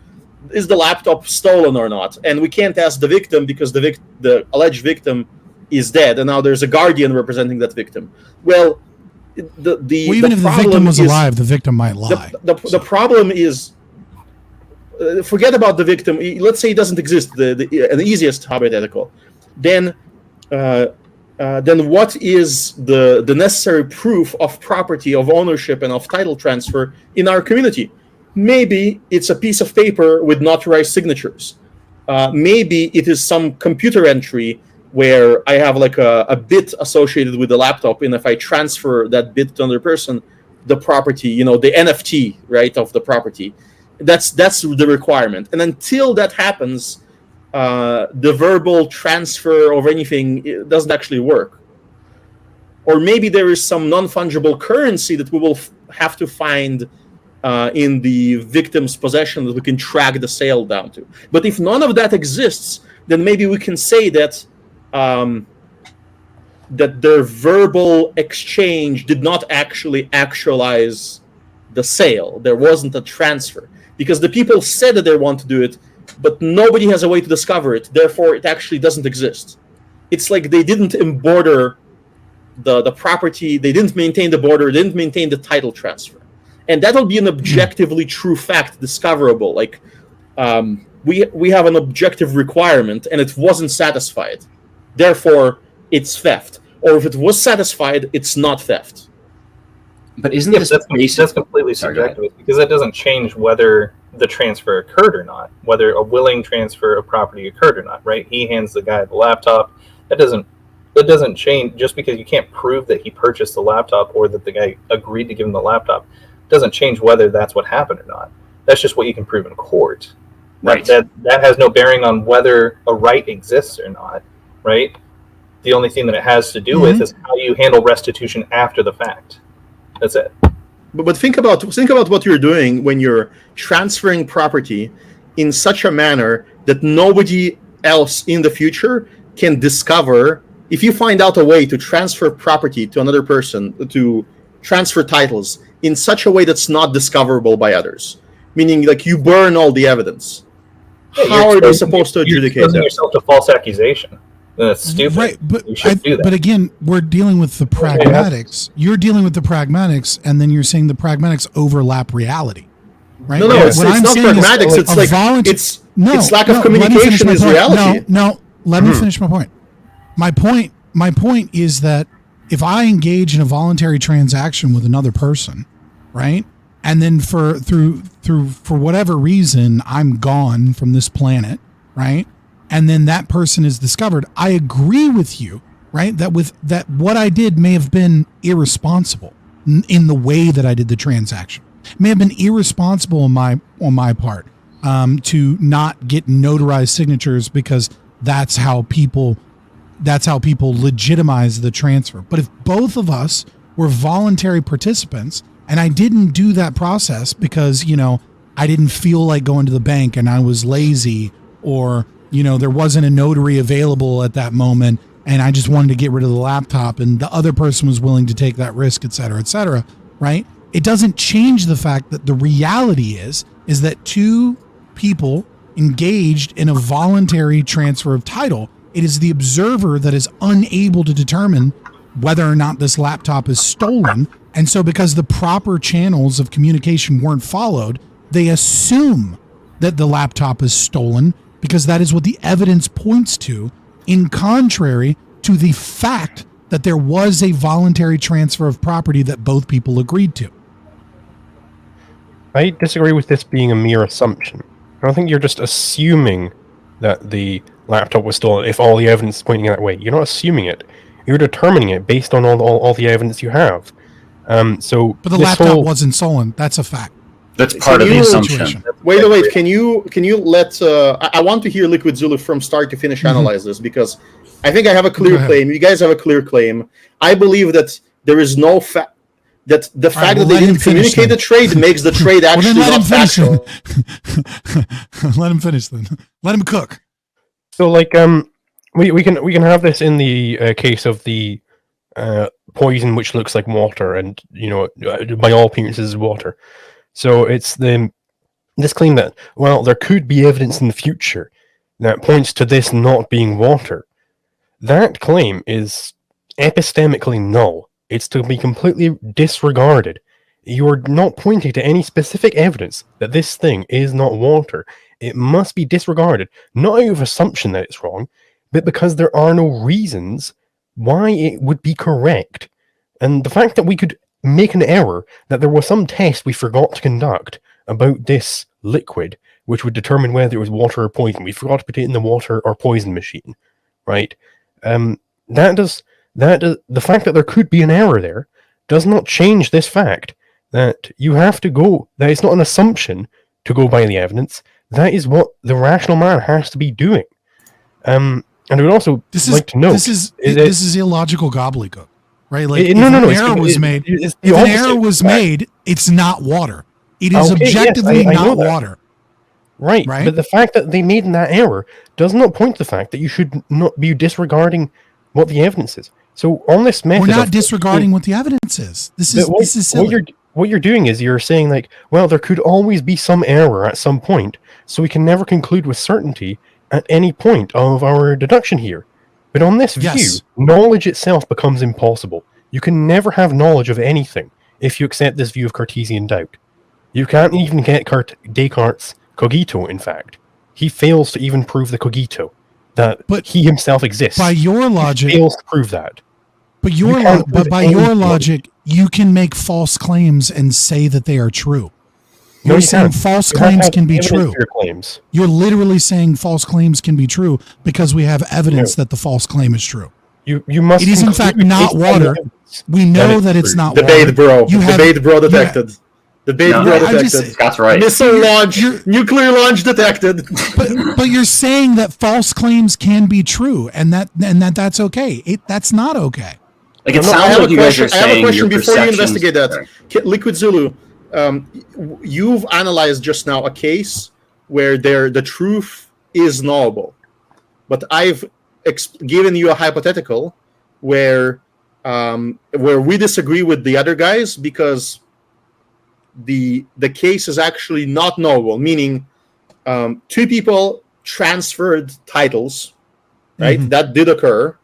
is the laptop stolen or not? And we can't ask the victim because the alleged victim is dead, and now there's a guardian representing that victim. Well, even if the victim was alive, the victim might lie. The problem is, forget about the victim. Let's say it doesn't exist, the easiest hypothetical. Then what is the necessary proof of property, of ownership, and of title transfer in our community? Maybe it's a piece of paper with notarized signatures. Maybe it is some computer entry where I have like a bit associated with the laptop, and if I transfer that bit to another person, the property, the NFT, right, of the property, that's the requirement. And until that happens, the verbal transfer of anything, it doesn't actually work. Or maybe there is some non-fungible currency that we will have to find in the victim's possession that we can track the sale down to. But if none of that exists, then maybe we can say that that their verbal exchange did not actually actualize the sale. There wasn't a transfer. Because the people said that they want to do it, but nobody has a way to discover it. Therefore, it actually doesn't exist. It's like they didn't border the property. They didn't maintain the border. They didn't maintain the title transfer. And that'll be an objectively true fact discoverable. Like we have an objective requirement, and it wasn't satisfied. Therefore, it's theft. Or if it was satisfied, it's not theft. But isn't that's completely subjective, because that doesn't change whether the transfer occurred or not, whether a willing transfer of property occurred or not, right? He hands the guy the laptop. That doesn't change just because you can't prove that he purchased the laptop or that the guy agreed to give him the laptop. It doesn't change whether that's what happened or not. That's just what you can prove in court. Right. That has no bearing on whether a right exists or not, right? The only thing that it has to do with is how you handle restitution after the fact. That's it. But think about what you're doing when you're transferring property in such a manner that nobody else in the future can discover. If you find out a way to transfer property to another person, to transfer titles in such a way that's not discoverable by others, meaning like you burn all the evidence, how are they supposed to adjudicate that? You're yourself to false accusation. That's stupid. Right, but you shouldn't do that. But again, we're dealing with the pragmatics. You're dealing with the pragmatics, and then you're saying the pragmatics overlap reality, right? No, it's not pragmatics. It's lack of communication is reality. Let me finish my point. My point is that if I engage in a voluntary transaction with another person, right, and then for whatever reason I'm gone from this planet, right? And then that person is discovered, I agree with you, right? That what I did may have been irresponsible in the way that I did the transaction. It may have been irresponsible on my part to not get notarized signatures because that's how people legitimize the transfer. But if both of us were voluntary participants and I didn't do that process because, I didn't feel like going to the bank and I was lazy, or there wasn't a notary available at that moment, and I just wanted to get rid of the laptop, and the other person was willing to take that risk, et cetera, right? It doesn't change the fact that the reality is that two people engaged in a voluntary transfer of title. It is the observer that is unable to determine whether or not this laptop is stolen. And so because the proper channels of communication weren't followed, they assume that the laptop is stolen because that is what the evidence points to, in contrary to the fact that there was a voluntary transfer of property that both people agreed to. I disagree with this being a mere assumption. I don't think you're just assuming that the laptop was stolen if all the evidence is pointing that way. You're not assuming it. You're determining it based on all the evidence you have. But the laptop wasn't stolen. That's a fact. That's part of the assumption. Wait. Can you let? I want to hear LiquidZulu from start to finish analyze this, because I think I have a clear claim. You guys have a clear claim. I believe that there is no fact. That the fact that they didn't communicate the trade makes the trade actually not factual. Let him finish then. Let him cook. So, like, we can have this in the case of the poison which looks like water, and by all appearances is water. So it's this claim that, well, there could be evidence in the future that points to this not being water. That claim is epistemically null. It's to be completely disregarded. You are not pointing to any specific evidence that this thing is not water. It must be disregarded, not out of assumption that it's wrong, but because there are no reasons why it would be correct. And the fact that we could make an error, that there was some test we forgot to conduct about this liquid, which would determine whether it was water or poison. We forgot to put it in the water or poison machine, right? The fact that there could be an error there does not change this fact that you have to go, that it's not an assumption to go by the evidence. That is what the rational man has to be doing. And I would also like to note... This is illogical gobbledygook, right? Like, if an error was made, it's not water. It is objectively not water. Right, but the fact that they made that error does not point to the fact that you should not be disregarding what the evidence is. So on this method, we're not disregarding what the evidence is. This is silly. What you're doing is you're saying, like, well, there could always be some error at some point, so we can never conclude with certainty at any point of our deduction here. But on this view, knowledge itself becomes impossible. You can never have knowledge of anything if you accept this view of Cartesian doubt. You can't even get Descartes' cogito, in fact. He fails to even prove the cogito, that he himself exists. By your logic, he fails to prove that. But by your logic, you can make false claims and say that they are true. You're saying false claims can be true. You're literally saying false claims can be true because we have evidence that the false claim is true. You must. It is in fact not water. We know that it's not water. Debate, bro. Debate, bro. Detected. Debate, bro. Detected. That's right. Missile launch. Nuclear launch detected. But you're saying that false claims can be true, and that's okay. That's not okay. Like, it sounds like you guys are saying I have a question your before you perceptions. investigate that. LiquidZulu, you've analyzed just now a case where the truth is knowable, but I've given you a hypothetical where we disagree with the other guys because the case is actually not knowable, meaning two people transferred titles, right? That did occur.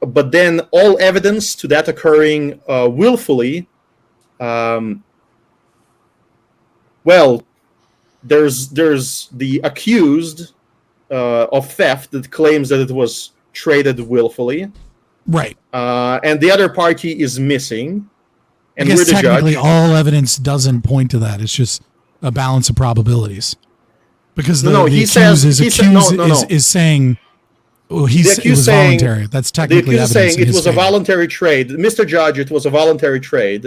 But then all evidence to that occurring willfully, there's the accused of theft that claims that it was traded willfully. Right. And the other party is missing. And I guess we're the technically judge. all evidence doesn't point to that. It's just a balance of probabilities. Because the accused is saying... Well, it was voluntary. That's technically evidence. Saying it was a voluntary trade. Mr. Judge, it was a voluntary trade.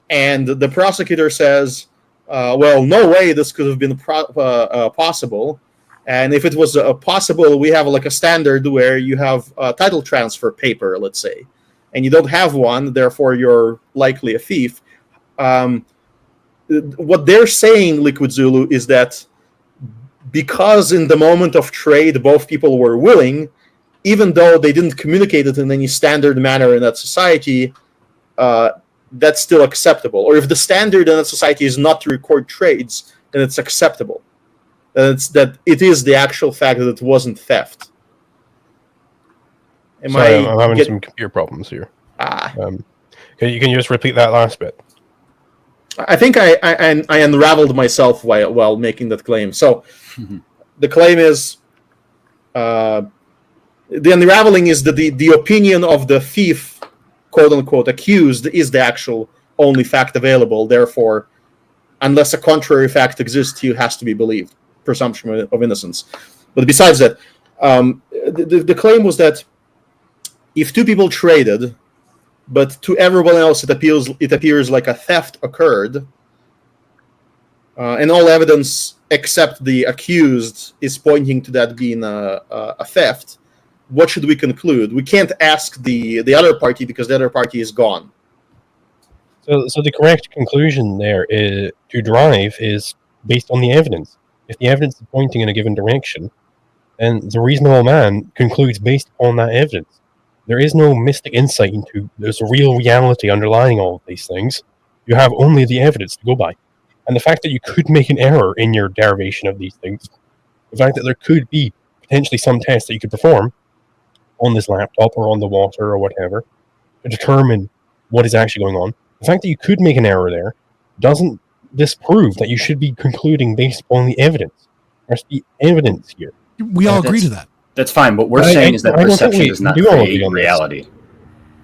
And the prosecutor says, well, no way this could have been possible. And if it was possible, we have like a standard where you have a title transfer paper, let's say. And you don't have one, therefore you're likely a thief. What they're saying, LiquidZulu, is that because in the moment of trade, both people were willing, even though they didn't communicate it in any standard manner in that society, that's still acceptable. Or if the standard in that society is not to record trades, then it's acceptable. That it is the actual fact that it wasn't theft. I'm having some computer problems here. Can you just repeat that last bit? I think I unraveled myself while making that claim. So the claim is the unraveling is that the opinion of the thief, quote unquote, accused is the actual only fact available. Therefore, unless a contrary fact exists, he has to be believed. Presumption of innocence. But besides that, the claim was that if two people traded, but to everyone else it appears like a theft occurred, and all evidence except the accused is pointing to that being a theft, what should we conclude? We can't ask the other party because the other party is gone. So the correct conclusion there is, to derive is based on the evidence. If the evidence is pointing in a given direction, then the reasonable man concludes based on that evidence. There is no mystic insight into there's a real reality underlying all of these things. You have only the evidence to go by. And the fact that you could make an error in your derivation of these things, the fact that there could be potentially some test that you could perform on this laptop or on the water or whatever to determine what is actually going on, the fact that you could make an error there doesn't disprove that you should be concluding based on the evidence. There's the evidence here. We all agree to that. That's fine. What we're saying is that perception does not create reality.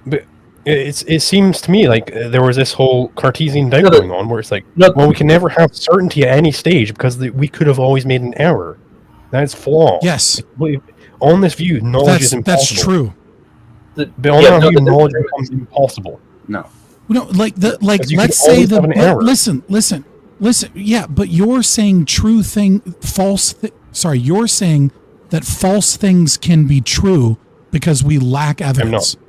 But it seems to me like there was this whole Cartesian doubt going on where it's like, well, we can never have certainty at any stage because we could have always made an error. That's flawed. Yes. On this view, knowledge is impossible. That's true. But on that view, knowledge becomes impossible. No. Let's say listen. Yeah, but you're saying you're saying that false things can be true because we lack evidence. I'm not.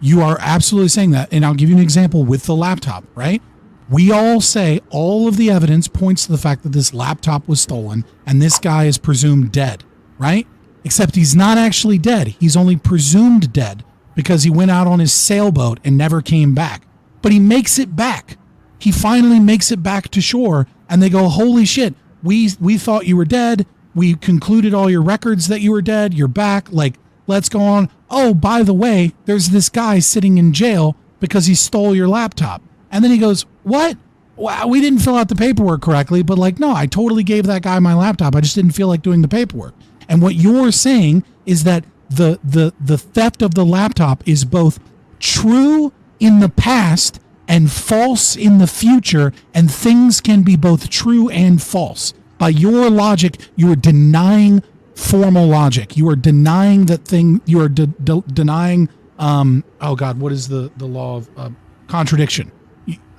You are absolutely saying that, and I'll give you an example with the laptop, right? We all say all of the evidence points to the fact that this laptop was stolen and this guy is presumed dead, right? Except he's not actually dead. He's only presumed dead because he went out on his sailboat and never came back. But he makes it back. He finally makes it back to shore, and they go, holy shit, we thought you were dead. We concluded all your records that you were dead. You're back. Like, let's go on. Oh, by the way, there's this guy sitting in jail because he stole your laptop. And then he goes, what? Wow, we didn't fill out the paperwork correctly, but like, no, I totally gave that guy my laptop. I just didn't feel like doing the paperwork. And what you're saying is that the theft of the laptop is both true in the past and false in the future, and things can be both true and false. By your logic, you are denying formal logic. You are denying that thing. You are denying. Oh God, what is the law of contradiction?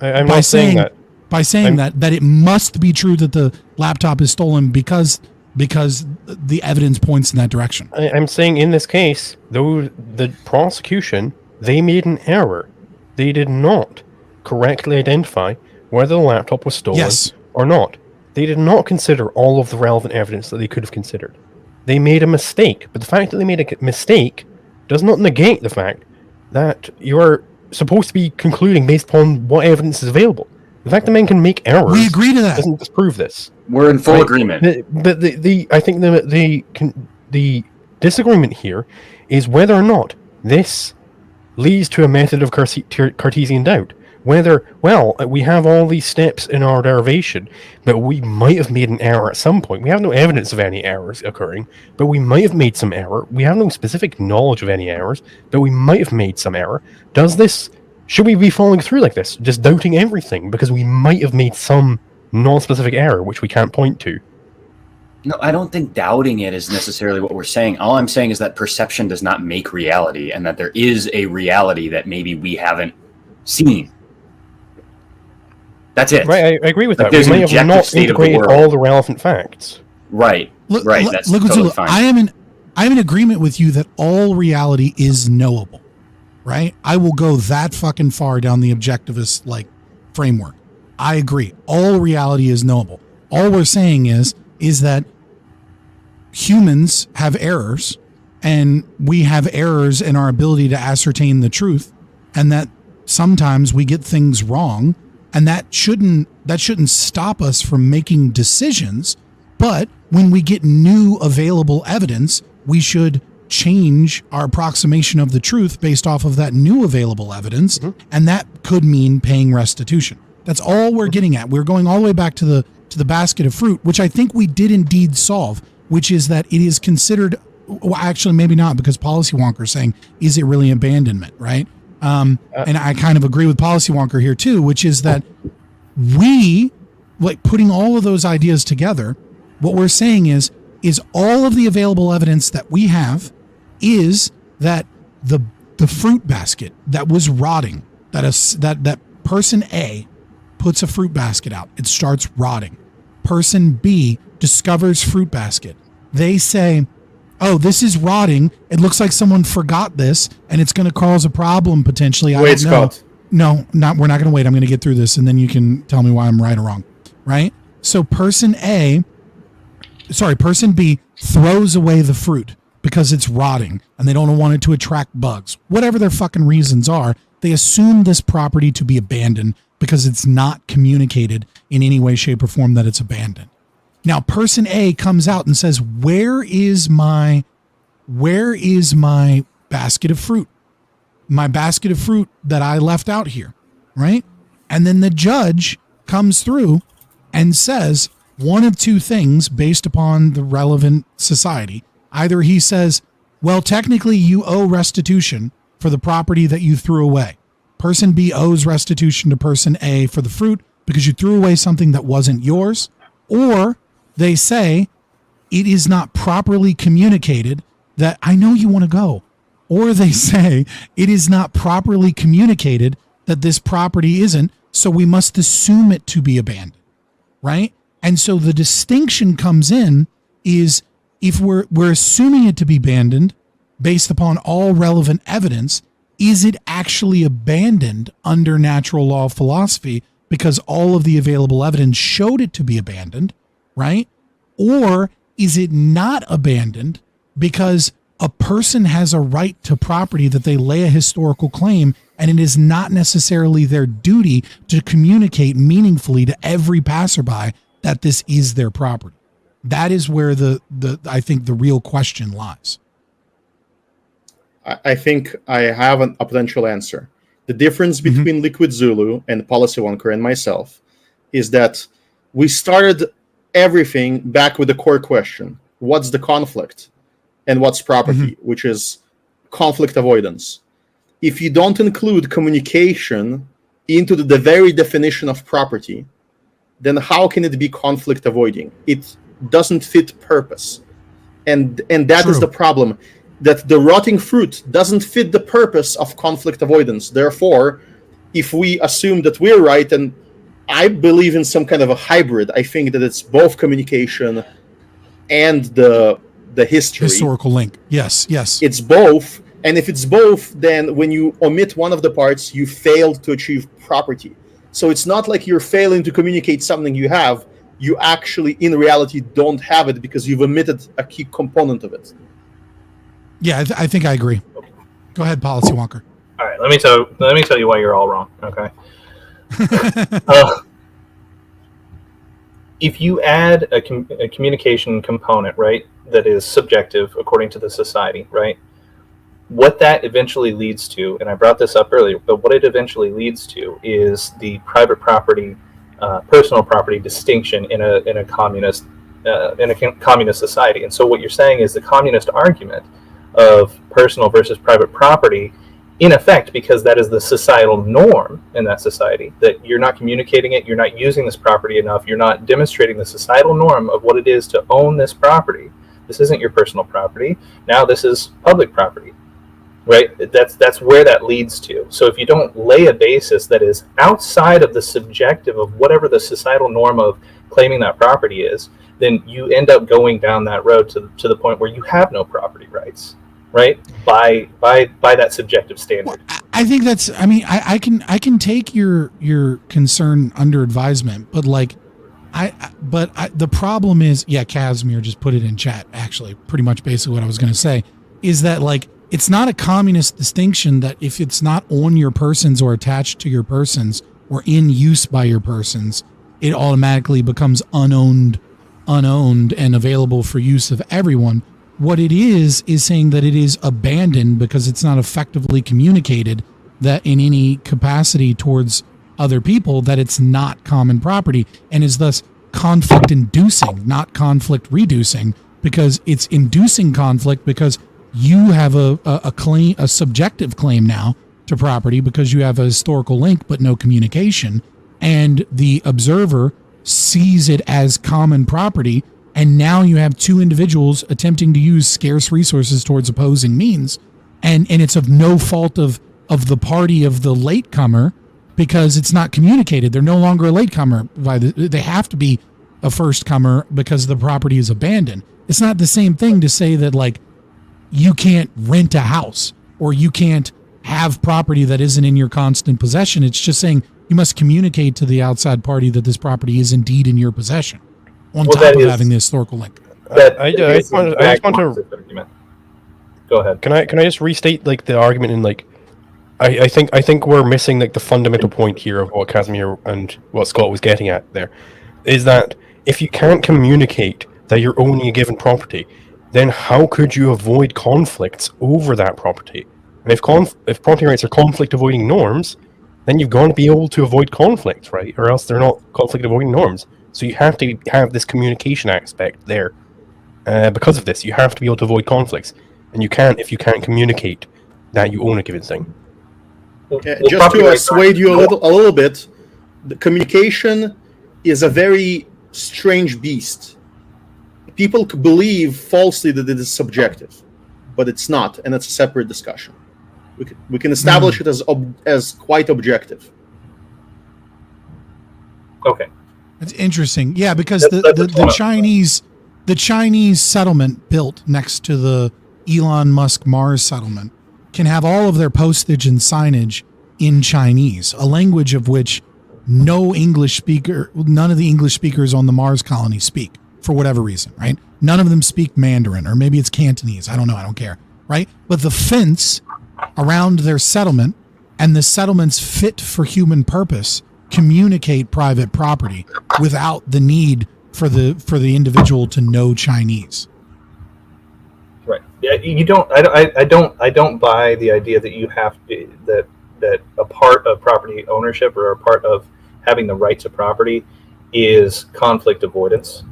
I'm not saying that. By saying that it must be true that the laptop is stolen because the evidence points in that direction. I'm saying in this case, though the prosecution, they made an error. They did not correctly identify whether the laptop was stolen or not. They did not consider all of the relevant evidence that they could have considered. They made a mistake, but the fact that they made a mistake does not negate the fact that you're supposed to be concluding based upon what evidence is available. The fact that men can make errors, we agree to that, doesn't disprove this. We're in full agreement. But I think the disagreement here is whether or not this leads to a method of Cartesian doubt. Whether, well, we have all these steps in our derivation, but we might have made an error at some point. We have no evidence of any errors occurring, but we might have made some error. We have no specific knowledge of any errors, but we might have made some error. Should we be following through like this, just doubting everything because we might have made some non-specific error which we can't point to? No, I don't think doubting it is necessarily what we're saying. All I'm saying is that perception does not make reality, and that there is a reality that maybe we haven't seen. That's it. Right, I agree with that. There's we may have not state integrated all the relevant facts. Right, right. That's totally fine. I'm in agreement with you that all reality is knowable. Right? I will go that fucking far down the objectivist framework. I agree. All reality is knowable. All we're saying is that humans have errors, and we have errors in our ability to ascertain the truth, and that sometimes we get things wrong, and that shouldn't stop us from making decisions. But when we get new available evidence, we should change our approximation of the truth based off of that new available evidence, and that could mean paying restitution. That's all we're getting at. We're going all the way back to the basket of fruit, which I think we did indeed solve, which is that it is considered, well, actually maybe not, because PolicyWonker is saying, is it really abandonment, right? And I kind of agree with PolicyWonker here too, which is that we, like, putting all of those ideas together, what we're saying is all of the available evidence that we have is that the fruit basket that was rotting, that person A puts a fruit basket out, it starts rotting. Person B discovers fruit basket. They say, oh, this is rotting. It looks like someone forgot this, and it's going to cause a problem potentially. Wait, Scott. No, we're not going to wait. I'm going to get through this, and then you can tell me why I'm right or wrong, right? So person B throws away the fruit because it's rotting, and they don't want it to attract bugs. Whatever their fucking reasons are, they assume this property to be abandoned because it's not communicated in any way, shape, or form that it's abandoned. Now, person A comes out and says, where is my basket of fruit? My basket of fruit that I left out here, right? And then the judge comes through and says one of two things based upon the relevant society. Either he says, well, technically you owe restitution for the property that you threw away. Person B owes restitution to person A for the fruit because you threw away something that wasn't yours. Or they say it is not properly communicated that I know you want to go. Or they say it is not properly communicated that this property isn't, so we must assume it to be abandoned, right? And so the distinction comes in is if we're assuming it to be abandoned based upon all relevant evidence, is it actually abandoned under natural law of philosophy because all of the available evidence showed it to be abandoned, right? Or is it not abandoned because a person has a right to property that they lay a historical claim, and it is not necessarily their duty to communicate meaningfully to every passerby that this is their property? That is where I think the real question lies. I think I have a potential answer. The difference between LiquidZulu and PolicyWonker and myself is that we started everything back with the core question: what's the conflict and what's property, which is conflict avoidance. If you don't include communication into the very definition of property, then how can it be conflict avoiding? It doesn't fit purpose. And that is the problem, that the rotting fruit doesn't fit the purpose of conflict avoidance. Therefore, if we assume that we're right, and I believe in some kind of a hybrid, I think that it's both communication and the history. Historical link. Yes. It's both. And if it's both, then when you omit one of the parts, you failed to achieve property. So it's not like you're failing to communicate something you have. You actually, in reality, don't have it because you've omitted a key component of it. Yeah, I think I agree. Go ahead, PolicyWonker. All right, let me tell you why you're all wrong. Okay. If you add a communication component, right, that is subjective according to the society, right, what that eventually leads to, and I brought this up earlier, but what it eventually leads to is the private property, personal property distinction in a communist society. And so what you're saying is the communist argument of personal versus private property, in effect, because that is the societal norm in that society, that you're not communicating it, you're not using this property enough, you're not demonstrating the societal norm of what it is to own this property. This isn't your personal property. Now this is public property, right? That's where that leads to. So if you don't lay a basis that is outside of the subjective of whatever the societal norm of claiming that property is, then you end up going down that road to the point where you have no property rights, right? By that subjective standard. Well, I think that's, I mean, I can take your concern under advisement, but like, the problem is, yeah, Kasimir just put it in chat, actually, pretty much basically what I was going to say, is that like, it's not a communist distinction that if it's not on your persons or attached to your persons or in use by your persons, it automatically becomes unowned and available for use of everyone. what it is saying that it is abandoned because it's not effectively communicated that in any capacity towards other people that it's not common property, and is thus conflict inducing, not conflict reducing, because it's inducing conflict because you have a claim, a subjective claim now to property because you have a historical link but no communication, and the observer sees it as common property, and now you have two individuals attempting to use scarce resources towards opposing means, and it's of no fault of the party of the latecomer because it's not communicated. They're no longer a latecomer. They have to be a first comer because the property is abandoned. It's not the same thing to say that, like, you can't rent a house or you can't have property that isn't in your constant possession. It's just saying you must communicate to the outside party that this property is indeed in your possession, on top of having the historical link. I just want to. Go ahead. Can I just restate like the argument in like, I think we're missing like the fundamental point here of what Kasimir and what Scott was getting at there, is that if you can't communicate that you're owning a given property, then how could you avoid conflicts over that property? And if property rights are conflict avoiding norms, then you've got to be able to avoid conflict, right? Or else they're not conflict avoiding norms. So you have to have this communication aspect there. Because of this, you have to be able to avoid conflicts, and you can't if you can't communicate that you own a given thing. Yeah, just to assuage you a little bit, the communication is a very strange beast. People believe falsely that it is subjective, but it's not, and it's a separate discussion. We can establish it as quite objective. Okay, it's interesting, yeah, because the Chinese settlement built next to the Elon Musk Mars settlement can have all of their postage and signage in Chinese, a language of which none of the English speakers on the Mars colony speak for whatever reason, right? None of them speak Mandarin, or maybe it's Cantonese. I don't know. I don't care, right? But the fence around their settlement and the settlements fit for human purpose communicate private property without the need for the individual to know Chinese. Right. Yeah, you don't. I don't buy the idea that you have to, that a part of property ownership or a part of having the rights of property is conflict avoidance,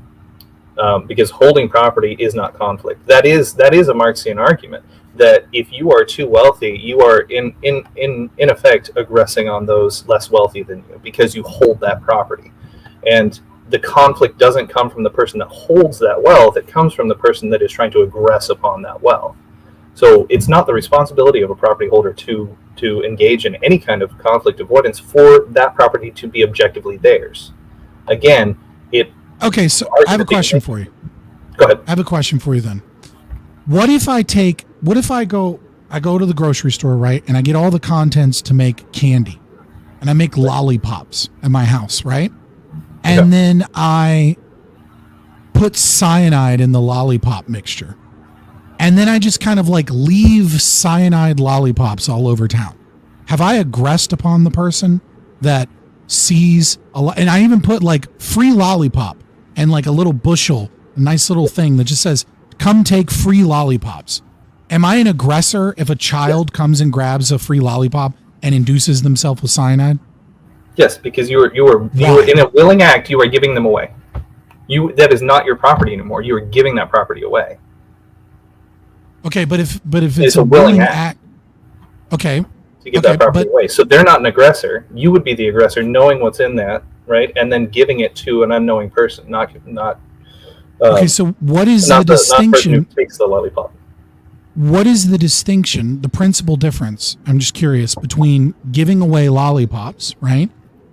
because holding property is not conflict. That is a Marxian argument that if you are too wealthy, you are in effect aggressing on those less wealthy than you because you hold that property, and the conflict doesn't come from the person that holds that wealth. It comes from the person that is trying to aggress upon that wealth. So it's not the responsibility of a property holder to engage in any kind of conflict avoidance for that property to be objectively theirs. Again, Okay, so I have a question for you. Go ahead. I have a question for you then. What if I go to the grocery store, right, and I get all the contents to make candy, and I make lollipops at my house, right? And then I put cyanide in the lollipop mixture. And then I just kind of like leave cyanide lollipops all over town. Have I aggressed upon the person that sees a lot? And I even put like free lollipop and like a little bushel, a nice little thing that just says, come take free lollipops. Am I an aggressor if a child comes and grabs a free lollipop and induces themselves with cyanide? Yes, because you were in a willing act. You are giving them away. That is not your property anymore. You are giving that property away. Okay, but if it's a willing act, okay, to give that property away, so they're not an aggressor. You would be the aggressor, knowing what's in that, right, and then giving it to an unknowing person, not. Okay, so what is the distinction? Not the person who takes the lollipop. What is the distinction? The principal difference? I'm just curious between giving away lollipops, right?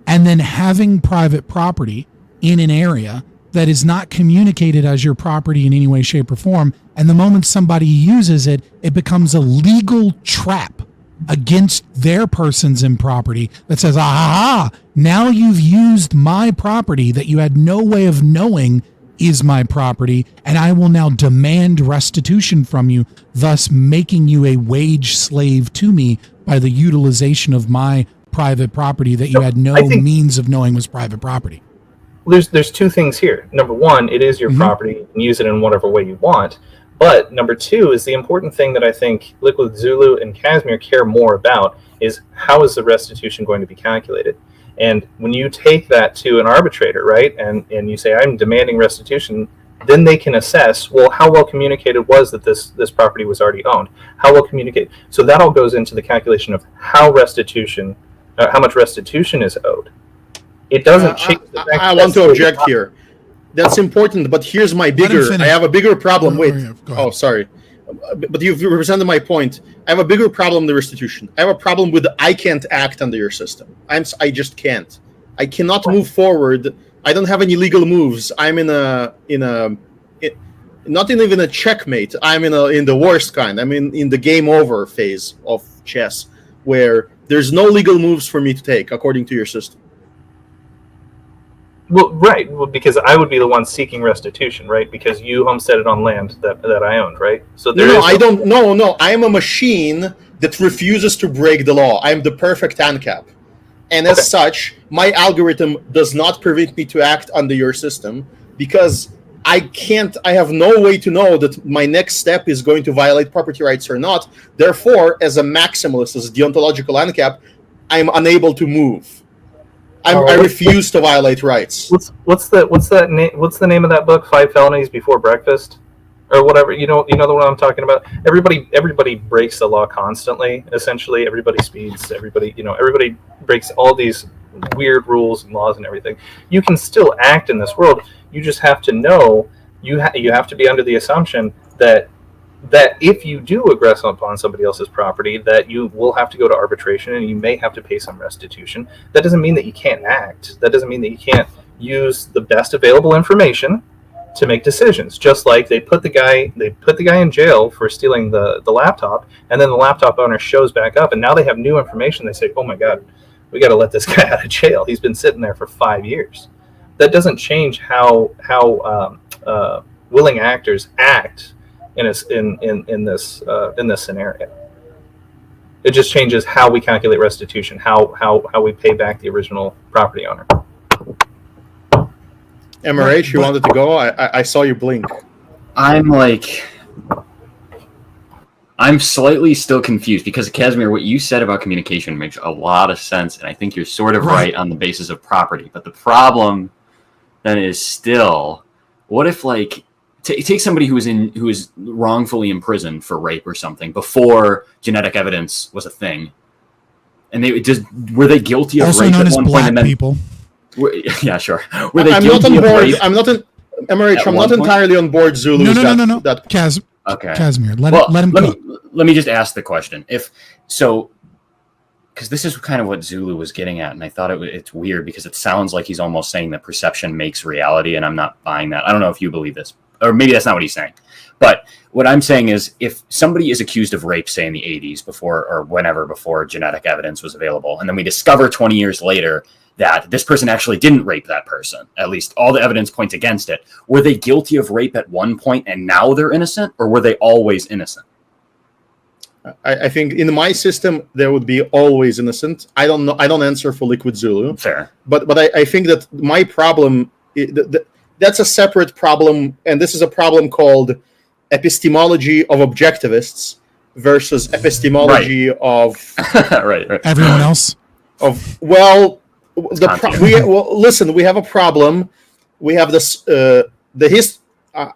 And then having private property in an area that is not communicated as your property in any way, shape, or form. And the moment somebody uses it, it becomes a legal trap against their persons in property that says, now you've used my property that you had no way of knowing is my property, and I will now demand restitution from you, thus making you a wage slave to me by the utilization of my private property that you had no means of knowing was private property. There's two things here. Number one, it is your property. You can use it in whatever way you want. But number two is the important thing that I think LiquidZulu and Kasimir care more about is how is the restitution going to be calculated? And when you take that to an arbitrator, right, and you say, I'm demanding restitution, then they can assess, well, how well communicated was that this property was already owned? How well communicated? So that all goes into the calculation of how much restitution is owed. It doesn't change the fact I want to object here. That's important, but here's my I have a bigger problem. Wait. Oh, sorry. But you've represented my point. I have a bigger problem with the restitution. I have a problem with I can't act under your system. I just can't. I cannot move forward. I don't have any legal moves. I'm not even a checkmate. I'm in the worst kind. I'm in the game over phase of chess, where there's no legal moves for me to take according to your system. Well, right. Well, because I would be the one seeking restitution, right? Because you homesteaded on land that I owned, right? So I don't. No. I am a machine that refuses to break the law. I am the perfect ANCAP, and as such, my algorithm does not permit me to act under your system because I can't. I have no way to know that my next step is going to violate property rights or not. Therefore, as a maximalist, as a deontological ANCAP, I am unable to move. I refuse to violate rights. What's the name of that book? 5 Felonies Before Breakfast, or whatever. You know the one I'm talking about. Everybody breaks the law constantly. Essentially, everybody speeds. Everybody breaks all these weird rules and laws and everything. You can still act in this world. You just have to know. You have to be under the assumption that if you do aggress upon somebody else's property, that you will have to go to arbitration and you may have to pay some restitution. That doesn't mean that you can't act. That doesn't mean that you can't use the best available information to make decisions. Just like they put the guy in jail for stealing the laptop, and then the laptop owner shows back up, and now they have new information. They say, "Oh my God, we got to let this guy out of jail. He's been sitting there for 5 years." That doesn't change how willing actors act in this scenario. It just changes how we calculate restitution, how we pay back the original property owner. MRH, you wanted to go? I saw you blink. I'm slightly still confused because, Kasimir, what you said about communication makes a lot of sense, and I think you're sort of right on the basis of property. But the problem then is still, what if take somebody who is wrongfully imprisoned for rape or something before genetic evidence was a thing, and were they guilty of also rape known at as one black point? And then, people. Yeah, sure. Were they I'm guilty not on of board. rape? I'm not entirely on board. Zulu. No. Okay. Kasimir, let him go. Let me just ask the question. Because this is kind of what Zulu was getting at, and I thought it's weird because it sounds like he's almost saying that perception makes reality, and I'm not buying that. I don't know if you believe this, or maybe that's not what he's saying. But what I'm saying is, if somebody is accused of rape, say in the 80s, before genetic evidence was available, and then we discover 20 years later that this person actually didn't rape that person, at least all the evidence points against it, were they guilty of rape at one point and now they're innocent, or were they always innocent? I think in my system there would be always innocent. I don't know. I don't answer for LiquidZulu. Fair, but I think that my problem that's a separate problem, and this is a problem called epistemology of objectivists versus epistemology of right. Everyone else. Listen. We have a problem. We have this.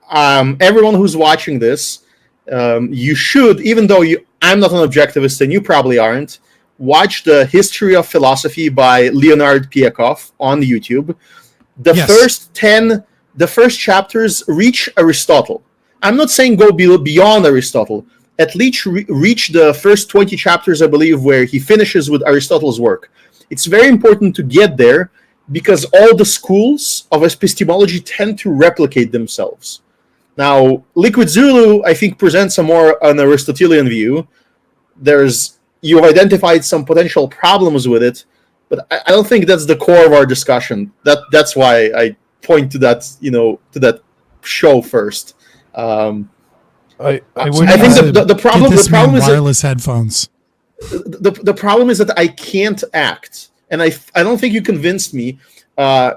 Everyone who's watching this, you should, even though I'm not an objectivist and you probably aren't, watch the History of Philosophy by Leonard Piekov on YouTube. The first chapters reach Aristotle. I'm not saying go beyond Aristotle. At least reach the first 20 chapters, I believe, where he finishes with Aristotle's work. It's very important to get there because all the schools of epistemology tend to replicate themselves. Now, LiquidZulu, I think, presents a more an Aristotelian view. You've identified some potential problems with it, but I don't think that's the core of our discussion. That's why I point to that, to that show first. I think the problem is wireless headphones. The problem is that I can't act, and I don't think you convinced me,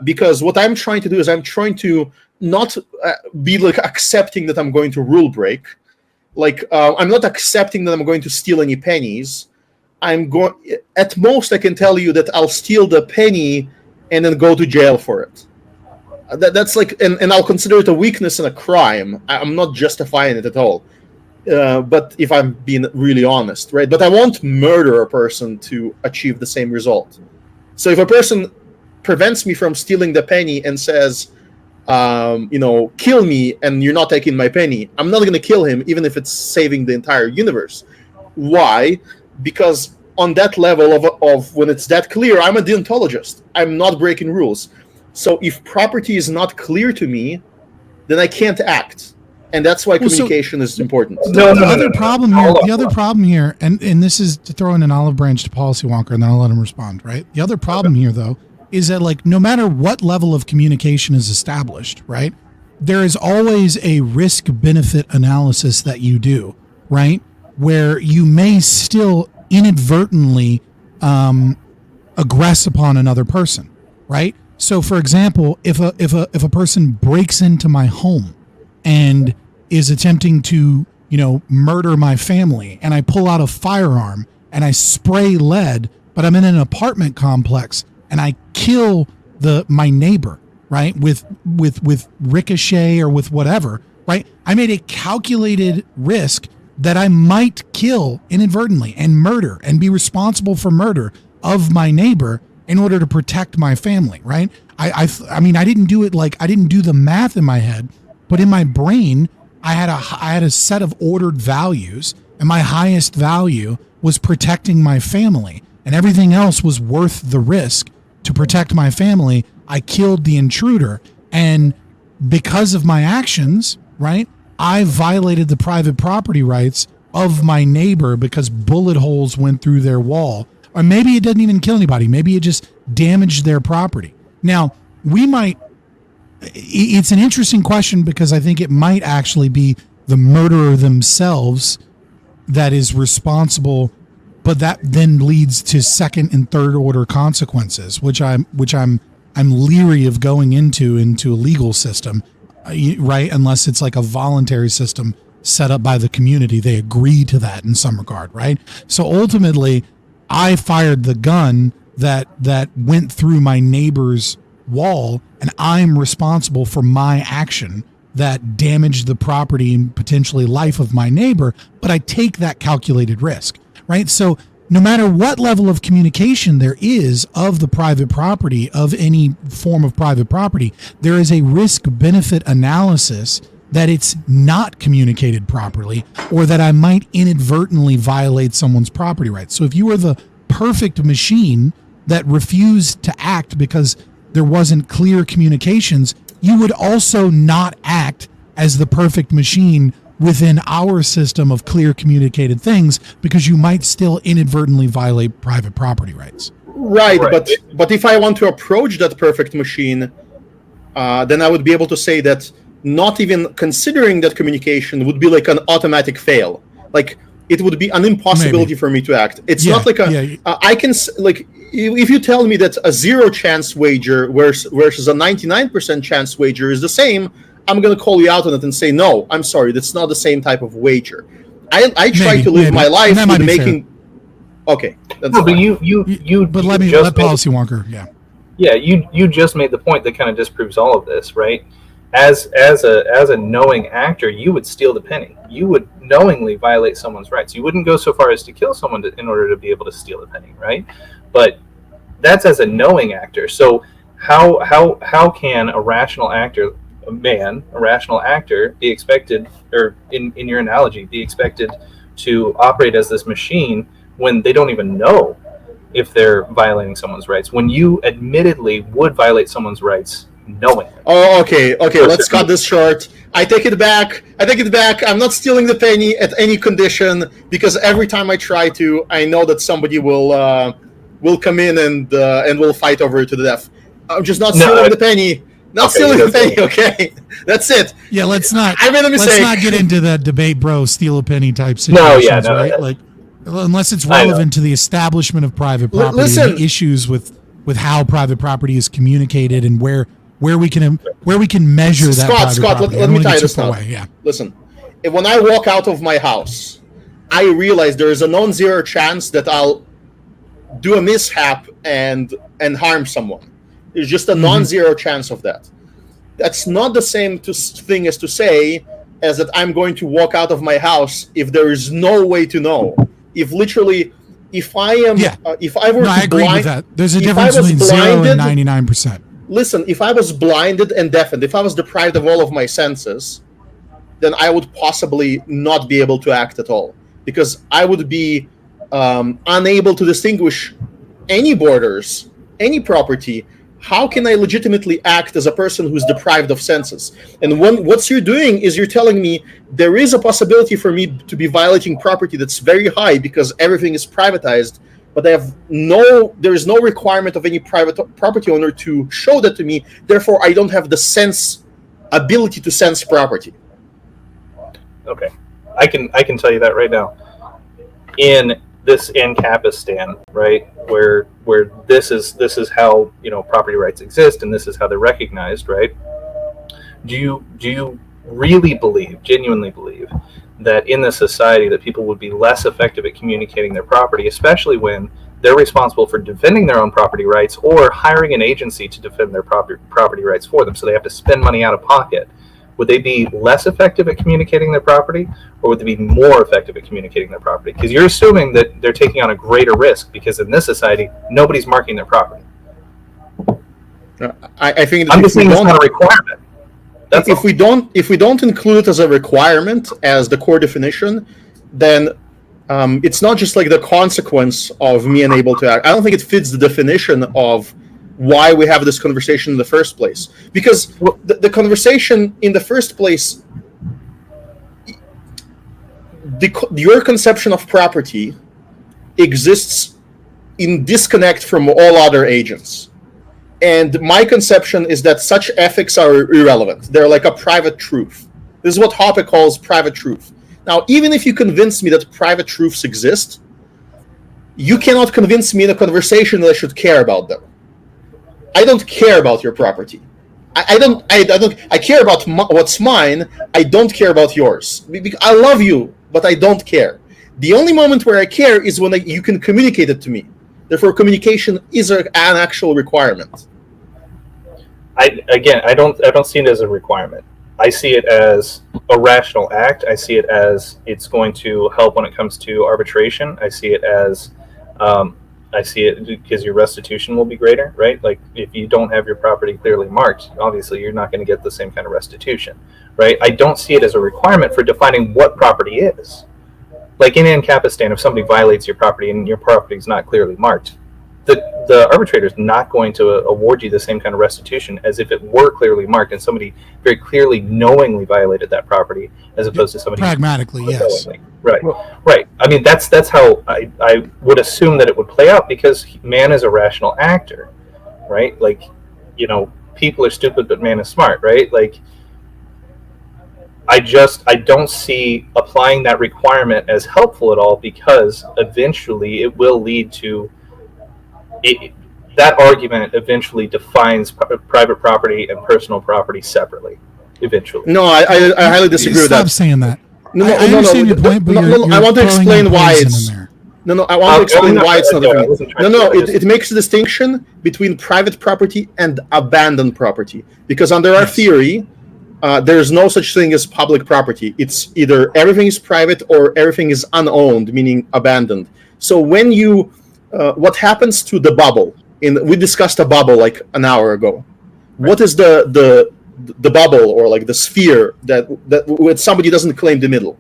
because what I'm trying to do is I'm trying to not be like accepting that I'm going to rule break. Like I'm not accepting that I'm going to steal any pennies. I'm going. At most, I can tell you that I'll steal the penny and then go to jail for it. That's like, and I'll consider it a weakness and a crime. I'm not justifying it at all. But if I'm being really honest, right? But I won't murder a person to achieve the same result. So if a person prevents me from stealing the penny and says, kill me and you're not taking my penny, I'm not going to kill him, even if it's saving the entire universe. Why? Because on that level of when it's that clear, I'm a deontologist. I'm not breaking rules. So if property is not clear to me, then I can't act. And that's why communication is important. The other problem here, and this is to throw in an olive branch to PolicyWonker, and then I'll let him respond, right? The other problem here, though, is that, like, no matter what level of communication is established, right, there is always a risk-benefit analysis that you do, right, where you may still inadvertently aggress upon another person, right? So, for example, if a person breaks into my home and is attempting to, murder my family, and I pull out a firearm and I spray lead, but I'm in an apartment complex and I kill my neighbor, right, with ricochet or with whatever, right? I made a calculated risk that I might kill inadvertently and murder and be responsible for murder of my neighbor in order to protect my family, right? I mean, I didn't do it, like, I didn't do the math in my head, but in my brain, I had a set of ordered values, and my highest value was protecting my family, and everything else was worth the risk to protect my family. I killed the intruder, and because of my actions, right, I violated the private property rights of my neighbor because bullet holes went through their wall. Or maybe it didn't even kill anybody. Maybe it just damaged their property. Now, it's an interesting question because I think it might actually be the murderer themselves that is responsible, but that then leads to second and third order consequences, which I'm leery of going into a legal system, right? Unless it's like a voluntary system set up by the community. They agree to that in some regard, right? So ultimately, I fired the gun that went through my neighbor's wall, and I'm responsible for my action that damaged the property and potentially life of my neighbor, but I take that calculated risk, right? So no matter what level of communication there is of the private property, of any form of private property, there is a risk-benefit analysis that it's not communicated properly, or that I might inadvertently violate someone's property rights. So if you were the perfect machine that refused to act because there wasn't clear communications, you would also not act as the perfect machine within our system of clear communicated things, because you might still inadvertently violate private property rights. Right. But if I want to approach that perfect machine, then I would be able to say that not even considering that communication would be like an automatic fail. Like, it would be an impossibility for me to act. It's not like I can, like, if you tell me that a 0 chance wager versus a 99% chance wager is the same, I'm going to call you out on it and say, no, I'm sorry, that's not the same type of wager. I try to live my life with making. Okay, that's but you. But let PolicyWonker. Yeah, you just made the point that kind of disproves all of this, right? As a knowing actor, you would steal the penny. You would knowingly violate someone's rights. You wouldn't go so far as to kill someone in order to be able to steal the penny, right? But that's as a knowing actor. So how can a rational actor, a rational actor, be expected, or in your analogy, be expected to operate as this machine when they don't even know if they're violating someone's rights? When you admittedly would violate someone's rights knowing. Oh, okay. Let's cut this short. I take it back. I'm not stealing the penny at any condition, because every time I try to, I know that somebody will come in and we'll fight over it to the death. I'm just not stealing the penny. Stealing the penny. Okay, that's it. Yeah, let's not. I made a mistake. Let's not get into that debate, bro. Steal a penny type situations, right? Like, unless it's relevant to the establishment of private property, and the issues with how private property is communicated, and where where we can measure that private Scott, property. let me tell you this chip now. away. Yeah. Listen, when I walk out of my house, I realize there is a non-zero chance that I'll do a mishap and harm someone. There's just a non-zero chance of that. That's not the same thing as to say as that I'm going to walk out of my house if there is no way to know. If I am, if I were no, I agree with that. There's a if difference I was between 0 and blinded- 99%. Listen, if I was blinded and deafened, if I was deprived of all of my senses, then I would possibly not be able to act at all, because I would be unable to distinguish any borders, any property. How can I legitimately act as a person who's deprived of senses? And what you're doing is you're telling me there is a possibility for me to be violating property that's very high because everything is privatized, but there is no requirement of any private property owner to show that to me. Therefore, I don't have the ability to sense property. Okay, I can tell you that right now. In Ancapistan, right, where this is how property rights exist and this is how they're recognized, right? Do you really genuinely believe that in this society that people would be less effective at communicating their property, especially when they're responsible for defending their own property rights or hiring an agency to defend their property rights for them, so they have to spend money out of pocket? Would they be less effective at communicating their property, or would they be more effective at communicating their property? Because you're assuming that they're taking on a greater risk, because in this society, nobody's marking their property. I think that I'm just saying it's not a requirement. If we don't include it as a requirement, as the core definition, then it's not just like the consequence of me unable to act. I don't think it fits the definition of why we have this conversation in the first place. Because the conversation in the first place, your conception of property exists in disconnect from all other agents. And my conception is that such ethics are irrelevant. They're like a private truth. This is what Hoppe calls private truth. Now, even if you convince me that private truths exist, you cannot convince me in a conversation that I should care about them. I don't care about your property. I care about what's mine. I don't care about yours. I love you, but I don't care. The only moment where I care is when you can communicate it to me. Therefore, communication is an actual requirement. I don't see it as a requirement. I see it as a rational act. I see it as it's going to help when it comes to arbitration. I see it because your restitution will be greater, right? Like if you don't have your property clearly marked, obviously you're not going to get the same kind of restitution, right? I don't see it as a requirement for defining what property is. Like in Ancapistan, if somebody violates your property and your property is not clearly marked, the arbitrator is not going to award you the same kind of restitution as if it were clearly marked and somebody very clearly knowingly violated that property, as opposed to somebody pragmatically, yes. Right. Right. I mean, that's how I would assume that it would play out, because man is a rational actor, right? Like, people are stupid, but man is smart, right? Like, I don't see applying that requirement as helpful at all, because eventually it will lead to that argument eventually defines private property and personal property separately. Eventually. No, I highly disagree with that. Stop saying that. No, I understand your point, but you're I want to explain why it's. there. I want to explain why it's not different. It makes a distinction between private property and abandoned property, because under our theory, there's no such thing as public property. It's either everything is private or everything is unowned, meaning abandoned. So when what happens to the bubble? We discussed a bubble like an hour ago. Right. What is the bubble, or like the sphere that when somebody doesn't claim the middle?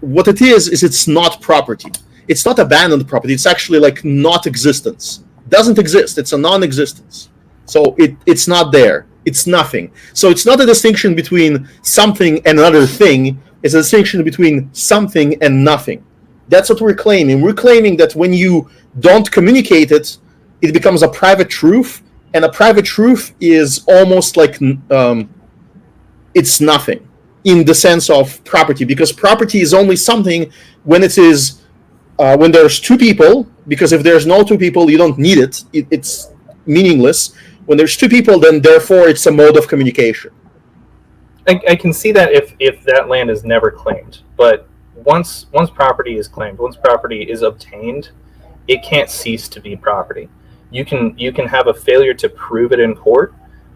What it is it's not property. It's not abandoned property. It's actually like not existence. Doesn't exist. It's a non-existence. So it's not there. It's nothing. So it's not a distinction between something and another thing. It's a distinction between something and nothing. That's what we're claiming. We're claiming that when you don't communicate it, it becomes a private truth, and a private truth is almost like it's nothing in the sense of property, because property is only something when it is when there's two people, because if there's no two people, you don't need it. It's meaningless. When there's two people, then therefore it's a mode of communication. I can see that if that land is never claimed, but once property is claimed, once property is obtained, it can't cease to be property. You can have a failure to prove it in court,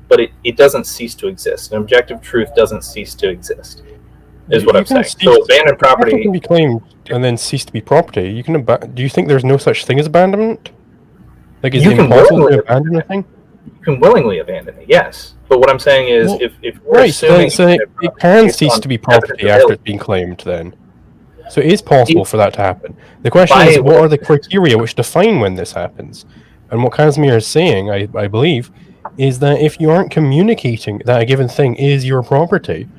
but it doesn't cease to exist. An objective truth doesn't cease to exist, is what I'm saying. So abandoned property can be claimed and then cease to be property. You can do you think there's no such thing as abandonment? Like, is it impossible to abandon a thing? You can willingly abandon it, yes. But what I'm saying is, if we're assuming so it can cease to be property after it's been claimed, then. So it is possible for that to happen. The question is, what are the criteria which define when this happens? And what Kasimir is saying, I believe, is that if you aren't communicating that a given thing is your property,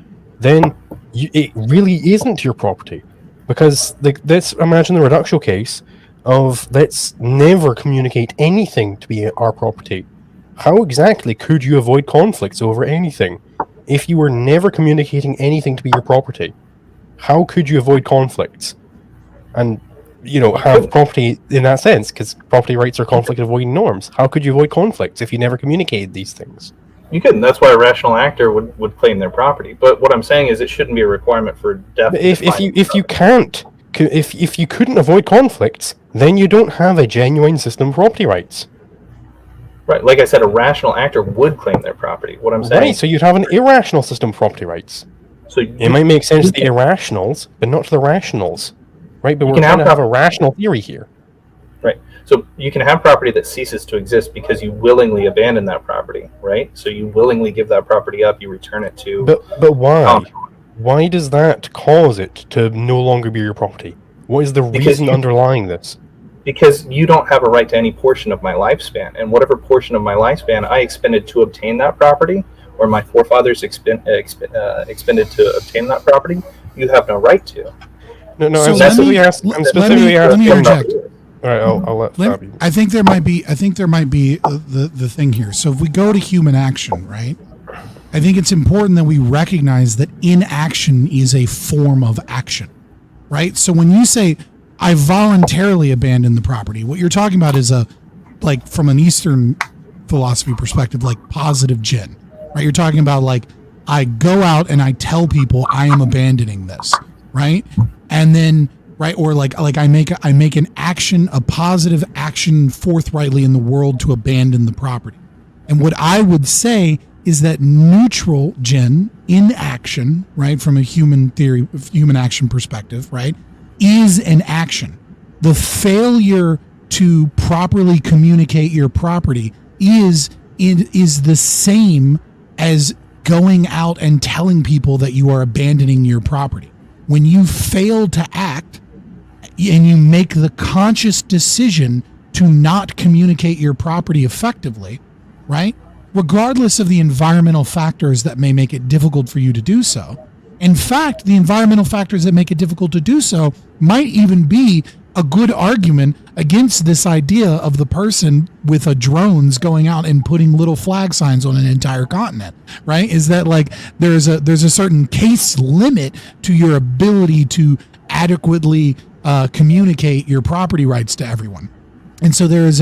then it really isn't your property. Because let's imagine the reductio case of let's never communicate anything to be our property. How exactly could you avoid conflicts over anything if you were never communicating anything to be your property? How could you avoid conflicts and, have property in that sense? Because property rights are conflict avoiding norms. How could you avoid conflicts if you never communicated these things? You couldn't. That's why a rational actor would claim their property. But what I'm saying is, it shouldn't be a requirement for definite. If you couldn't avoid conflicts, then you don't have a genuine system of property rights. Right, like I said, a rational actor would claim their property. What I'm saying, right? So you'd have an irrational system of property rights. So it might make sense to the irrationals, but not to the rationals, right? But we're trying to have a rational theory here, right? So you can have property that ceases to exist because you willingly abandon that property, right? So you willingly give that property up, you return it to. But why? Why does that cause it to no longer be your property? What is the reason underlying this? Because you don't have a right to any portion of my lifespan, and whatever portion of my lifespan I expended to obtain that property, or my forefathers expended to obtain that property, you have no right to. No. So I'm specifically asking. Let me interject. All right, I'll let Fabi. I think there might be the thing here. So if we go to human action, right? I think it's important that we recognize that inaction is a form of action, right? So when you say, I voluntarily abandoned the property, what you're talking about is from an Eastern philosophy perspective, like positive jinn, right? You're talking about I go out and I tell people I am abandoning this, right? And then, right, or I make an action, a positive action forthrightly in the world to abandon the property. And what I would say is that neutral jinn, inaction, right, from a human action perspective, right, is an action. The failure to properly communicate your property is the same as going out and telling people that you are abandoning your property. When you fail to act and you make the conscious decision to not communicate your property effectively, right, regardless of the environmental factors that may make it difficult for you to do so. In fact, the environmental factors that make it difficult to do so might even be a good argument against this idea of the person with a drones going out and putting little flag signs on an entire continent, right? Is that there's a certain case limit to your ability to adequately communicate your property rights to everyone. And so there is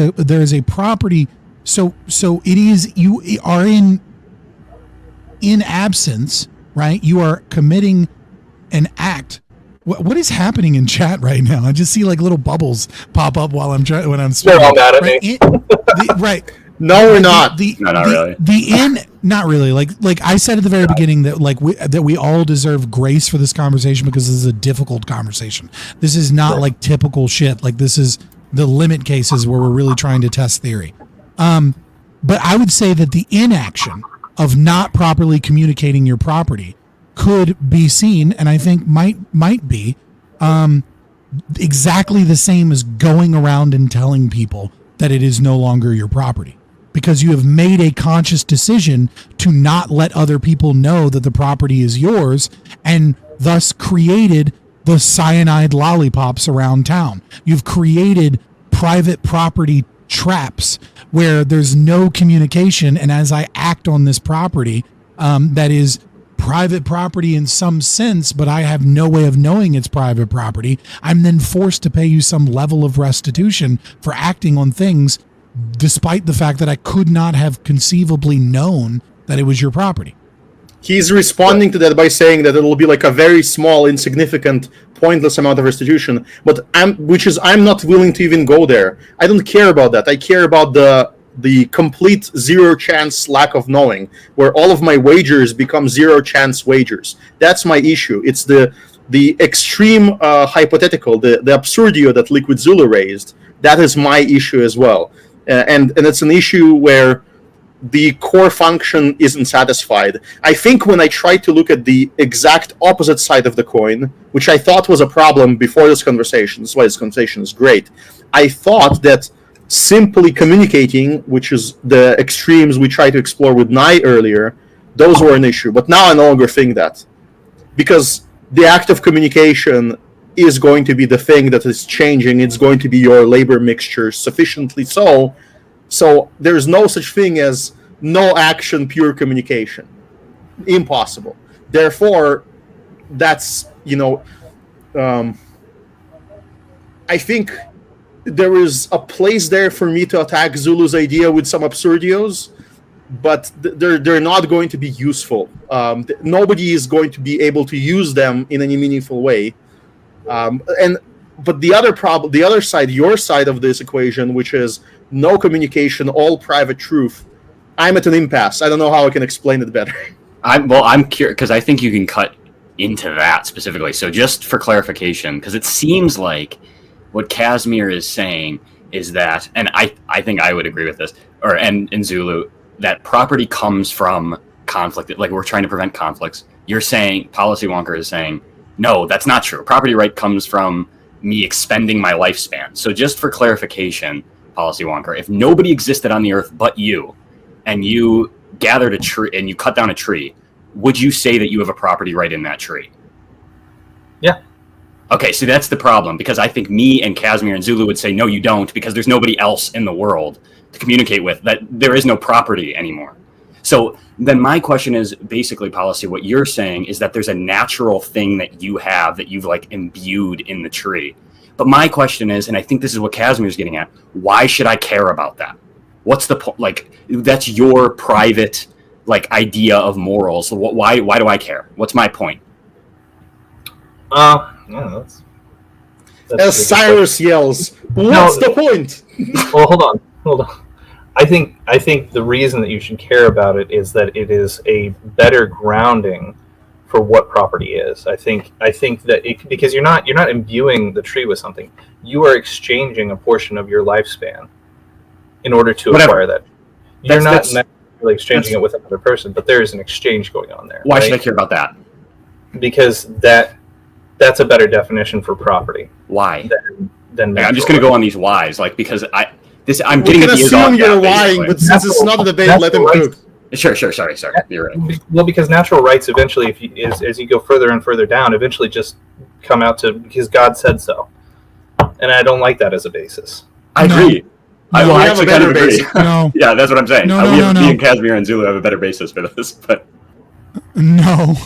a property. So it is, you are in absence, right? You are committing an act. What is happening in chat right now? I just see little bubbles pop up while I'm speaking. They're all mad at me. Right. No, we're not. No, not really. Not really. Like I said at the very beginning that we all deserve grace for this conversation because this is a difficult conversation. This is not typical shit. This is the limit cases where we're really trying to test theory. But I would say that the inaction of not properly communicating your property could be seen, and I think might be exactly the same as going around and telling people that it is no longer your property, because you have made a conscious decision to not let other people know that the property is yours, and thus created the cyanide lollipops around town. You've created private property traps where there's no communication, and as I act on this property that is private property in some sense, but I have no way of knowing it's private property, I'm then forced to pay you some level of restitution for acting on things despite the fact that I could not have conceivably known that it was your property. He's responding to that by saying that it will be like a very small, insignificant, pointless amount of restitution, but I'm not willing to even go there. I don't care about that. I care about the complete zero chance lack of knowing, where all of my wagers become zero chance wagers. That's my issue. It's the extreme hypothetical, the absurdio that LiquidZulu raised. That is my issue as well, and it's an issue where the core function isn't satisfied. I think when I tried to look at the exact opposite side of the coin, which I thought was a problem before this conversation, that's why this conversation is great, I thought that simply communicating, which is the extremes we tried to explore with Nye earlier, those were an issue. But now I no longer think that. Because the act of communication is going to be the thing that is changing. It's going to be your labor mixture sufficiently so. So there's no such thing as no action, pure communication. Impossible. Therefore, that's, I think there is a place there for me to attack Zulu's idea with some absurdios, but they're not going to be useful. Nobody is going to be able to use them in any meaningful way. But the other problem, the other side, your side of this equation, which is no communication, all private truth, I'm at an impasse. I don't know how I can explain it better. I'm curious because I think you can cut into that specifically. So just for clarification, because it seems like what Kasimir is saying is that, and I think I would agree with this, and in Zulu, that property comes from conflict. Like, we're trying to prevent conflicts. You're saying, PolicyWonker is saying, no, that's not true. Property right comes from me expending my lifespan. So just for clarification, PolicyWonker, if nobody existed on the earth but you, and you gathered a tree and you cut down a tree, would you say that you have a property right in that tree? Yeah. Okay, so that's the problem, because I think me and Kasimir and Zulu would say, no, you don't, because there's nobody else in the world to communicate with, that there is no property anymore. So then my question is basically, Policy, what you're saying is that there's a natural thing that you have that you've like imbued in the tree. But my question is, and I think this is what Kasimir's getting at, why should I care about that? What's the point? Like, that's your private like idea of morals. So why do I care? What's my point? Yeah, that's as Cyrus yells, what's the point? Well, hold on. I think the reason that you should care about it is that it is a better grounding for what property is. I think that because you're not imbuing the tree with something. You are exchanging a portion of your lifespan in order to acquire that. You're not necessarily exchanging it with another person, but there is an exchange going on there. Why should I care about that? Because that's a better definition for property. Why? Than I'm just going to go on these whys, like, because I'm we getting can at the assume you're lying, but since it's not a debate, let him cook. Sure. Sorry. You're right. Well, because natural rights eventually, as you go further and further down, eventually just come out to because God said so, and I don't like that as a basis. I agree. No, I actually kind of agree. No. Yeah, that's what I'm saying. No, Me and Kasimir and Zulu have a better basis for this, but no.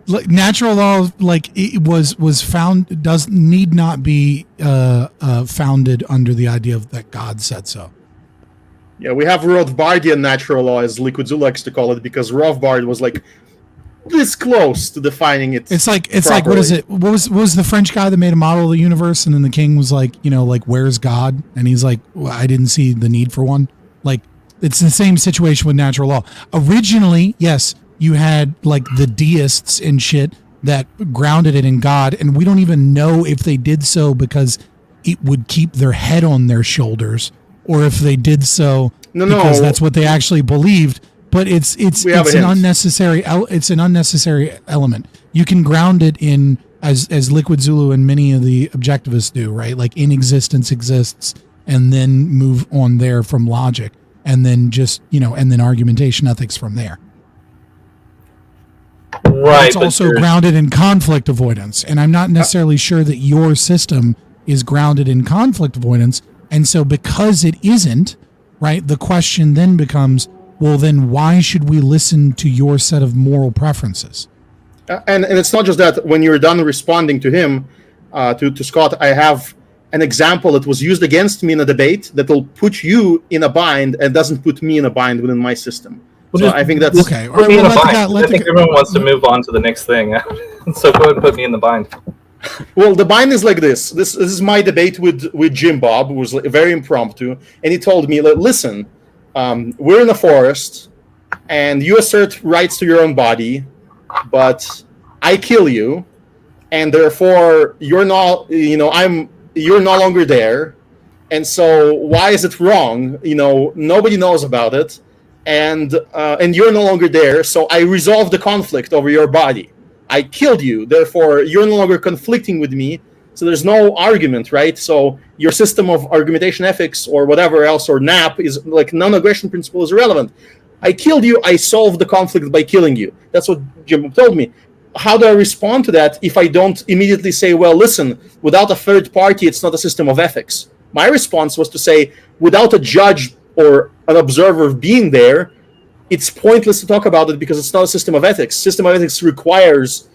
Natural law, like it was found, does need not be founded under the idea of that God said so. Yeah, we have Rothbardian natural law, as LiquidZulu likes to call it, because Rothbard was like this close to defining it. It's like properly. What is it? What was the French guy that made a model of the universe, and then the king was like, where's God? And he's like, well, I didn't see the need for one. Like, it's the same situation with natural law. Originally, yes, you had like the deists and shit that grounded it in God, and we don't even know if they did so because it would keep their head on their shoulders, or if they did so because that's what they actually believed. But it's an unnecessary element. You can ground it in as LiquidZulu and many of the objectivists do, right? Like, in existence exists, and then move on there from logic, and then just and then argumentation ethics from there. Right. It's also grounded in conflict avoidance, and I'm not necessarily sure that your system is grounded in conflict avoidance. And so, because it isn't, right, the question then becomes, well, then why should we listen to your set of moral preferences? And it's not just that. When you're done responding to him, to Scott, I have an example that was used against me in a debate that will put you in a bind and doesn't put me in a bind within my system. So I think that's okay. All Put right, me in well, a bind. I think everyone wants to move on to the next thing. So go ahead and put me in the bind. Well, the bind is like this. This is my debate with Jim Bob, who was very impromptu, and he told me, listen, we're in a forest, and you assert rights to your own body, but I kill you, and therefore you're not, you're no longer there, and so why is it wrong? Nobody knows about it, and you're no longer there, so I resolve the conflict over your body. I killed you, therefore you're no longer conflicting with me, so there's no argument, right? So your system of argumentation ethics or whatever else, or NAP, is like non-aggression principle is irrelevant. I killed you, I solved the conflict by killing you. That's what Jim told me. How do I respond to that if I don't immediately say, well, listen, without a third party, it's not a system of ethics? My response was to say, without a judge or an observer being there, it's pointless to talk about it because it's not a system of ethics. System of ethics requires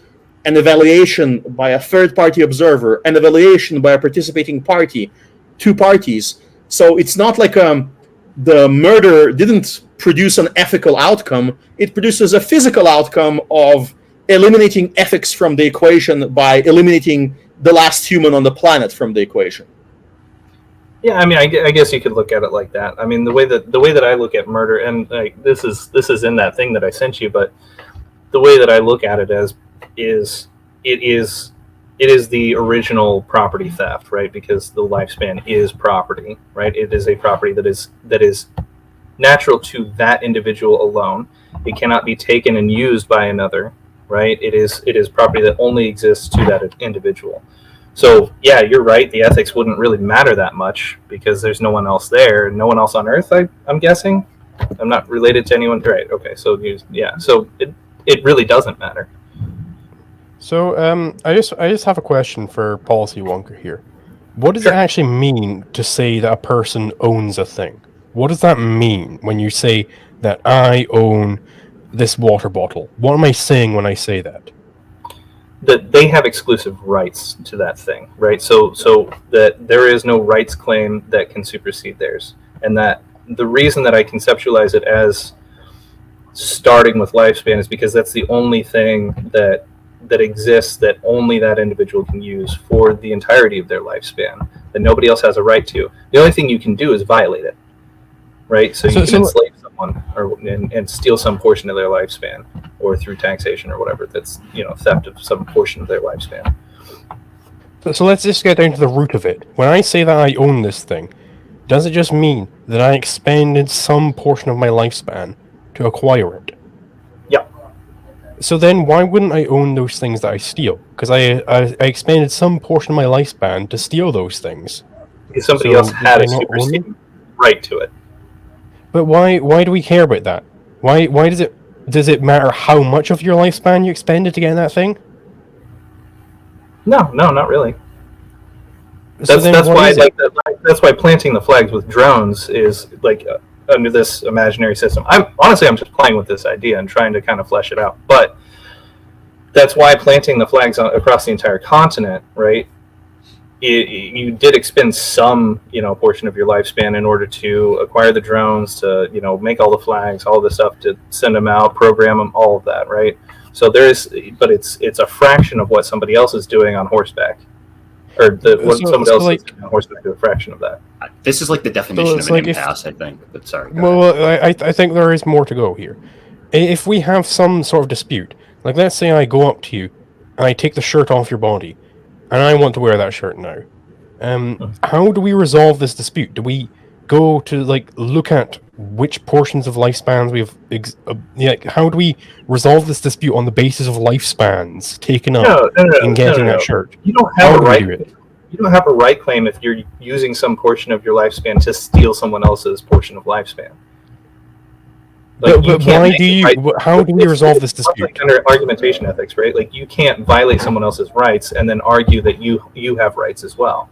an evaluation by a third-party observer, an evaluation by a participating party, two parties. So it's not like the murder didn't produce an ethical outcome. It produces a physical outcome of eliminating ethics from the equation by eliminating the last human on the planet from the equation. Yeah, I mean, I guess you could look at it like that. I mean, the way that I look at murder, and like this is in that thing that I sent you, but the way that I look at it is the original property theft, right? Because the lifespan is property, right? It is a property that is natural to that individual alone. It cannot be taken and used by another, right? It is property that only exists to that individual. So yeah, you're right. The ethics wouldn't really matter that much because there's no one else there, no one else on Earth. I'm guessing. I'm not related to anyone. Right? Okay. So So it really doesn't matter. So I just have a question for PolicyWonker here. What does it actually mean to say that a person owns a thing? What does that mean when you say that I own this water bottle? What am I saying when I say that? That they have exclusive rights to that thing, right? So that there is no rights claim that can supersede theirs, and that the reason that I conceptualize it as starting with lifespan is because that's the only thing that exists that only that individual can use for the entirety of their lifespan, that nobody else has a right to. The only thing you can do is violate it, right? So you can enslave someone and steal some portion of their lifespan, or through taxation or whatever, that's theft of some portion of their lifespan. So let's just get down to the root of it. When I say that I own this thing, does it just mean that I expended some portion of my lifespan to acquire it? Yeah. So then why wouldn't I own those things that I steal? Because I expended some portion of my lifespan to steal those things. Because somebody else had a superseding right to it. But why do we care about that? Why does it matter how much of your lifespan you expended to get that thing? No, not really. So that's why that's why planting the flags with drones is like under this imaginary system. I'm just playing with this idea and trying to kind of flesh it out. But that's why planting the flags across the entire continent, right? You did expend some, portion of your lifespan in order to acquire the drones, to, make all the flags, all this stuff, to send them out, program them, all of that, right? So but it's a fraction of what somebody else is doing on horseback, or somebody else is doing on horseback is a fraction of that. This is like the definition of an impasse, I think. But sorry. Well, I think there is more to go here. If we have some sort of dispute, like let's say I go up to you and I take the shirt off your body, and I want to wear that shirt now. How do we resolve this dispute? Do we go to look at which portions of lifespans we have? How do we resolve this dispute on the basis of lifespans taken up in getting that shirt? You don't have a right. You don't have a right claim if you're using some portion of your lifespan to steal someone else's portion of lifespan. But why do you? How do we resolve this dispute? Under argumentation ethics, right? Like you can't violate someone else's rights and then argue that you have rights as well.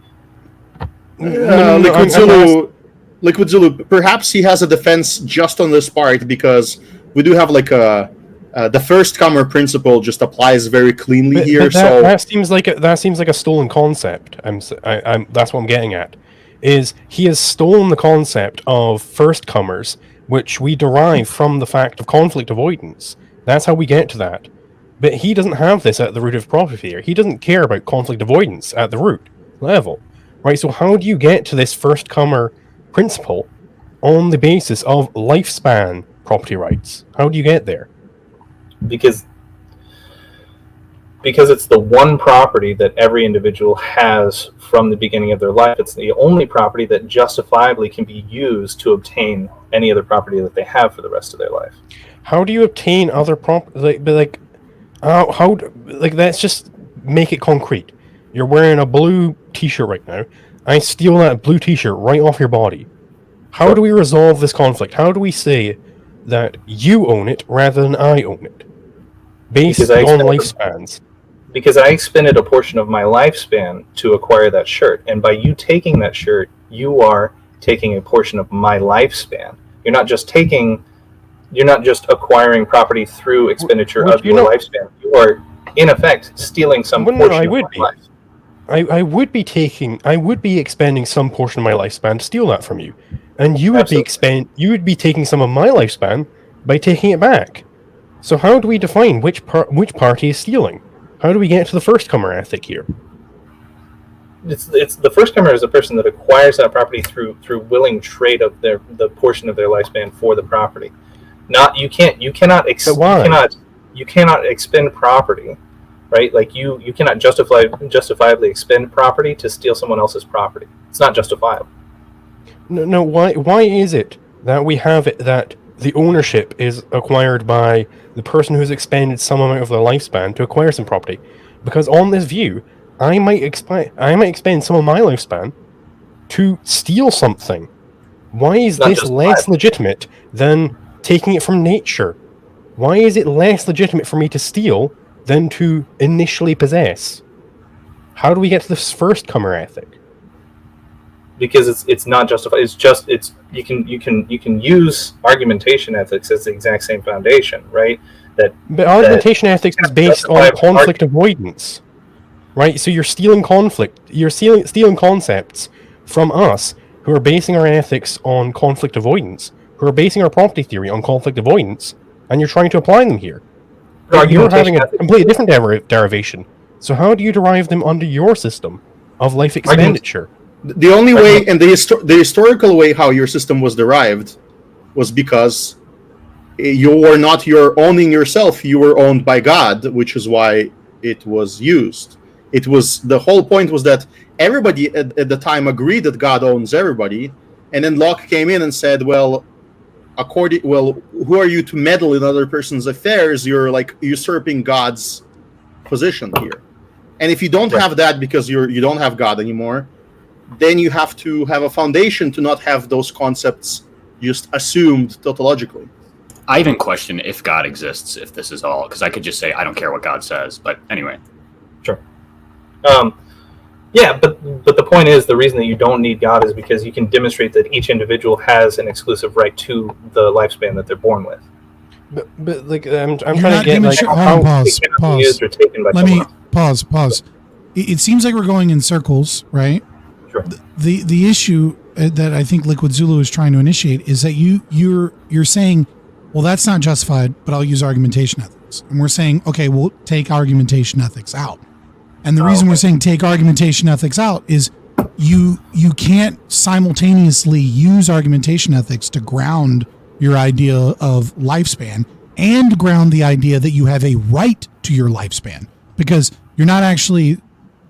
LiquidZulu, perhaps he has a defense just on this part because we do have a The first comer principle just applies very cleanly here. But that seems like a stolen concept. That's what I'm getting at. Is he has stolen the concept of first comers, which we derive from the fact of conflict avoidance. That's how we get to that. But he doesn't have this at the root of property theory. He doesn't care about conflict avoidance at the root level, right? So how do you get to this first comer principle on the basis of lifespan property rights? How do you get there? Because it's the one property that every individual has from the beginning of their life. It's the only property that justifiably can be used to obtain any other property that they have for the rest of their life. How do you obtain other property? Let's just make it concrete. You're wearing a blue t-shirt right now. I steal that blue t-shirt right off your body. How do we resolve this conflict? How do we say that you own it rather than I own it? Based on lifespans. Because I expended a portion of my lifespan to acquire that shirt. And by you taking that shirt, you are taking a portion of my lifespan. You're not just acquiring property through expenditure of your lifespan. You are, in effect, stealing some portion of my life. I would be expending some portion of my lifespan to steal that from you. And you would be taking some of my lifespan by taking it back. So how do we define which party is stealing? How do we get to the first comer ethic here? It's the first comer is a person that acquires that property through willing trade of the portion of their lifespan for the property. You cannot expend property, right? Like you cannot justifiably expend property to steal someone else's property. It's not justifiable. No. Why is it that we have it that the ownership is acquired by the person who's expended some amount of their lifespan to acquire some property? Because on this view, I might expend some of my lifespan to steal something. Why is this less legitimate than taking it from nature? Why is it less legitimate for me to steal than to initially possess? How do we get to this first comer ethic? Because it's not justified. You can use argumentation ethics as the exact same foundation, right? But argumentation ethics is based on conflict avoidance, right? So you're stealing conflict. You're stealing concepts from us who are basing our ethics on conflict avoidance, who are basing our property theory on conflict avoidance, and you're trying to apply them here. You're having a completely different derivation. So how do you derive them under your system of life expenditure? The only way, and the historical way how your system was derived was because you were not owning yourself, you were owned by God, which is why it was used. The whole point was that everybody at the time agreed that God owns everybody, and then Locke came in and said, who are you to meddle in other person's affairs? You're like usurping God's position here. And if you don't have that because you don't have God anymore, then you have to have a foundation to not have those concepts just assumed tautologically. I even question if God exists, if this is all, because I could just say, I don't care what God says. But anyway. Sure. Yeah, but the point is, the reason that you don't need God is because you can demonstrate that each individual has an exclusive right to the lifespan that they're born with. But like, I'm trying to get like how pause. Or taken by Let me pause. It seems like we're going in circles, right? Sure. The issue that I think LiquidZulu is trying to initiate is that you're saying, well, that's not justified, but I'll use argumentation ethics. And we're saying, okay, we'll take argumentation ethics out. And the reason we're saying take argumentation ethics out is you can't simultaneously use argumentation ethics to ground your idea of lifespan and ground the idea that you have a right to your lifespan, because you're not actually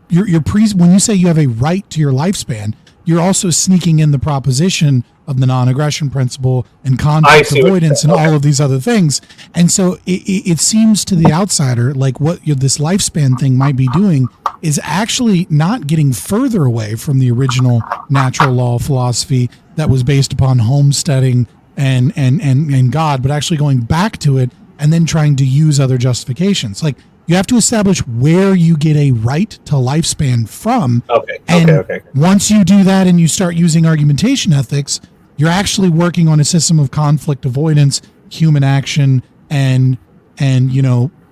when you say you have a right to your lifespan, you're also sneaking in the proposition of the non-aggression principle and conflict avoidance and all of these other things. And so it seems to the outsider like what this lifespan thing might be doing is actually not getting further away from the original natural law philosophy that was based upon homesteading and God, but actually going back to it and then trying to use other justifications. Like, you have to establish where you get a right to lifespan from. Okay. Once you do that and you start using argumentation ethics, you're actually working on a system of conflict avoidance, human action, and and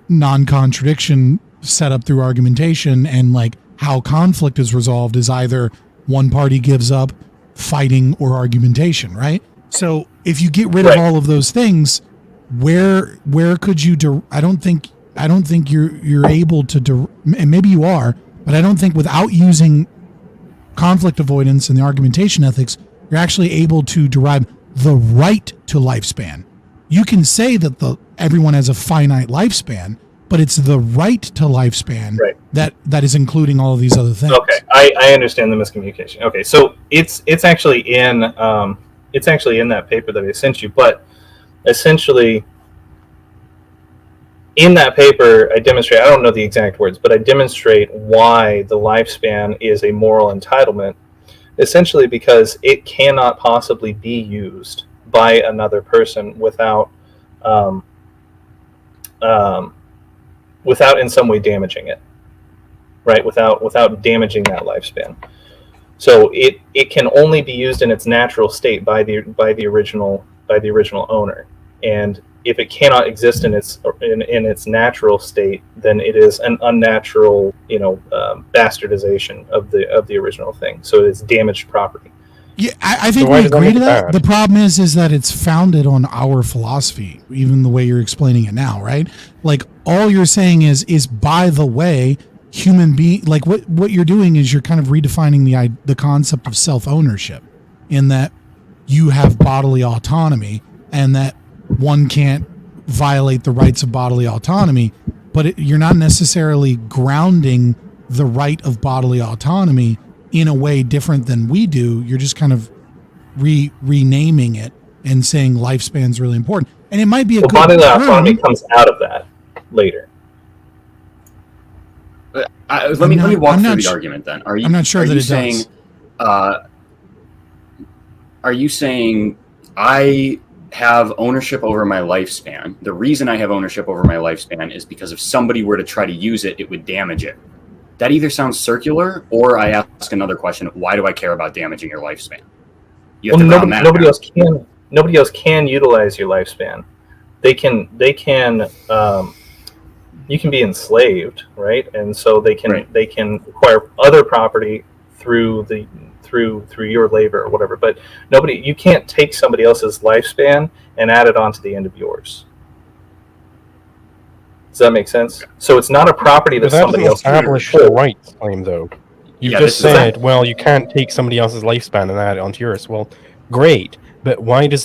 non-contradiction set up through argumentation, and like how conflict is resolved is either one party gives up fighting or argumentation, right? So if you get rid of all of those things, where could you I don't think you're able to and maybe you are, but I don't think without using conflict avoidance and the argumentation ethics, you're actually able to derive the right to lifespan. You can say that everyone has a finite lifespan, but it's the right to lifespan that is including all of these other things. Okay, I understand the miscommunication. Okay, so it's actually in that paper that I sent you, but essentially in that paper I demonstrate, I don't know the exact words, but I demonstrate why the lifespan is a moral entitlement, essentially because it cannot possibly be used by another person without in some way damaging it, right? Without damaging that lifespan. So it can only be used in its natural state by the original owner, and if it cannot exist in its natural state, then it is an unnatural, bastardization of the original thing. So it's damaged property. Yeah, I think we agree to that. The problem is that it's founded on our philosophy, even the way you're explaining it now, right? Like all you're saying is by the way, human being, like what you're doing is you're kind of redefining the concept of self-ownership, in that you have bodily autonomy and that one can't violate the rights of bodily autonomy, but you're not necessarily grounding the right of bodily autonomy in a way different than we do. You're just kind of renaming it and saying lifespan's really important. And it might be good bodily autonomy comes out of that later. Let me walk through the argument then. I'm not sure that it does. Are you saying I have ownership over my lifespan? The reason I have ownership over my lifespan is because if somebody were to try to use it, it would damage it. That either sounds circular, or I ask another question: why do I care about damaging your lifespan? Nobody else can utilize your lifespan. They can. You can be enslaved, right? And so they can acquire other property through your labor or whatever. But you can't take somebody else's lifespan and add it onto the end of yours. Does that make sense? So it's not a property that somebody else can establish the rights claim, though. You just said, well, you can't take somebody else's lifespan and add it onto yours. Well, great, but why do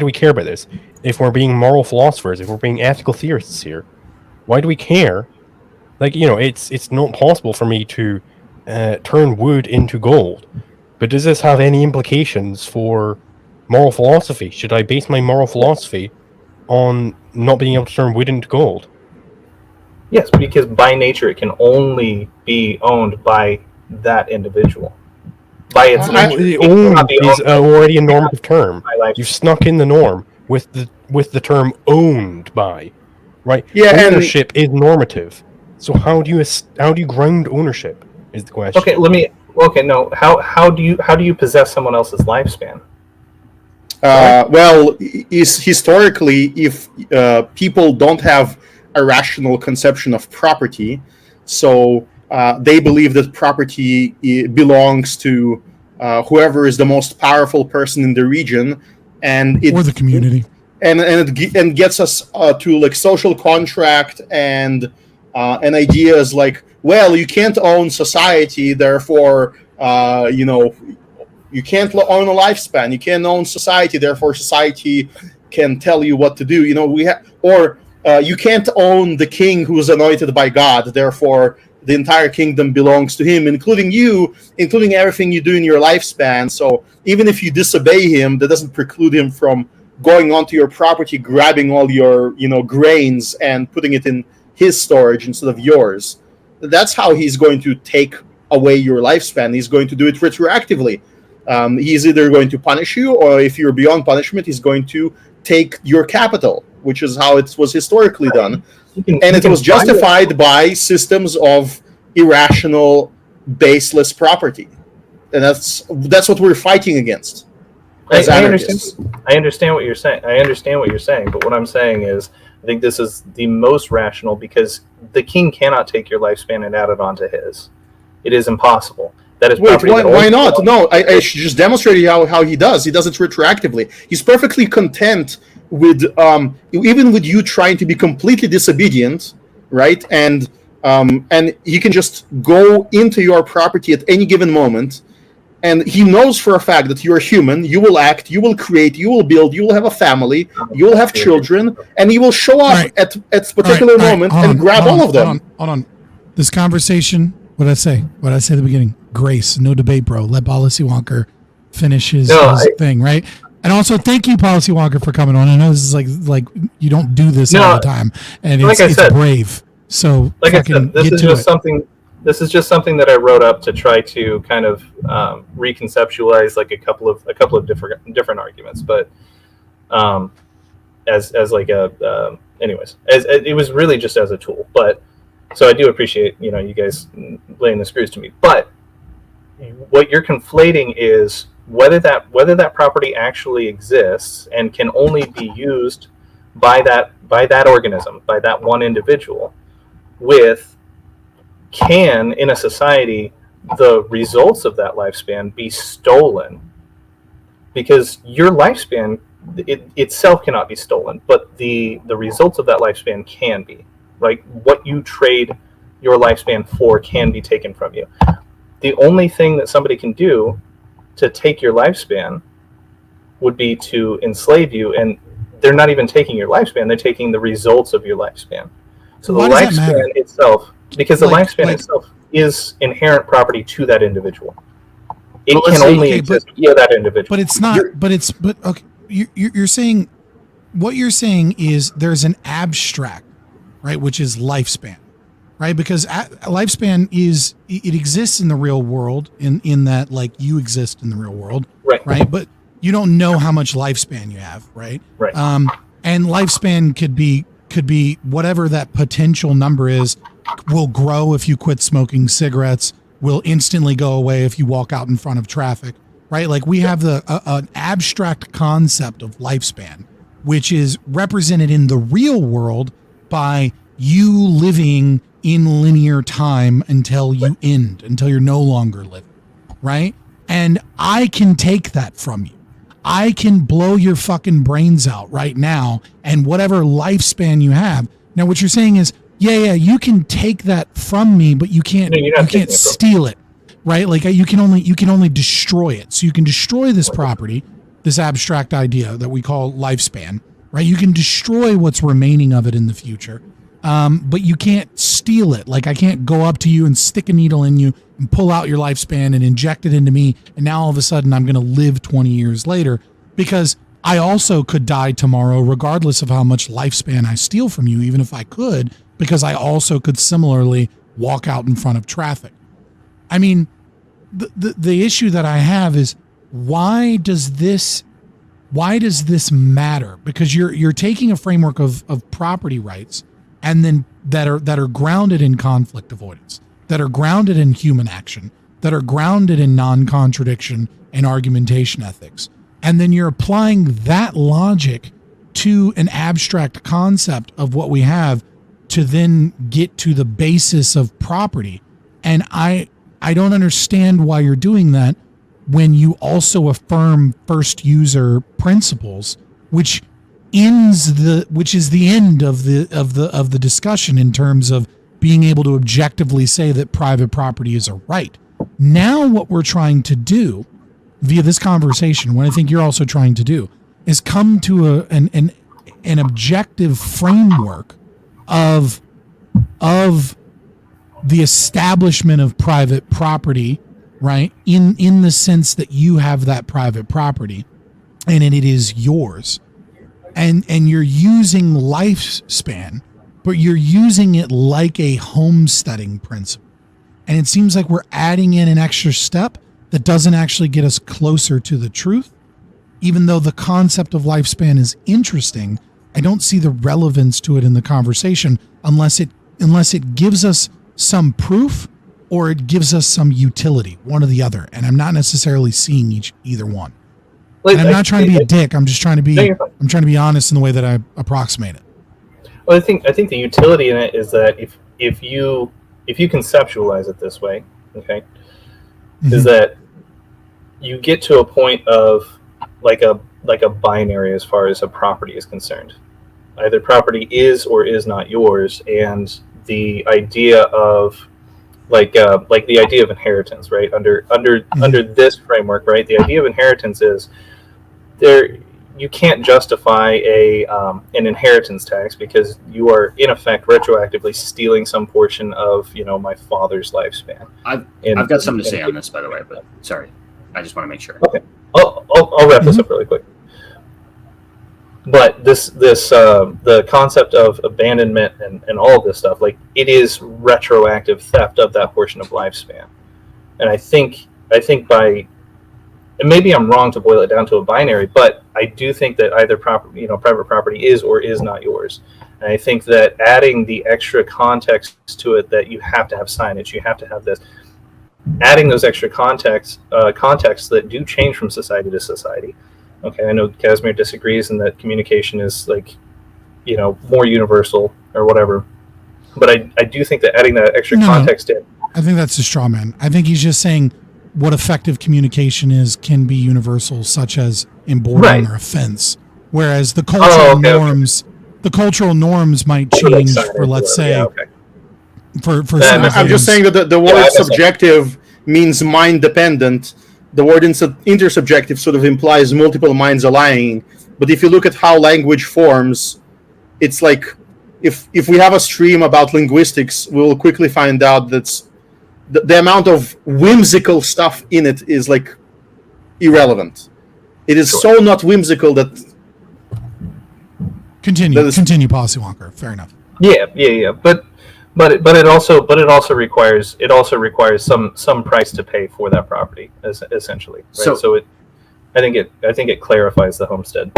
we care about this? If we're being moral philosophers, if we're being ethical theorists here, why do we care? Like, it's not possible for me to turn wood into gold. But does this have any implications for moral philosophy? Should I base my moral philosophy on not being able to turn wood into gold? Yes, because by nature it can only be owned by that individual. By its nature, owned is already a normative term. You've snuck in the norm with the term owned by, right? Yeah, ownership is normative. So how do you ground ownership? Is the question. How do you possess someone else's lifespan? Well, historically, if people don't have a rational conception of property, so they believe that property belongs to whoever is the most powerful person in the region, or the community, and gets us to like social contract and ideas like, well, you can't own society, therefore you can't own a lifespan. You can't own society, therefore society can tell you what to do. You can't own the king who is anointed by God, therefore the entire kingdom belongs to him, including you, including everything you do in your lifespan. So even if you disobey him, that doesn't preclude him from going onto your property, grabbing all your grains and putting it in his storage instead of yours. That's how he's going to take away your lifespan. He's going to do it retroactively. He's either going to punish you, or if you're beyond punishment, he's going to take your capital, which is how it was historically done. And it was justified by systems of irrational, baseless property. And that's what we're fighting against. I understand what you're saying. But what I'm saying is I think this is the most rational because the king cannot take your lifespan and add it onto his. It is impossible. That is Wait, why not? No, I just demonstrated how he does. He does it retroactively. He's perfectly content with even with you trying to be completely disobedient, right? And he can just go into your property at any given moment. And he knows for a fact that you're human, you will act, you will create, you will build, you will have a family, you will have children, and he will show up at a particular moment and grab all of them. Hold on. This conversation, what did I say? What did I say at the beginning? Grace, no debate, bro. Let PolicyWonker finish his thing, right? And also, thank you, PolicyWonker, for coming on. I know this is like you don't do this all the time, and it's brave. So, like I said, this is just something that I wrote up to try to kind of reconceptualize like a couple of different arguments, but as like anyways, as it was really just as a tool. But so I do appreciate you guys laying the screws to me. But what you're conflating is whether that property actually exists and can only be used by that organism, by that one individual, with can, in a society, the results of that lifespan be stolen? Because your lifespan itself cannot be stolen, but the results of that lifespan can be. Like what you trade your lifespan for can be taken from you. The only thing that somebody can do to take your lifespan would be to enslave you, and they're not even taking your lifespan, they're taking the results of your lifespan. So the lifespan itself, because the lifespan itself is inherent property to that individual. It can only exist for that individual. But it's not. But okay. You're saying what you're saying is there's an abstract, right, which is lifespan, right? Because lifespan it exists in the real world in that like you exist in the real world, right? But you don't know how much lifespan you have, right? Right. And lifespan could be whatever that potential number is. Will grow if you quit smoking cigarettes, will instantly go away if you walk out in front of traffic, right? Like we have an abstract concept of lifespan, which is represented in the real world by you living in linear time until you end, until you're no longer living, right? And I can take that from you. I can blow your fucking brains out right now, and whatever lifespan you have. Now, what you're saying is, yeah, you can take that from me, but you can't steal it, right? Like you can only destroy it. So you can destroy this property, this abstract idea that we call lifespan, right? You can destroy what's remaining of it in the future, but you can't steal it. Like I can't go up to you and stick a needle in you and pull out your lifespan and inject it into me, and now all of a sudden I'm going to live 20 years later, because I also could die tomorrow regardless of how much lifespan I steal from you, even if I could, because I also could similarly walk out in front of traffic. I mean, the issue that I have is why does this matter? Because you're taking a framework of property rights and then that are grounded in conflict avoidance, that are grounded in human action, that are grounded in non-contradiction and argumentation ethics. And then you're applying that logic to an abstract concept of what we have to then get to the basis of property. And I don't understand why you're doing that when you also affirm first user principles, which is the end of the discussion in terms of being able to objectively say that private property is a right. Now what we're trying to do via this conversation, what I think you're also trying to do, is come to an objective framework of the establishment of private property, right? In the sense that you have that private property and it is yours. And you're using lifespan, but you're using it like a homesteading principle. And it seems like we're adding in an extra step that doesn't actually get us closer to the truth. Even though the concept of lifespan is interesting, I don't see the relevance to it in the conversation unless it gives us some proof or it gives us some utility, one or the other. And I'm not necessarily seeing either one. And I'm not trying to be a dick. I'm just trying to be I'm trying to be honest in the way that I approximate it. Well, I think the utility in it is that if you conceptualize it this way, okay, is that you get to a point of like a binary as far as a property is concerned. Either property is or is not yours, and the idea of like the idea of inheritance, right? Under this framework, right? The idea of inheritance is there. You can't justify an inheritance tax because you are in effect retroactively stealing some portion of my father's lifespan. I've got something to say on this, by the way, but sorry, I just want to make sure. Okay, I'll wrap this up really quick. But this the concept of abandonment and all of this stuff, like, it is retroactive theft of that portion of lifespan, and I think by, and maybe I'm wrong to boil it down to a binary, but I do think that either private property is or is not yours. And I think that adding the extra context to it, that you have to have signage, you have to have this, adding those extra contexts that do change from society to society. Okay, I know Kasimir disagrees and that communication is more universal or whatever. But I do think that adding that extra context in. I think that's a straw man. I think he's just saying what effective communication can be universal, such as embroidering or offense. Whereas the cultural norms might change for, let's say, for I'm just saying that the word subjective means mind dependent. The word intersubjective sort of implies multiple minds aligning. But if you look at how language forms, it's like if we have a stream about linguistics, we'll quickly find out that the amount of whimsical stuff in it is like irrelevant. It is so not whimsical that. Continue, PolicyWonker. Fair enough. Yeah. But it also requires some price to pay for that property, essentially. Right? So I think it clarifies the homestead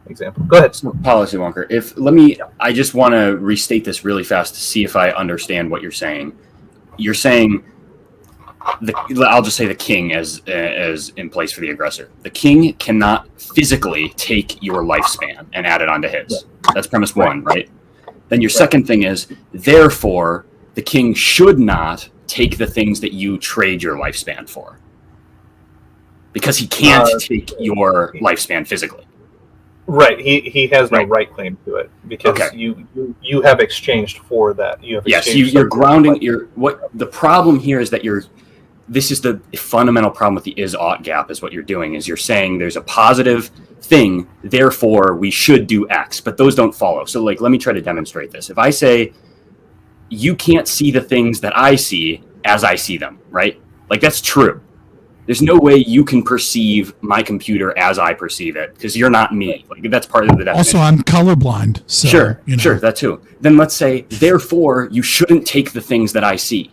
example. Go ahead. PolicyWonker. I just want to restate this really fast to see if I understand what you're saying. You're saying I'll just say the king as in place for the aggressor. The king cannot physically take your lifespan and add it onto his. That's premise one, right? Then your second thing is, therefore, the king should not take the things that you trade your lifespan for, because he can't take your lifespan physically. Right. He has no right claim to it because you have exchanged for that. You're grounding. The problem here is that this is the fundamental problem with the is-ought gap, is what you're doing is you're saying there's a positive thing, therefore we should do X, but those don't follow. So let me try to demonstrate this. If I say you can't see the things that I see as I see them, right? Like, that's true. There's no way you can perceive my computer as I perceive it, because you're not me. Like, that's part of the definition. Also, I'm colorblind. So, sure, that too. Then let's say, therefore, you shouldn't take the things that I see.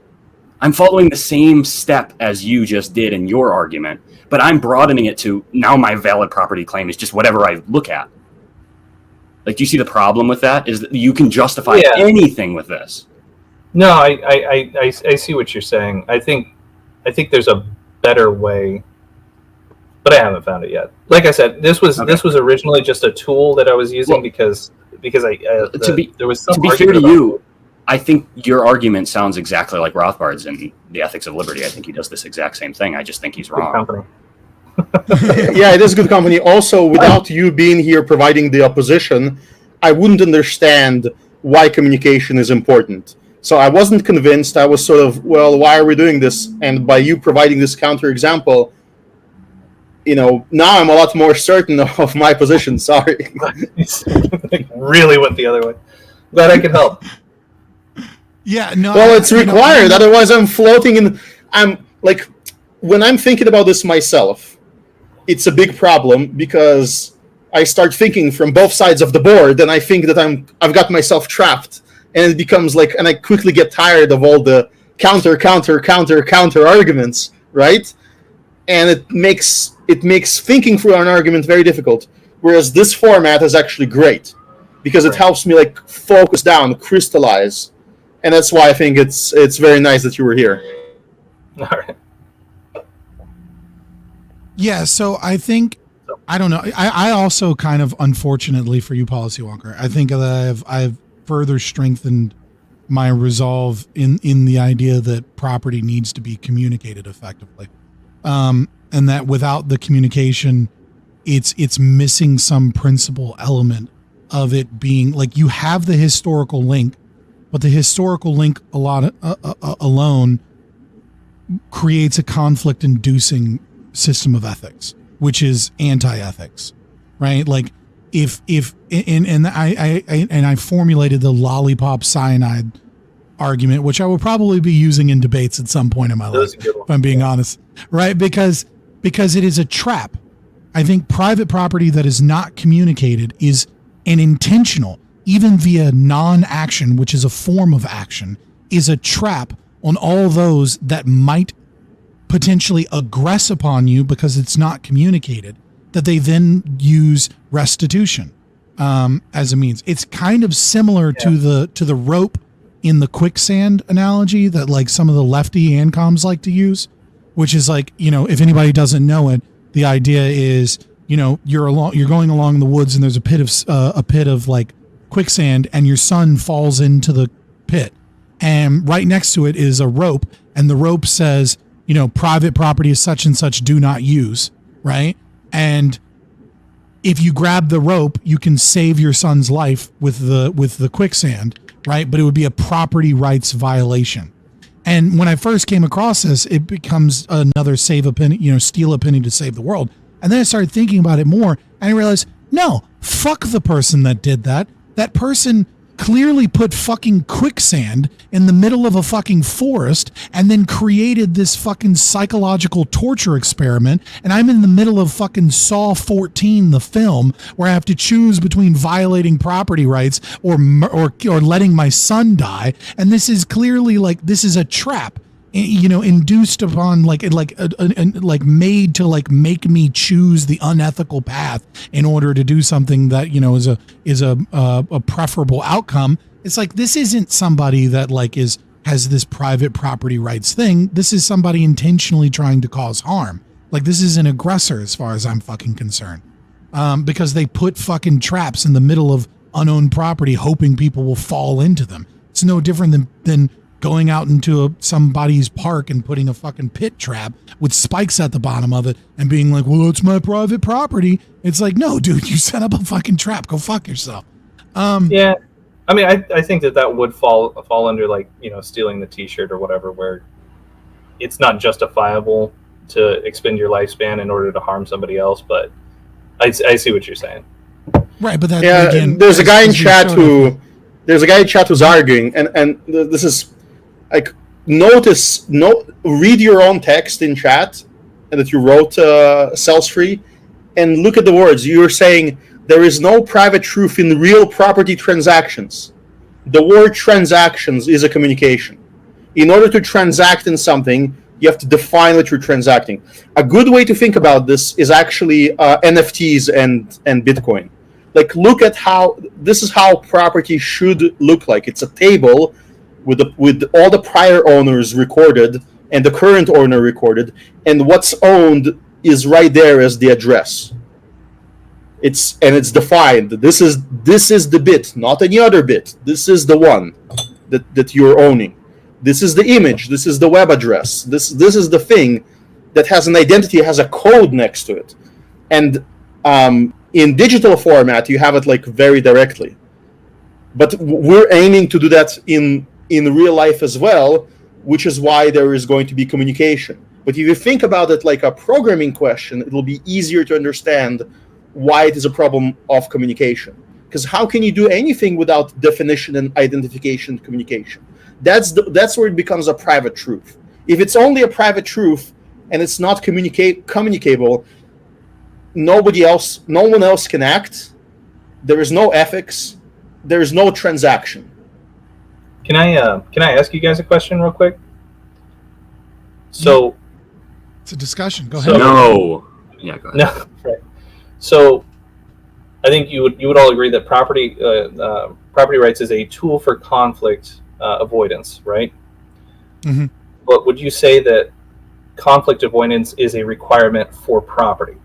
I'm following the same step as you just did in your argument, but I'm broadening it to now my valid property claim is just whatever I look at. Like, do you see the problem with that? Is that you can justify anything with this. No, I see what you're saying. I think there's a better way, but I haven't found it yet. Like I said, this was originally just a tool that I was using because there was some to be fair to you. I think your argument sounds exactly like Rothbard's in The Ethics of Liberty. I think he does this exact same thing. I just think he's wrong. Yeah, it is good company. Also, without you being here providing the opposition, I wouldn't understand why communication is important. So I wasn't convinced. I was sort of, well, why are we doing this? And by you providing this counterexample, now I'm a lot more certain of my position. Sorry. Really went the other way. Glad I could help. Yeah, no. Well, it's required. Otherwise, I'm floating I'm like, when I'm thinking about this myself, it's a big problem because I start thinking from both sides of the board, and I think that I've got myself trapped, and it becomes like, and I quickly get tired of all the counter arguments, right? And it makes thinking through an argument very difficult. Whereas this format is actually great because it helps me like focus down, crystallize. And that's why I think it's very nice that you were here. All right. Yeah, so I think, I don't know. I also kind of, unfortunately for you, PolicyWonker, I think that further strengthened my resolve in the idea that property needs to be communicated effectively, and that without the communication, it's missing some principal element of it being like you have the historical link, but the historical link alone creates a conflict-inducing system of ethics, which is anti-ethics, right? Like if I formulated the lollipop cyanide argument, which I will probably be using in debates at some point in my life, if I'm being honest, right? Because it is a trap. I think private property that is not communicated is an intentional, even via non-action, which is a form of action, is a trap on all those that might potentially aggress upon you because it's not communicated, that they then use restitution as a means. It's kind of similar to the rope in the quicksand analogy that like some of the lefty ANCOMs like to use, which is like, if anybody doesn't know it, the idea is, you're going along in the woods and there's a pit of like quicksand, and your son falls into the pit, and right next to it is a rope, and the rope says, private property is such and such, do not use, right? And if you grab the rope, you can save your son's life with the quicksand, right? But it would be a property rights violation. And when I first came across this, it becomes another steal a penny to save the world. And then I started thinking about it more, and I realized, no, fuck the person that did that. That person clearly put fucking quicksand in the middle of a fucking forest and then created this fucking psychological torture experiment. And I'm in the middle of fucking Saw 14, the film, where I have to choose between violating property rights or letting my son die. And this is clearly like, this is a trap, induced upon like made to like make me choose the unethical path in order to do something that is a preferable outcome. It's like, this isn't somebody that like has this private property rights thing. This is somebody intentionally trying to cause harm. Like, this is an aggressor as far as I'm fucking concerned, because they put fucking traps in the middle of unowned property hoping people will fall into them. It's no different than going out into somebody's park and putting a fucking pit trap with spikes at the bottom of it and being like, well, it's my private property. It's like, no, dude, you set up a fucking trap. Go fuck yourself. Yeah. I mean, I think that would fall under like, stealing the t-shirt or whatever, where it's not justifiable to expend your lifespan in order to harm somebody else. But I see what you're saying. Right. But that, again, there's a guy in chat who's arguing, and this is, like, read your own text in chat that you wrote, Cells Free, and look at the words. You're saying there is no private truth in real property transactions. The word transactions is a communication. In order to transact in something, you have to define what you're transacting. A good way to think about this is actually NFTs and Bitcoin. Like, look at this is how property should look like. It's a table with all the prior owners recorded and the current owner recorded, and what's owned is right there as the address. It's defined. This is the bit, not any other bit. This is the one that you're owning. This is the image. This is the web address. This is the thing that has an identity, has a code next to it, and in digital format, you have it like very directly. But we're aiming to do that in real life as well, which is why there is going to be communication. But if you think about it like a programming question, it will be easier to understand why it is a problem of communication. Because how can you do anything without definition and identification communication? That's where it becomes a private truth. If it's only a private truth and it's not communicable, no one else can act. There is no ethics. There is no transaction. Can I ask you guys a question real quick? So it's a discussion. Go ahead. No. Yeah, go ahead. No. Right. So I think you would all agree that property rights is a tool for conflict avoidance, right? Mm-hmm. But would you say that conflict avoidance is a requirement for property?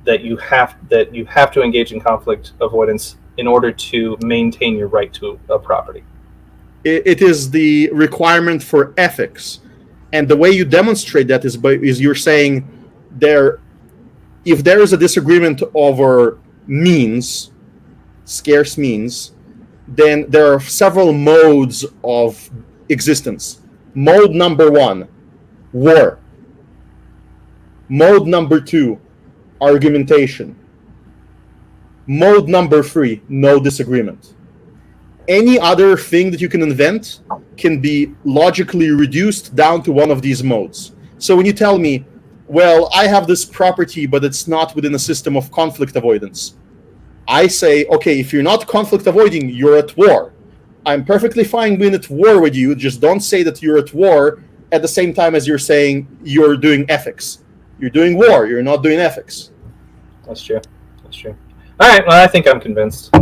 That you have to engage in conflict avoidance in order to maintain your right to a property? It is the requirement for ethics, and the way you demonstrate that is you're saying if there is a disagreement over means, scarce means, then there are several modes of existence. Mode number 1, war. Mode number 2, argumentation. Mode number 3, no disagreement. Any other thing that you can invent can be logically reduced down to one of these modes. So when you tell me, well, I have this property, but it's not within a system of conflict avoidance, I say, okay, if you're not conflict avoiding, you're at war. I'm perfectly fine being at war with you. Just don't say that you're at war at the same time as you're saying you're doing ethics. You're doing war. You're not doing ethics. That's true. That's true. All right. Well, I think I'm convinced.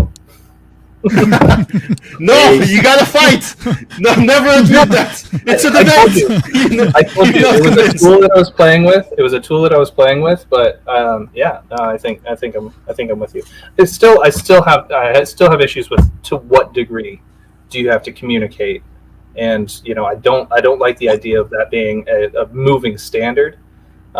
No, you gotta fight. No, never admit that. It's a debate. I told you it was a tool that I was playing with. It was a tool that I was playing with, but yeah, no, I think I'm with you. I still have issues with to what degree do you have to communicate, and I don't like the idea of that being a moving standard.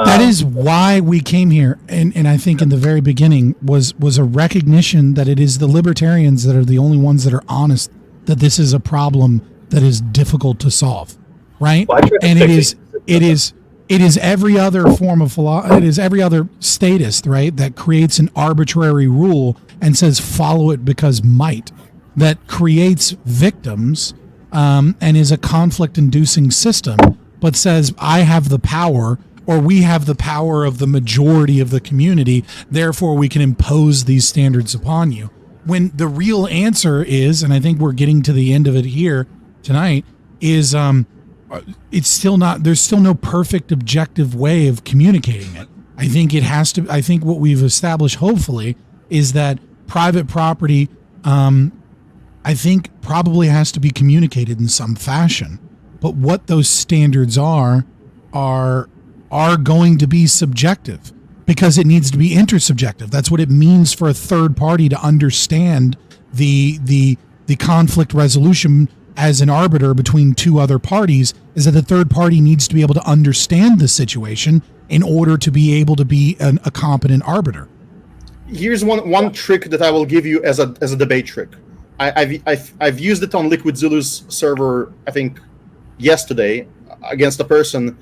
That is why we came here, and I think in the very beginning was a recognition that it is the libertarians that are the only ones that are honest that this is a problem that is difficult to solve, right? Well, and it is every other form of it is every other statist, right, that creates an arbitrary rule and says follow it because might, that creates victims and is a conflict-inducing system, but says I have the power. Or we have the power of the majority of the community, therefore we can impose these standards upon you. When the real answer is, and I think we're getting to the end of it here tonight, is it's still not, there's still no perfect objective way of communicating it. I think what we've established, hopefully, is that private property, I think probably has to be communicated in some fashion. But what those standards are going to be subjective because it needs to be intersubjective. That's what it means for a third party to understand the conflict resolution as an arbiter between two other parties, is that the third party needs to be able to understand the situation in order to be able to be a competent arbiter. Here's one trick that I will give you as a debate trick. I've used it on LiquidZulu's server, I think yesterday, against a person.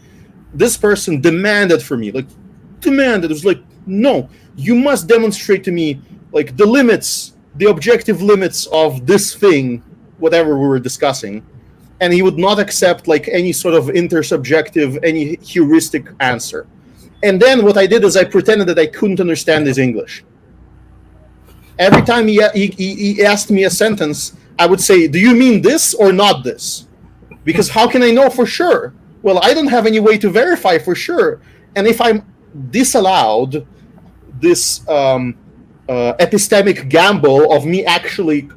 This person demanded from me, it was like, no, you must demonstrate to me, like, the limits, the objective limits of this thing, whatever we were discussing. And he would not accept, like, any sort of intersubjective, any heuristic answer. And then what I did is I pretended that I couldn't understand his English. Every time he asked me a sentence, I would say, do you mean this or not this? Because how can I know for sure? Well, I don't have any way to verify for sure. And if I'm disallowed this epistemic gamble of me actually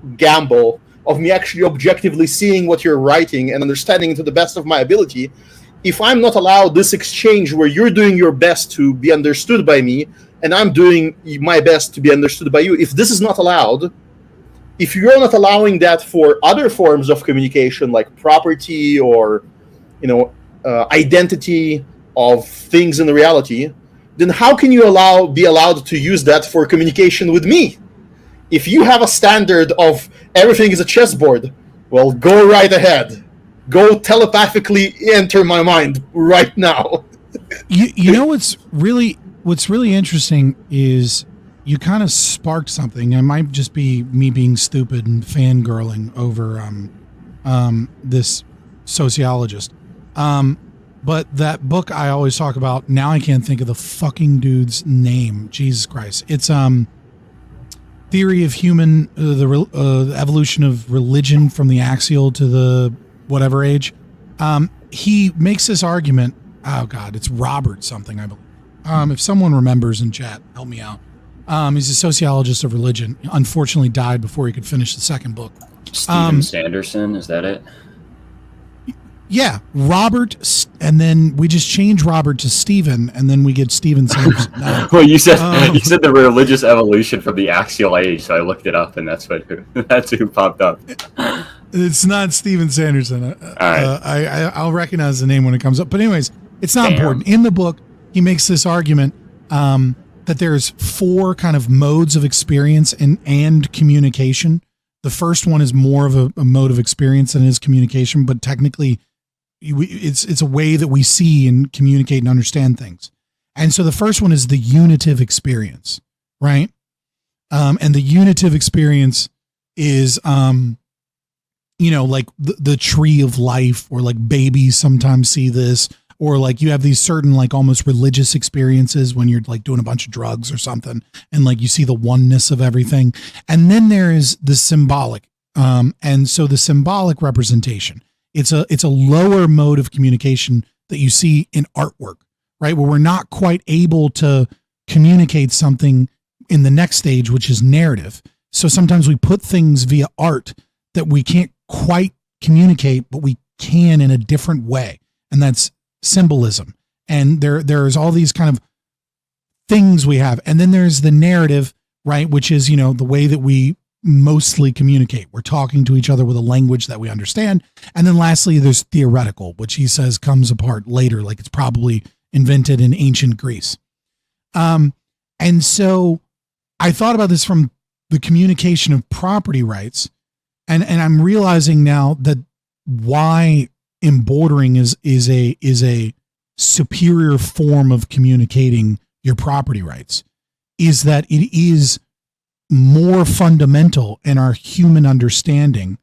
objectively seeing what you're writing and understanding to the best of my ability, if I'm not allowed this exchange where you're doing your best to be understood by me and I'm doing my best to be understood by you, if this is not allowed, if you're not allowing that for other forms of communication like property or identity of things in the reality, then how can you be allowed to use that for communication with me? If you have a standard of everything is a chessboard, well, go right ahead. Go telepathically enter my mind right now. You know what's really interesting is you kind of sparked something. It might just be me being stupid and fangirling over this sociologist. But that book I always talk about, now I can't think of the fucking dude's name. Jesus Christ. It's Theory of Human, the Evolution of Religion from the Axial to the whatever age. He makes this argument. Oh God, it's Robert something, I believe. If someone remembers in chat, help me out. He's a sociologist of religion. He unfortunately died before he could finish the second book. Stephen Sanderson, is that it? Yeah, Robert, and then we just change Robert to Stephen, and then we get Stephen Sanderson. No. Well, you said the religious evolution from the axial age, so I looked it up, and that's who popped up. It's not Stephen Sanderson. All right. I'll recognize the name when it comes up. But anyways, it's not important. In the book, he makes this argument that there's 4 kind of modes of experience and communication. The first one is more of a mode of experience than it is communication, but technically it's a way that we see and communicate and understand things. And so the first one is the unitive experience, right? And the unitive experience is, like the tree of life, or like babies sometimes see this, or like you have these certain like almost religious experiences when you're like doing a bunch of drugs or something, and like you see the oneness of everything. And then there is the symbolic. And so the symbolic representation, it's a lower mode of communication that you see in artwork, right? Where we're not quite able to communicate something in the next stage, which is narrative. So sometimes we put things via art that we can't quite communicate, but we can in a different way. And that's symbolism. And there's all these kind of things we have. And then there's the narrative, right? Which is, the way that we mostly communicate. We're talking to each other with a language that we understand. And then lastly, there's theoretical, which he says comes apart later, like it's probably invented in ancient Greece. And so I thought about this from the communication of property rights. And I'm realizing now that why embordering is a superior form of communicating your property rights, is that it is more fundamental in our human understanding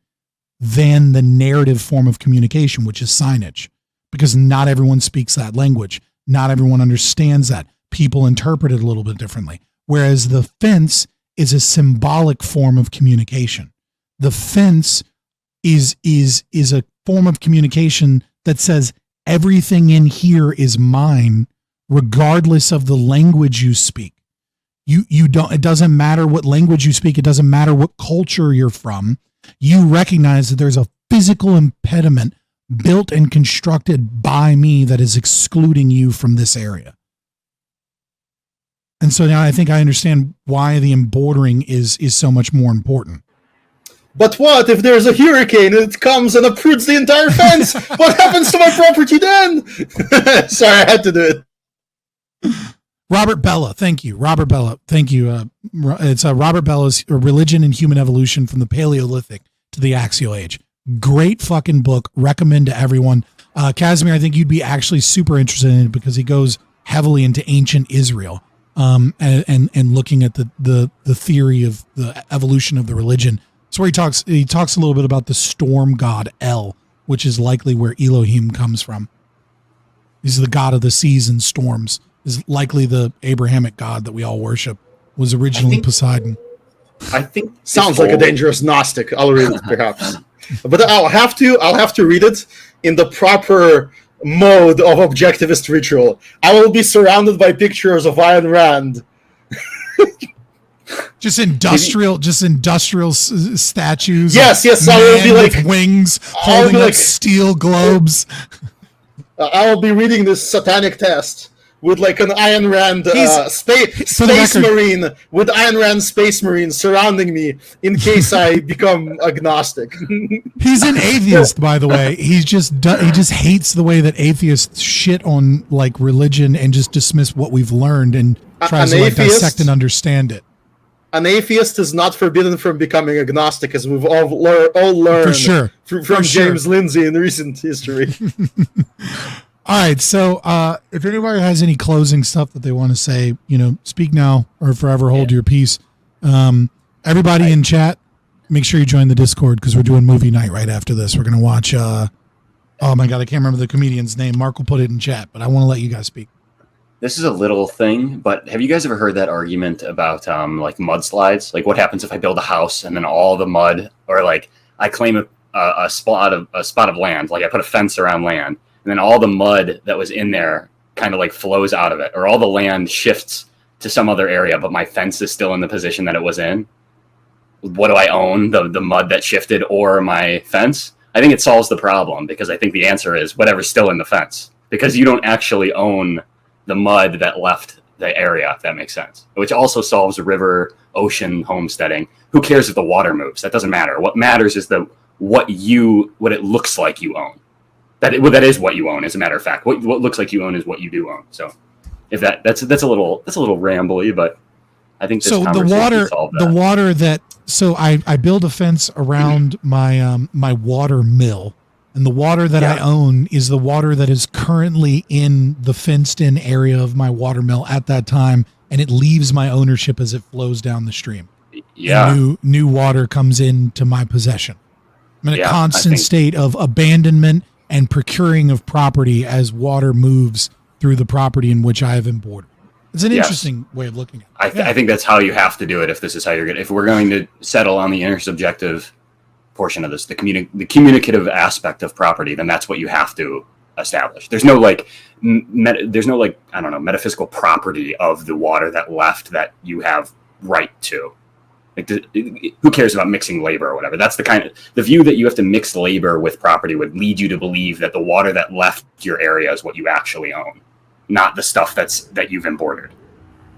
than the narrative form of communication, which is signage, because not everyone speaks that language. Not everyone understands that. People interpret it a little bit differently. Whereas the fence is a symbolic form of communication. The fence is a form of communication that says everything in here is mine, regardless of the language you speak. You don't, it doesn't matter what language you speak. It doesn't matter what culture you're from. You recognize that there's a physical impediment built and constructed by me that is excluding you from this area. And so now I think I understand why the embordering is so much more important. But what if there's a hurricane and it comes and uproots the entire fence? What happens to my property then? Sorry, I had to do it. Robert Bella, thank you. Robert Bella, thank you. It's Robert Bella's Religion and Human Evolution from the Paleolithic to the Axial Age. Great fucking book. Recommend to everyone. Kasimir, I think you'd be actually super interested in it because he goes heavily into ancient Israel and looking at the theory of the evolution of the religion. So where he talks a little bit about the storm god El, which is likely where Elohim comes from. He's the god of the seas and storms. Is likely the Abrahamic god that we all worship. Was originally Poseidon. I think sounds like a dangerous Gnostic. I'll read it perhaps, but I'll have to read it in the proper mode of objectivist ritual. I will be surrounded by pictures of Ayn Rand. Just industrial statues. Yes. I will be like with wings holding up steel globes. I will be reading this satanic test with like an Ayn Rand space marine, with Ayn Rand space marines surrounding me in case I become agnostic. He's an atheist, by the way. He just hates the way that atheists shit on like religion and just dismiss what we've learned and tries to like dissect and understand it. An atheist is not forbidden from becoming agnostic, as we've all learned for sure. from James Lindsay in recent history. All right, so if anybody has any closing stuff that they want to say, speak now or forever hold your peace. Everybody in chat, make sure you join the Discord because we're doing movie night right after this. We're going to watch, oh my God, I can't remember the comedian's name. Mark will put it in chat, but I want to let you guys speak. This is a little thing, but have you guys ever heard that argument about like mudslides? Like what happens if I build a house and then all the mud, or like I claim a spot of land, like I put a fence around land, and then all the mud that was in there kind of like flows out of it, or all the land shifts to some other area, but my fence is still in the position that it was in. What do I own? The mud that shifted or my fence? I think it solves the problem, because I think the answer is whatever's still in the fence, because you don't actually own the mud that left the area, if that makes sense. Which also solves river, ocean homesteading. Who cares if the water moves? That doesn't matter. What matters is what it looks like you own. That is what you own, as a matter of fact. What looks like you own is what you do own. So, if that's a little rambly, but I think this conversation solved that. So I build a fence around my my water mill, and the water that I own is the water that is currently in the fenced-in area of my water mill at that time, and it leaves my ownership as it flows down the stream. Yeah, and new water comes into my possession. I'm in a constant state of abandonment and procuring of property as water moves through the property in which I have been bordered. It's an interesting way of looking at it. I think that's how you have to do it. If this is how you're going, if we're going to settle on the intersubjective portion of this, the communicative aspect of property, then that's what you have to establish. There's no metaphysical property of the water that left that you have right to. Like, who cares about mixing labor or whatever? That's the view that you have to mix labor with property would lead you to believe that the water that left your area is what you actually own, not the stuff that you've embroidered.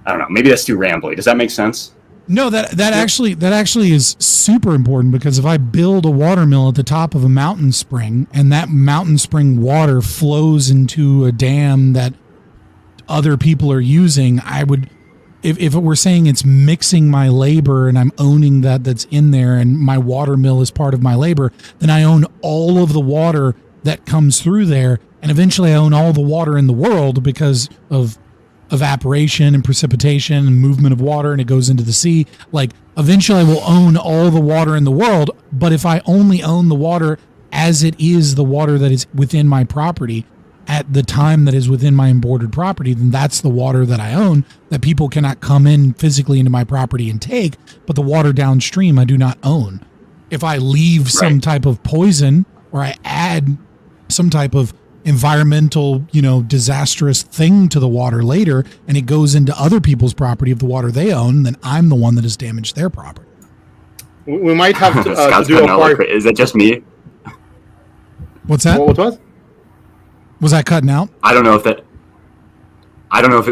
I don't know. Maybe that's too rambly. Does that make sense? No, that actually is super important, because if I build a water mill at the top of a mountain spring and that mountain spring water flows into a dam that other people are using, I would, if it were saying it's mixing my labor and I'm owning that's in there and my water mill is part of my labor, then I own all of the water that comes through there, and eventually I own all the water in the world because of evaporation and precipitation and movement of water, and it goes into the sea. Like, eventually I will own all the water in the world, but if I only own the water as it is the water that is within my property at the time that is within my embroidered property, then that's the water that I own, that people cannot come in physically into my property and take, but the water downstream I do not own. If I leave some type of poison, or I add some type of environmental, disastrous thing to the water later, and it goes into other people's property of the water they own, then I'm the one that has damaged their property. We might have to do a part. Is that just me? What's that? What? Was I cutting out? I don't know if it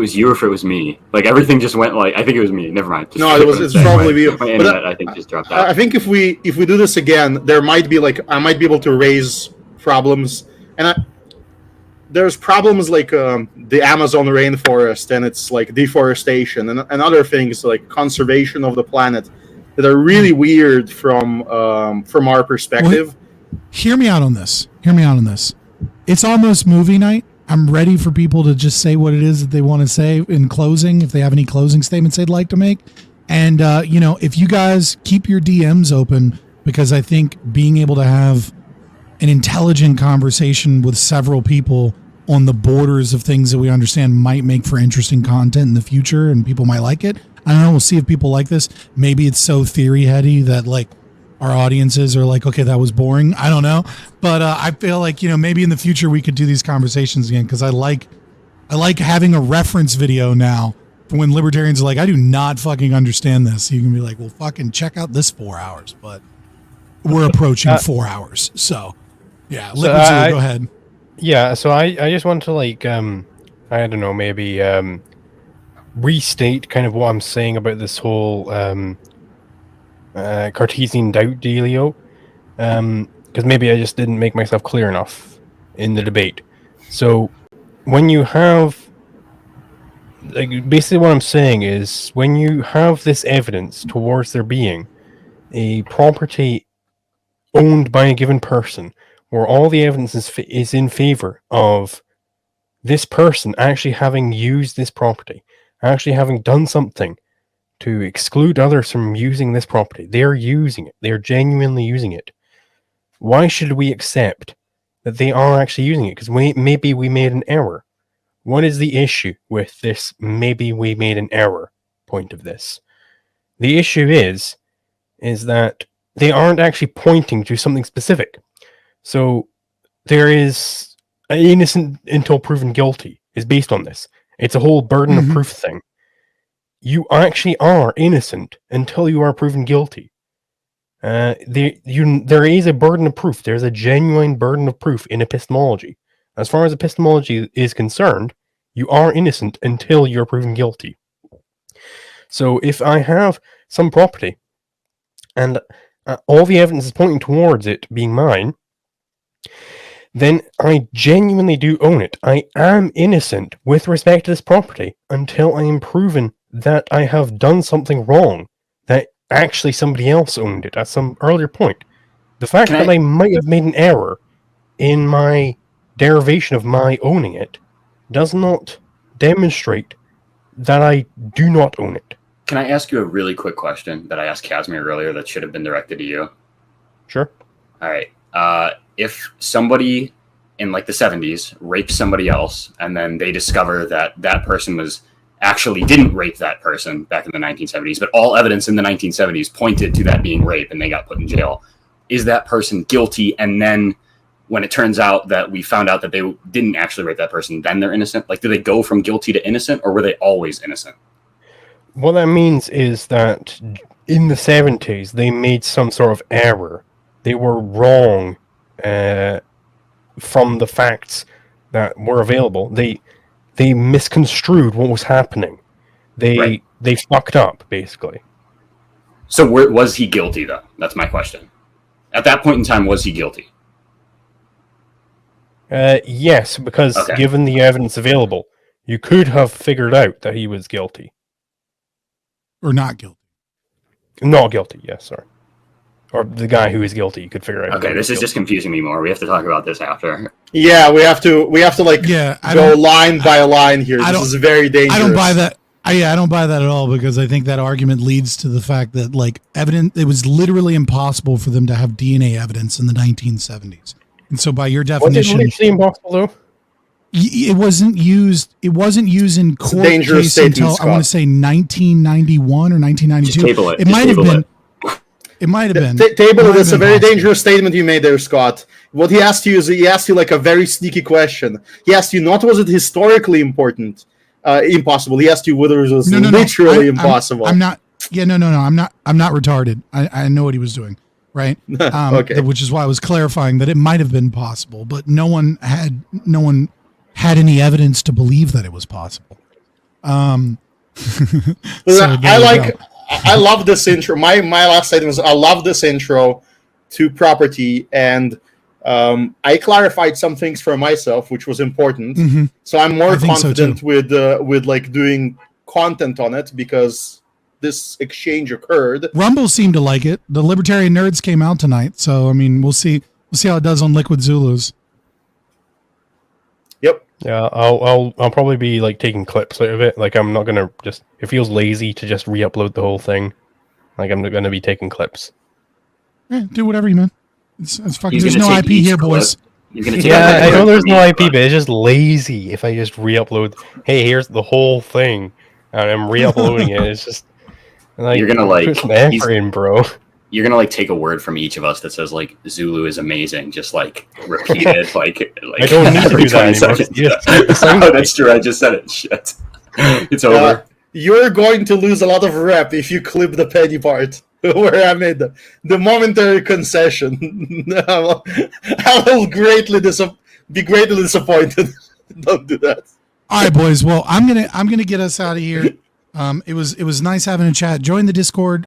was you or if it was me. Like, everything just went I think it was me. Never mind. It's probably you. My internet, I think, just dropped out. I think if we do this again, there might be I might be able to raise problems, and there's problems like the Amazon rainforest and it's like deforestation and other things like conservation of the planet that are really weird from our perspective. Well, hear me out on this. It's almost movie night. I'm ready for people to just say what it is that they want to say in closing, if they have any closing statements they'd like to make. And, if you guys keep your DMs open, because I think being able to have an intelligent conversation with several people on the borders of things that we understand might make for interesting content in the future, and people might like it. I don't know. We'll see if people like this. Maybe it's so theory heady that our audiences are like, okay, that was boring. I don't know. But I feel like, maybe in the future we could do these conversations again, because I like having a reference video now for when libertarians are like, I do not fucking understand this. You can be like, well, fucking check out this 4 hours. But we're approaching 4 hours. So, yeah. LiquidZulu, go ahead. Yeah, so I just want to I don't know, maybe restate kind of what I'm saying about this whole Cartesian doubt dealio, because maybe I just didn't make myself clear enough in the debate. So when you have, basically what I'm saying is, when you have this evidence towards there being a property owned by a given person, where all the evidence is in favor of this person actually having used this property, actually having done something to exclude others from using this property. They're using it. They're genuinely using it. Why should we accept that they are actually using it? Because maybe we made an error. What is the issue with this maybe we made an error point of this? The issue is that they aren't actually pointing to something specific. So there is innocent until proven guilty is based on this. It's a whole burden of proof thing. You actually are innocent until you are proven guilty. there is a burden of proof. There's a genuine burden of proof in epistemology. As far as epistemology is concerned, you are innocent until you're proven guilty. So if I have some property and all the evidence is pointing towards it being mine, then I genuinely do own it. I am innocent with respect to this property until I am proven that I have done something wrong, that actually somebody else owned it at some earlier point. The fact that I might have made an error in my derivation of my owning it does not demonstrate that I do not own it. Can I ask you a really quick question that I asked Kasimir earlier that should have been directed to you? Sure. All right. If somebody in like the 70s rapes somebody else, and then they discover that that person didn't rape that person back in the 1970s, but all evidence in the 1970s pointed to that being rape, and they got put in jail, is that person guilty? And then when it turns out that we found out that they didn't actually rape that person, then they're innocent? Like, do they go from guilty to innocent, or were they always innocent? What that means is that in the 70s, they made some sort of error. They were wrong from the facts that were available. They misconstrued what was happening. They fucked up, basically. So was he guilty, though? That's my question. At that point in time, was he guilty? Yes, because given the evidence available, you could have figured out that he was guilty. Or not guilty. Not guilty, yes, sorry. Or the guy who is guilty, you could figure out. Okay, this is just confusing me more. We have to talk about this after. Yeah, we have to go line by line here. This is very dangerous. I don't buy that. I don't buy that at all, because I think that argument leads to the fact that it was literally impossible for them to have DNA evidence in the 1970s. And so by your definition, was it literally impossible though? It wasn't used. It wasn't used in court case until I want to say 1991 or 1992. Just table it. It might have been. It might have been. Table it. It's a very dangerous statement you made there, Scott. What he asked you is like a very sneaky question. He asked you not was it historically impossible. He asked you whether it was literally impossible. I'm not. Yeah, no. I'm not retarded. I know what he was doing. Right. Okay. Which is why I was clarifying that it might have been possible, but no one had any evidence to believe that it was possible. I love this intro. My last statement was I love this intro to property, and I clarified some things for myself, which was important. Mm-hmm. So I'm more confident with doing content on it because this exchange occurred. Rumble seemed to like it. The Libertarian Nerds came out tonight, so I mean, we'll see how it does on LiquidZulus. Yep. Yeah, I'll probably be taking clips out of it. I'm not gonna it feels lazy to just re-upload the whole thing. I'm gonna be taking clips. Yeah, do whatever you man. It's fucking. There's no IP here, boys. I know there's no IP, but it's just lazy if I just re-upload. Hey, here's the whole thing, and I'm re-uploading it. It's just you're gonna put some effort in, bro. You're gonna take a word from each of us that says Zulu is amazing. Just repeat it I don't need to do that anymore. Oh, that's true. I just said it. Shit. It's over. You're going to lose a lot of rep if you clip the penny part where I made the momentary concession. I will be greatly disappointed. Don't do that. All right, boys. Well, I'm gonna get us out of here. It was nice having a chat. Join the Discord.